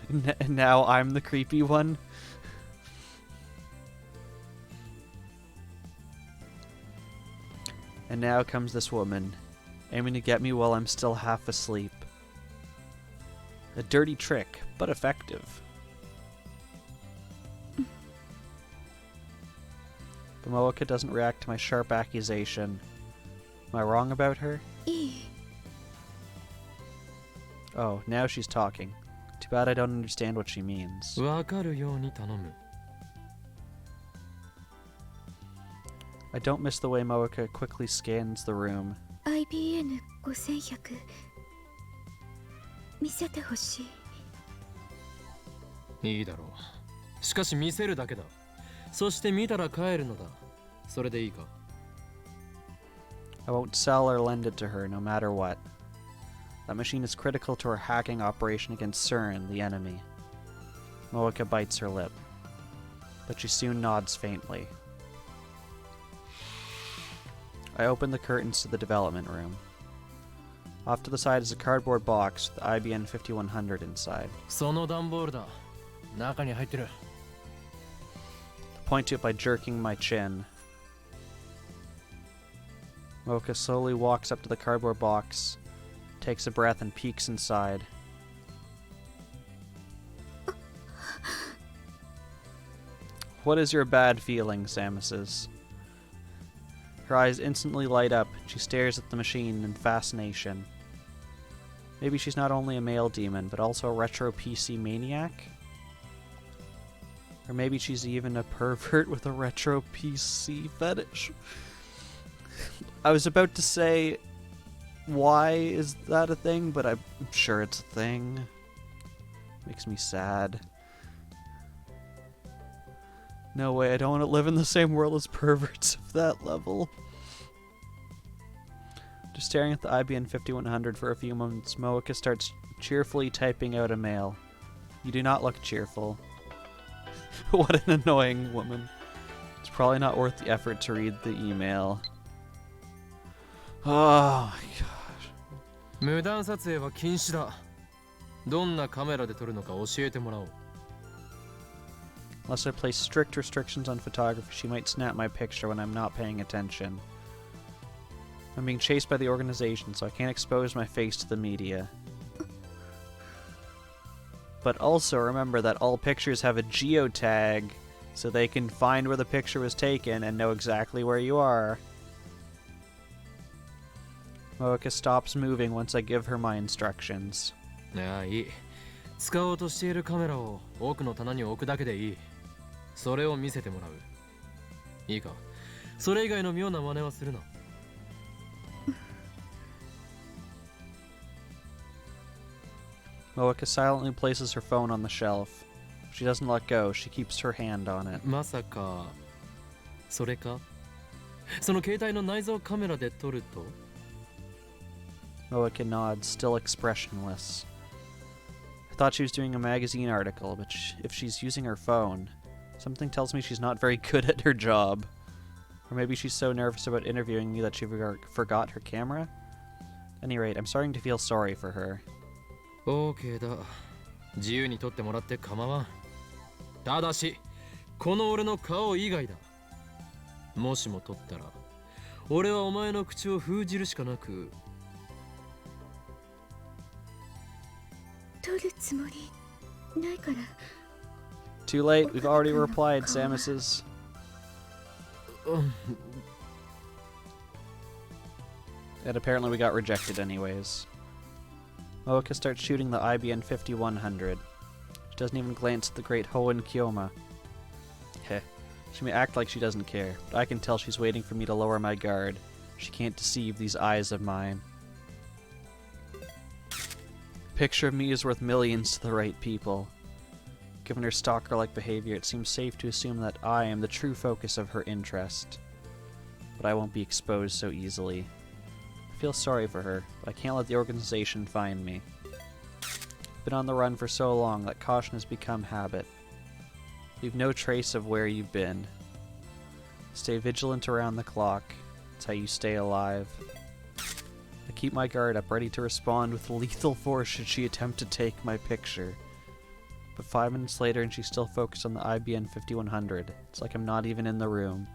Speaker 1: And now I'm the creepy one? And now comes this woman, aiming to get me while I'm still half asleep. A dirty trick, but effective. But Moeka doesn't react to my sharp accusation. Am I wrong about her? Oh, now she's talking. Too bad I don't understand what she means.
Speaker 2: わかるように頼む。
Speaker 1: I don't miss the way Moeka quickly scans the room.
Speaker 3: IBN5100 見せてほしい。
Speaker 2: いいだろう。しかし見せるだけだ。そして見たら帰るのだ。それでいいか？
Speaker 1: I won't sell or lend it to her, no matter what. That machine is critical to our hacking operation against CERN, the enemy. Moeka bites her lip, but she soon nods faintly. I open the curtains to the development room. Off to the side is a cardboard box with the IBN 5100 inside.
Speaker 2: その段ボールだ。中に入ってる。
Speaker 1: I point to it by jerking my chin. Moeka slowly walks up to the cardboard box, takes a breath, and peeks inside. What is your bad feeling, Samus? Her eyes instantly light up, and she stares at the machine in fascination. Maybe she's not only a male demon, but also a retro PC maniac? Or maybe she's even a pervert with a retro PC fetish? I was about to say, why is that a thing? But I'm sure it's a thing. Makes me sad. No way, I don't want to live in the same world as perverts of that level. Just staring at the IBN 5100 for a few moments, Moeka starts cheerfully typing out a mail. You do not look cheerful. What an annoying woman. It's probably not worth the effort to read the email. Oh my gosh.
Speaker 2: 無断撮影は禁止だ。どんなカメラで撮るのか教えてもらおう。
Speaker 1: Unless I place strict restrictions on photography, she might snap my picture when I'm not paying attention. I'm being chased by the organization, so I can't expose my face to the media. But also remember that all pictures have a geotag, so they can find where the picture was taken and know exactly where you are. Moeka stops moving once I give her my instructions.
Speaker 2: いや、いい。使おうとしているカメラを奥の棚に置くだけでいい。それを見せてもらう。いいか？それ以外の妙な真似はするな。
Speaker 1: Moeka silently places her phone on the shelf. She doesn't let go, she keeps her hand on it.
Speaker 2: まさか、それか？その携帯の内蔵カメラで撮ると？
Speaker 1: Moeka nods, still expressionless. I thought she was doing a magazine article, but if she's using her phone, something tells me she's not very good at her job. Or maybe she's so nervous about interviewing me that she forgot her camera? At any rate, I'm starting to feel sorry for her.
Speaker 2: OK だ。自由に撮ってもらって構わん。ただし、この俺の顔以外だ。もしも撮ったら、俺はお前の口を封じるしかなく。
Speaker 3: 撮るつもりないから。
Speaker 1: Too late, we've already replied, Samus's. And apparently we got rejected anyways. Moeka starts shooting the IBN 5100. She doesn't even glance at the great Hoenn Kyoma. Heh. She may act like she doesn't care, but I can tell she's waiting for me to lower my guard. She can't deceive these eyes of mine. Picture of me is worth millions to the right people. Given her stalker-like behavior, it seems safe to assume that I am the true focus of her interest. But I won't be exposed so easily. I feel sorry for her, but I can't let the organization find me. I've been on the run for so long that caution has become habit. Leave no trace of where you've been. Stay vigilant around the clock. It's how you stay alive. I keep my guard up, ready to respond with lethal force should she attempt to take my picture. But 5 minutes later and she's still focused on the IBN 5100. It's like I'm not even in the room.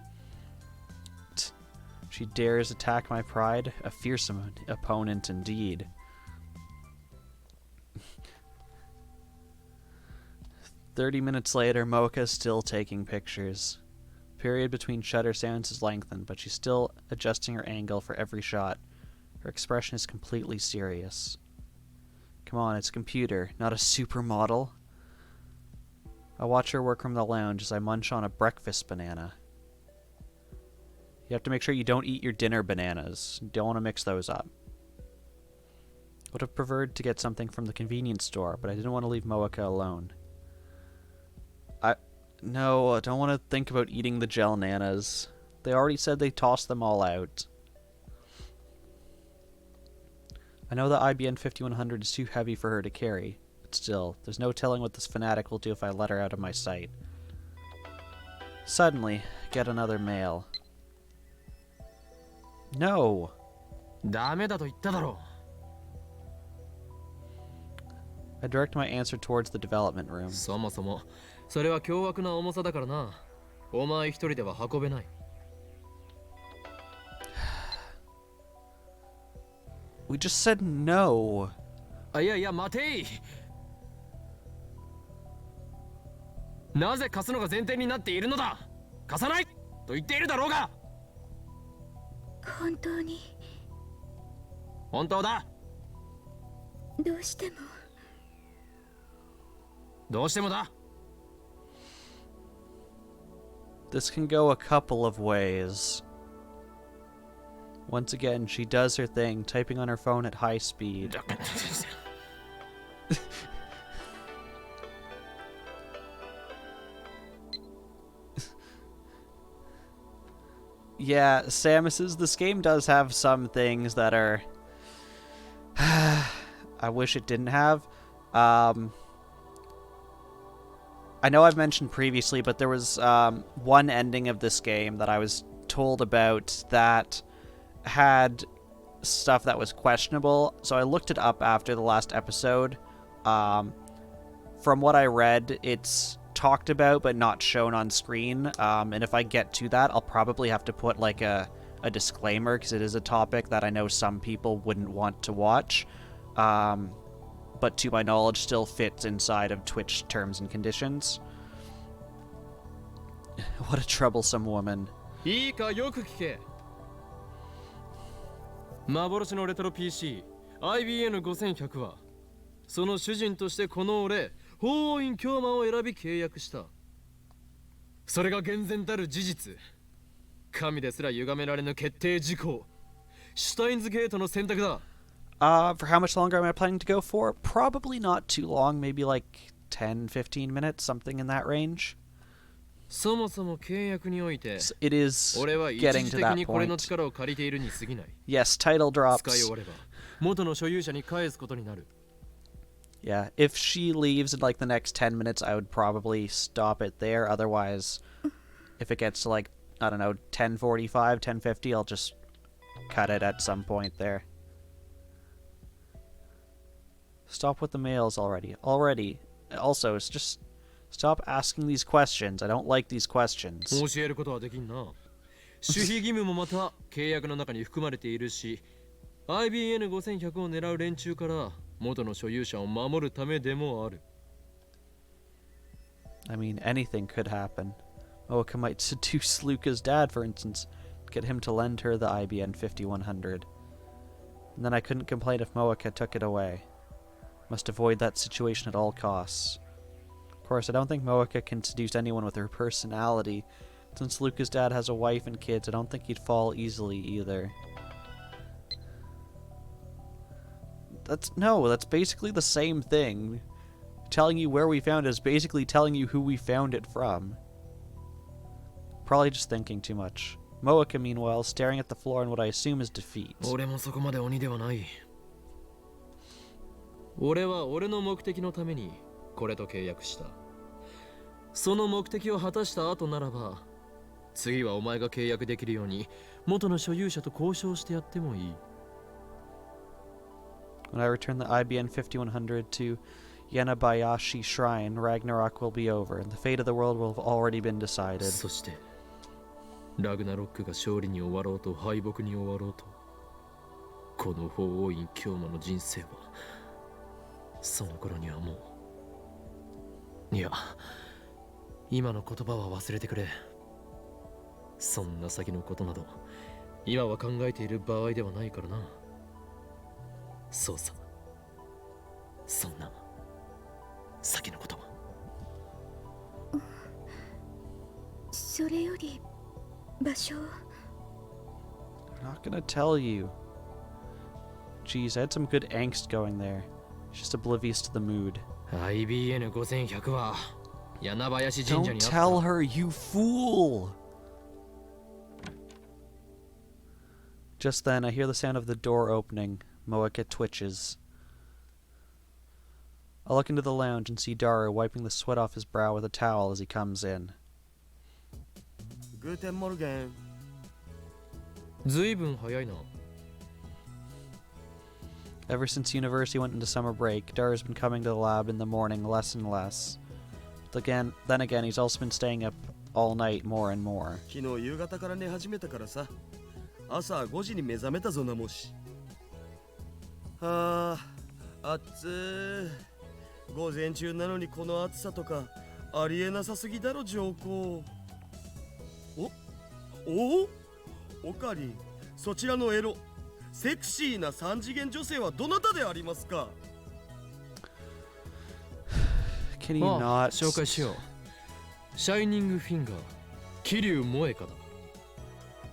Speaker 1: She dares attack my pride? A fearsome opponent indeed. "30 minutes later, Moeka is still taking pictures. The period between shutter sounds is lengthened, but she's still adjusting her angle for every shot. Her expression is completely serious. Come on, it's a computer, not a supermodel. I watch her work from the lounge as I munch on a breakfast banana. You have to make sure you don't eat your dinner bananas. You don't want to mix those up. Would have preferred to get something from the convenience store, but I didn't want to leave Moeka alone. No, I don't want to think about eating the gel nanas. They already said they tossed them all out. I know the IBN 5100 is too heavy for her to carry, but still, there's no telling what this fanatic will do if I let her out of my sight. Suddenly, get another mail. No!
Speaker 2: ダメだと言っただろ
Speaker 1: I direct my answer towards the development room.
Speaker 2: そもそもそれは凶悪な重さだからな。お前一人では運べない。
Speaker 1: We just said no.
Speaker 2: いやいや待てい。なぜ貸すのが前提になっているのだ。貸さないと言っているだろうが。
Speaker 3: 本当に
Speaker 2: 本当だ。
Speaker 3: どうしても
Speaker 2: どうしてもだ。
Speaker 1: This can go a couple of ways. Once again, she does her thing, typing on her phone at high speed. Yeah, Samus's, this game does have some things that are... I wish it didn't have. I know I've mentioned previously, but there was one ending of this game that I was told about that had stuff that was questionable, so I looked it up after the last episode. From what I read, it's talked about but not shown on screen, and if I get to that, I'll probably have to put like a disclaimer, because it is a topic that I know some people wouldn't want to watch. But to my knowledge still fits inside of Twitch terms and conditions. What a troublesome woman.
Speaker 2: いいかよく聞け。幻のレトロ PC IBN5100 はその主人としてこの俺法院京馬を選び契約した。それが厳然たる事実。神ですら歪められぬ決定事項。シュタインズゲートの選択だ。
Speaker 1: For how much longer am I planning to go for? Probably not too long, maybe like 10, 15 minutes, something in that range.
Speaker 2: そもそも契約において、
Speaker 1: It is
Speaker 2: 俺は一
Speaker 1: getting
Speaker 2: 時
Speaker 1: to
Speaker 2: 的
Speaker 1: that
Speaker 2: にこれの
Speaker 1: point.
Speaker 2: 力を借りているに過ぎない。
Speaker 1: Yes, title
Speaker 2: 使い終
Speaker 1: drops.
Speaker 2: われば元の所有者に返すことになる。
Speaker 1: Yeah, if she leaves in like the next 10 minutes, I would probably stop it there. Otherwise, if it gets to like, I don't know, 10:45, 10:50, I'll just cut it at some point there. Stop with the mails already. Also, it's just stop asking these questions. I don't like these questions.
Speaker 2: 教えることはできんな。守秘義務もまた契約の中に含まれているし、IBN5100 を狙う連中から元の所有者を守るためでもある。
Speaker 1: I mean, anything could happen. Moeka might seduce Luca's dad, for instance, get him to lend her the IBN 5100. And then I couldn't complain if Moeka took it away. Must avoid that situation at all costs. Of course, I don't think Moeka can seduce anyone with her personality. Since Luca's dad has a wife and kids, I don't think he'd fall easily either. That's basically the same thing. Telling you where we found it is basically telling you who we found it from. Probably just thinking too much. Moeka, meanwhile, staring at the floor in what I assume is defeat.
Speaker 2: 俺もそこまで鬼ではない。俺は俺の目的のためにこれと契約した。その目的を果たした後ならば、次はお前が契約できるように元の所有者と交渉してやってもいい。
Speaker 1: When I return the IBN 5100 to Yanabayashi Shrine, Ragnarok will be over, and the fate of the world will have already been decided.
Speaker 2: そして、ラグナロックが勝利に終わろうと敗北に終わろうと、この法王院京馬の人生は、その頃にはもう、いや、今の言葉は忘れてくれ。そんな先のことなど、今は考えている場合ではないからな。そうさ。そんな先のことは。
Speaker 4: それより場所。
Speaker 1: I'm not gonna tell you. Jeez, I had some good angst going there. Just oblivious to the mood.
Speaker 2: IBN5100 は柳林神社
Speaker 1: Don't
Speaker 2: にあった。
Speaker 1: tell her, you fool! Just then, I hear the sound of the door opening. Moeka twitches. I look into the lounge and see Daru wiping the sweat off his brow with a towel as he comes in.
Speaker 5: Guten Morgen.
Speaker 2: ずいぶん早いな。
Speaker 1: Ever since university went into summer break, Daru's been coming to the lab in the morning less and less. Then again, he's also been staying up all night more and more.
Speaker 5: 昨日夕方から寝始めたからさ。朝5時に目覚めたぞなもし。はあ、暑ー。午前中なのにこの暑さとかありえなさすぎだろ上皇。おかりん、そちらのエロセクシーな三次元女性はどなたでありますか？
Speaker 1: Can you
Speaker 2: ああ、
Speaker 1: not?
Speaker 2: 紹介しよう。シャイニングフィンガー桐生萌香だ。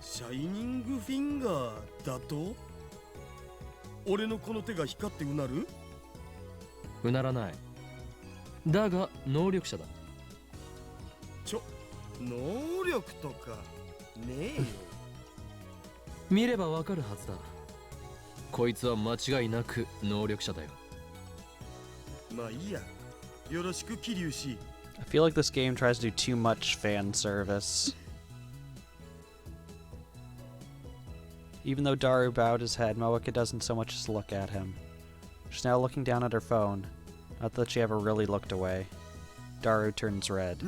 Speaker 5: シャイニングフィンガーだと？俺のこの手が光ってうなる？
Speaker 2: うならない。だが能力者だ。
Speaker 5: 能力とかねえよ。
Speaker 2: 見ればわかるはずだ。こいつは間違いなく能力者だよ。
Speaker 5: まあいいや。よろしく桐生氏。
Speaker 1: I feel like this game tries to do too much fan service. Even though Daru bowed his head, Moeka doesn't so much as look at him. She's now looking down at her phone. Not that she ever really looked away. Daru turns red.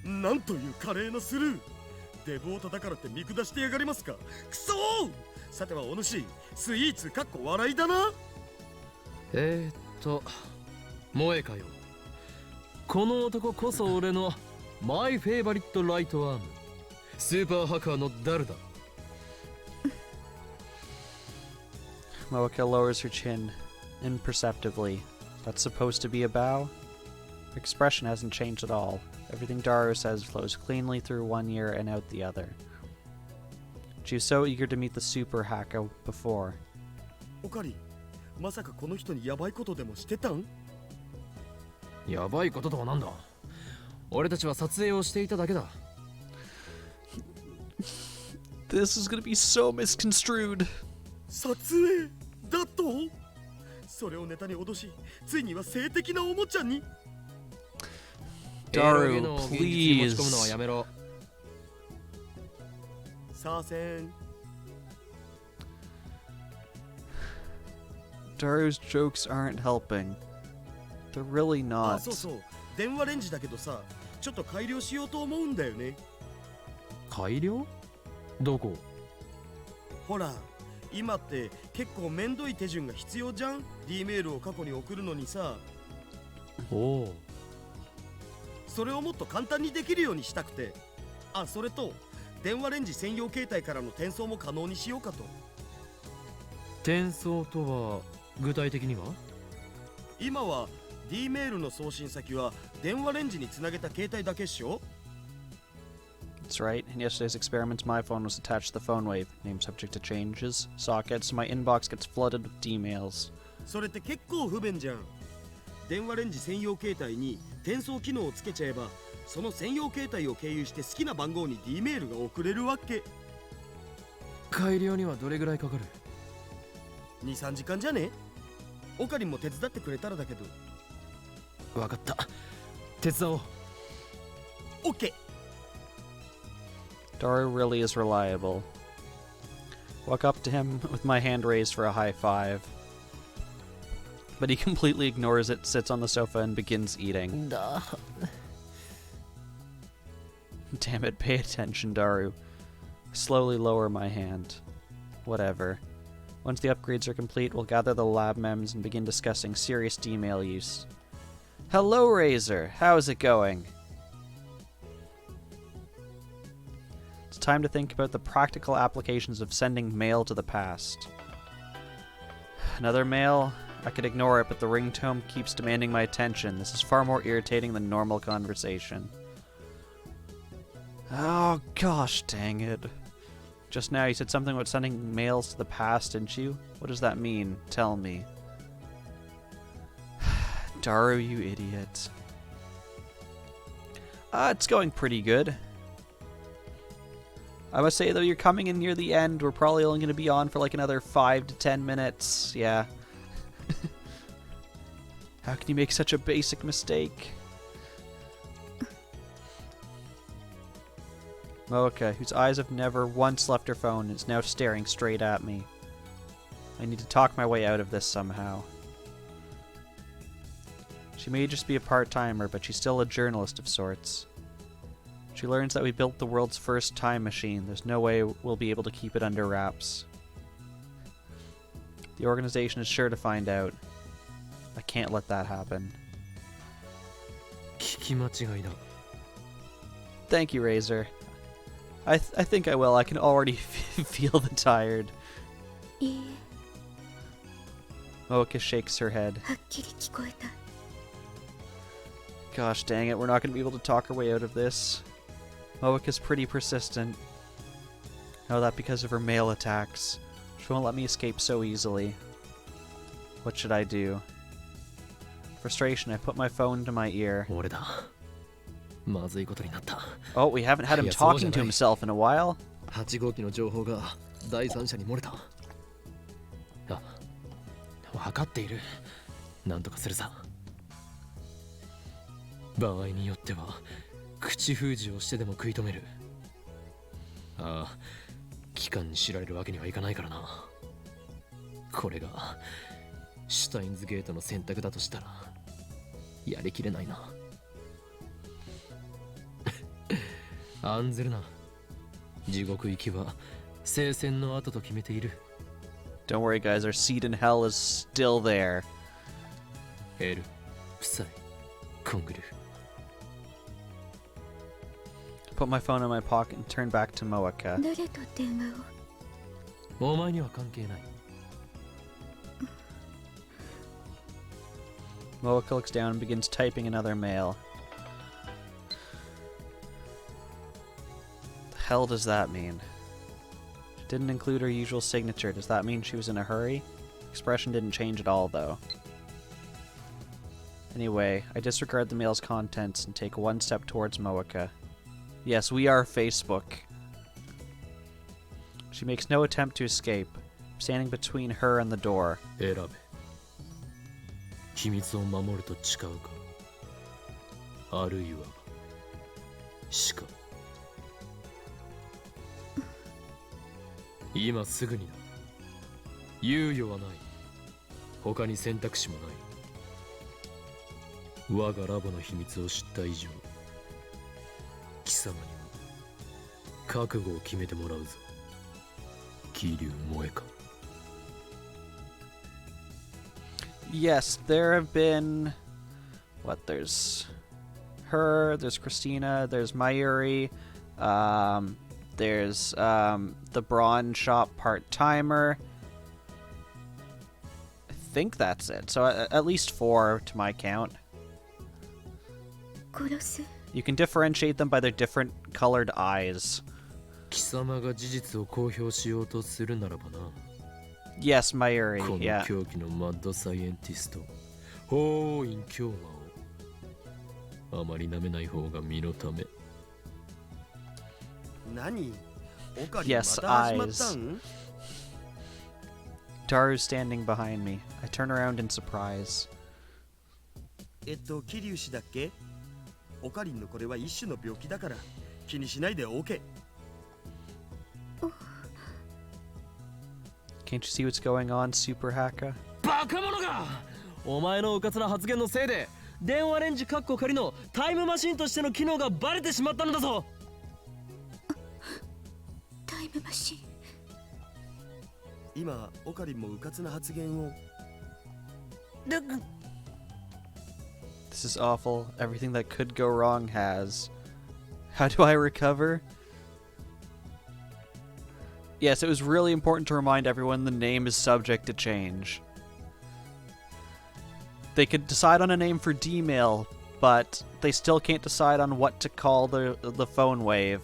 Speaker 5: なんという華麗なスルー。デブオタだからって見下してやがりますか。クソー。さてはお主、スイーツかっこ笑いだな。
Speaker 2: 萌香よ。この男こそ俺のマイフェイバリットライトアーム。スーパーハッカーのダルだ。
Speaker 1: Moeka lowers her chin imperceptibly. That's supposed to be a bow? Her expression hasn't changed at all. Everything Daru says flows cleanly through one ear and out the other. She was so eager to meet the super hacker before.
Speaker 5: おかり、まさかこの人にヤバいことでもしてたん？
Speaker 2: やばいこととはなんだ。俺たちは撮影をしていただけだ。
Speaker 1: This is gonna be so misconstrued.
Speaker 5: 撮影だと？それをネタに脅し、ついには性的なおもちゃに。
Speaker 1: Daru,
Speaker 2: エロゲの現実に持ち込むのは
Speaker 1: please.
Speaker 2: やめろ。
Speaker 5: さあせん。
Speaker 1: Daru's jokes aren't helping. They're really
Speaker 5: あ、
Speaker 1: not.
Speaker 5: そうそう。電話レンジだけどさ、ちょっと改良しようと思うんだよね。
Speaker 2: 改良？どこ？
Speaker 5: ほら、今って結構めんどい手順が必要じゃん。D メールを過去に送るのにさ。
Speaker 2: おお。
Speaker 5: それをもっと簡単にできるようにしたくて。あ、それと電話レンジ専用携帯からの転送も可能にしようかと。
Speaker 2: 転送とは具体的には？
Speaker 5: 今は D メールの送信先は電話レンジにつなげた携帯だけっしょ。
Speaker 1: That's right. In yesterday's experiments, my phone was attached to the phone wave. Name subject to changes. Sockets. So my inbox gets flooded with D-mails.
Speaker 5: それって結構不便じゃん。電話レンジ専用携帯に転送機能をつけちゃえば、その専用携帯を経由して好きな番号に D メールが送れるわけ。
Speaker 2: 改良にはどれぐらいかかる？
Speaker 5: 2、3時間じゃね？オカリンも手伝ってくれたらだけど。
Speaker 2: わかった。手伝おう。
Speaker 5: OK。
Speaker 1: Daru really is reliable. Walk up to him with my hand raised for a high five. But he completely ignores it, sits on the sofa, and begins eating. Damn it, pay attention, Daru. Slowly lower my hand. Whatever. Once the upgrades are complete, we'll gather the lab mems and begin discussing serious D-mail use. Hello, Razor! How's it going? It's time to think about the practical applications of sending mail to the past. Another mail? I could ignore it, but the ringtone keeps demanding my attention. This is far more irritating than normal conversation. Oh, gosh dang it. Just now you said something about sending mails to the past, didn't you? What does that mean? Tell me. Daru, you idiot. It's going pretty good. I must say, though, you're coming in near the end. We're probably only going to be on for like another 5 to 10 minutes. Yeah. How can you make such a basic mistake? Moeka, whose eyes have never once left her phone, is now staring straight at me. I need to talk my way out of this somehow. She may just be a part-timer, but she's still a journalist of sorts. She learns that we built the world's first time machine. There's no way we'll be able to keep it under wraps. The organization is sure to find out. I can't let that happen.
Speaker 2: 聞き間違いだ。
Speaker 1: Thank you, Razor. I think I will. I can already feel the tired.
Speaker 3: いい
Speaker 1: Moeka shakes her head.
Speaker 3: え、はっきり聞こえた。
Speaker 1: Gosh dang it, we're not going to be able to talk our way out of this. Moeka's pretty persistent. I know that because of her mail attacks. She won't let me escape so easily. What should I do? Frustration, I put my phone to my ear.
Speaker 2: 俺だ。まずいことになった。
Speaker 1: Oh, we haven't had him
Speaker 2: Yeah,
Speaker 1: talking to
Speaker 2: so
Speaker 1: himself in a while.
Speaker 2: 8号機の情報が第三者に漏れた。あ、分かっている。なんとかするさ。場合によっては口封じをしてでも食い止める。ああ、機関に知られるわけにはいかないからな。これがシュタインズゲートの選択だとしたらやりきれないな。案ずるな。地獄行きは聖戦の後と決めている。
Speaker 1: Don't worry, guys, our seat in hell is still there.
Speaker 2: エル、プサイ、コングル。
Speaker 1: Put my phone in my pocket and turn back to Moeka.
Speaker 3: 誰と電話を？
Speaker 2: お前には関係ない。
Speaker 1: Moeka looks down and begins typing another mail. The hell does that mean? She didn't include her usual signature. Does that mean she was in a hurry? Expression didn't change at all, though. Anyway, I disregard the mail's contents and take one step towards Moeka. Yes, we are Facebook. She makes no attempt to escape, standing between her and the door.
Speaker 2: 選べ。秘密を守ると誓うか。あるいは死か。今すぐにだ。猶予はない。他に選択肢もない。我がラボの秘密を知った以上、貴様には覚悟を決めてもらうぞ。桐生萌か。
Speaker 1: Yes, there have been... What, there's her, there's Christina, there's Mayuri, there's the Brawn Shop part-timer. I think that's it. So at least 4 to my count.
Speaker 3: 殺す。
Speaker 1: You can differentiate them by their different colored eyes.
Speaker 2: 貴様が事実を公表しようとするならばな。
Speaker 1: Yes, Mayuri,
Speaker 2: この
Speaker 1: yeah.
Speaker 2: 狂気のマッドサイエンティスト、法院京馬をあまり舐めない方が身のため。
Speaker 5: 何？オカリ
Speaker 1: Yes,
Speaker 5: また始まったん？
Speaker 1: Daru's standing behind me. I turn around in surprise.
Speaker 5: 桐生氏だっけ？オカリンのこれは一種の病気だから気にしないで OK。
Speaker 1: Can't you see what's going on, Super Haka?
Speaker 2: バカ者が！お前の迂闊な発言のせいで電話レンジカッコ仮のタイムマシンとしての機能がバレてしまったのだぞ。
Speaker 3: タイムマシン。
Speaker 5: 今オカリンも迂闊な発言を。
Speaker 1: This is awful. Everything that could go wrong has. How do I recover? Yes, it was really important to remind everyone the name is subject to change. They could decide on a name for D-mail, but they still can't decide on what to call the phone wave.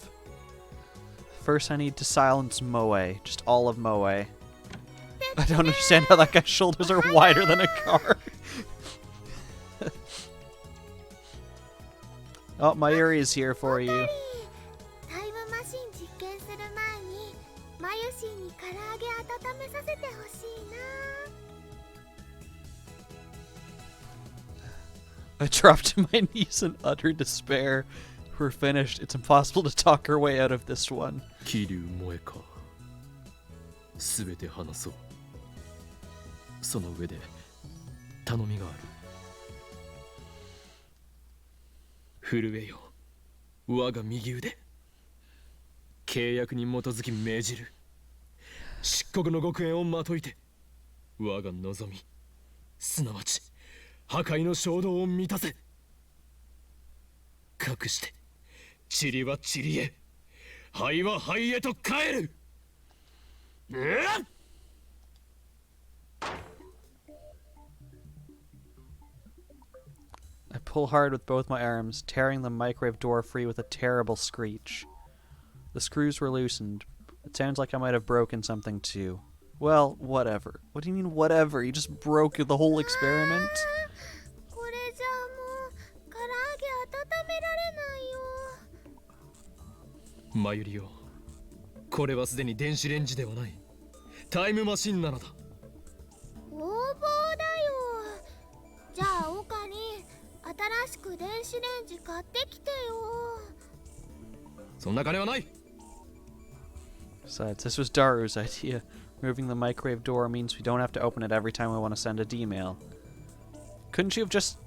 Speaker 1: First, I need to silence Moe. Just all of Moe. I don't understand how that guy's shoulders are wider than a car. Oh, Mayuri is here for you.
Speaker 4: タイムマシン実験する前にマユシーに唐揚げ温めさせてほしいな。
Speaker 1: I dropped to my knees in utter despair. We're finished. It's impossible to talk our way out of this one.
Speaker 2: 桐生萌か。すべて話そう。その上で頼みがある。震えよ、我が右腕。契約に基づき命じる。漆黒の極限をまといて、我が望み、すなわち破壊の衝動を満たせ。かくして塵は塵へ、灰は灰へと帰る。
Speaker 1: I pull hard with both my arms, tearing the microwave door free with a terrible screech. The screws were loosened. It sounds like I might have broken something too. Well, whatever. What do you mean, whatever? You just broke the whole experiment?
Speaker 4: これじゃあもう唐揚げ温められないよ。
Speaker 2: マユリよ、これはすでに電子レンジではない。タイムマシンなのだ。
Speaker 4: 横暴だよ。じゃあオカリン、新しく電子レンジ買ってきてよ。
Speaker 2: そんな金はない。
Speaker 1: Besides, this was Daru's idea. Moving the microwave door means we don't have to open it every time we want to send a D-mail. Couldn't you have just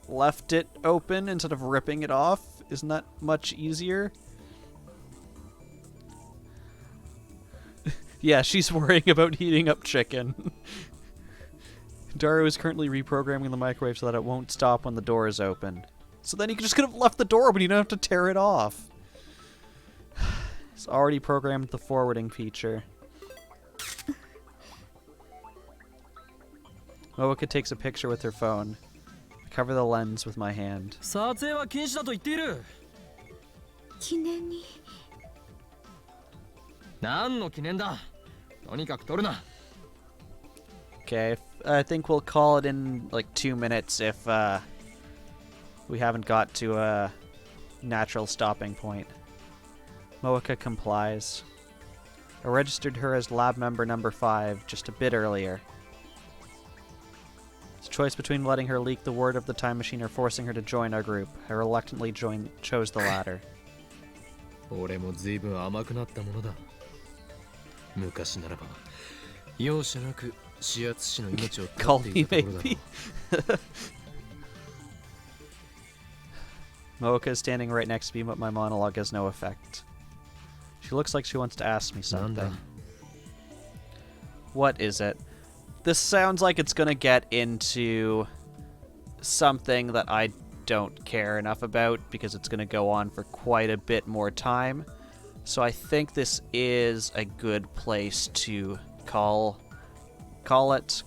Speaker 1: left it open instead of ripping it off? Isn't that much easier? Yeah, she's worrying about heating up chicken. Daru is currently reprogramming the microwave so that it won't stop when the door is open. So then you just could have left the door open, you don't have to tear it off. It's already programmed the forwarding feature. Moeka takes a picture with her phone. I cover the lens with my hand.
Speaker 2: 撮影は禁止だと言っている。
Speaker 3: 記念に。
Speaker 2: 何の記念だ。とにかく撮るな。
Speaker 1: Okay, I think we'll call it in like 2 minutes if we haven't got to a natural stopping point. Moeka complies. I registered her as lab member number 5 just a bit earlier. It's a choice between letting her leak the word of the time machine or forcing her to join our group. I reluctantly chose the latter.
Speaker 2: 俺も随分甘くなったものだ。昔ならば容赦なく始圧師の命を取
Speaker 1: Call
Speaker 2: ってい
Speaker 1: me
Speaker 2: たところだろ
Speaker 1: maybe. Moeka is standing right next to me, but my monologue has no effect. She looks like she wants to ask me something. What is it? This sounds like it's gonna get into something that I don't care enough about because it's gonna go on for quite a bit more time. So I think this is a good place to call it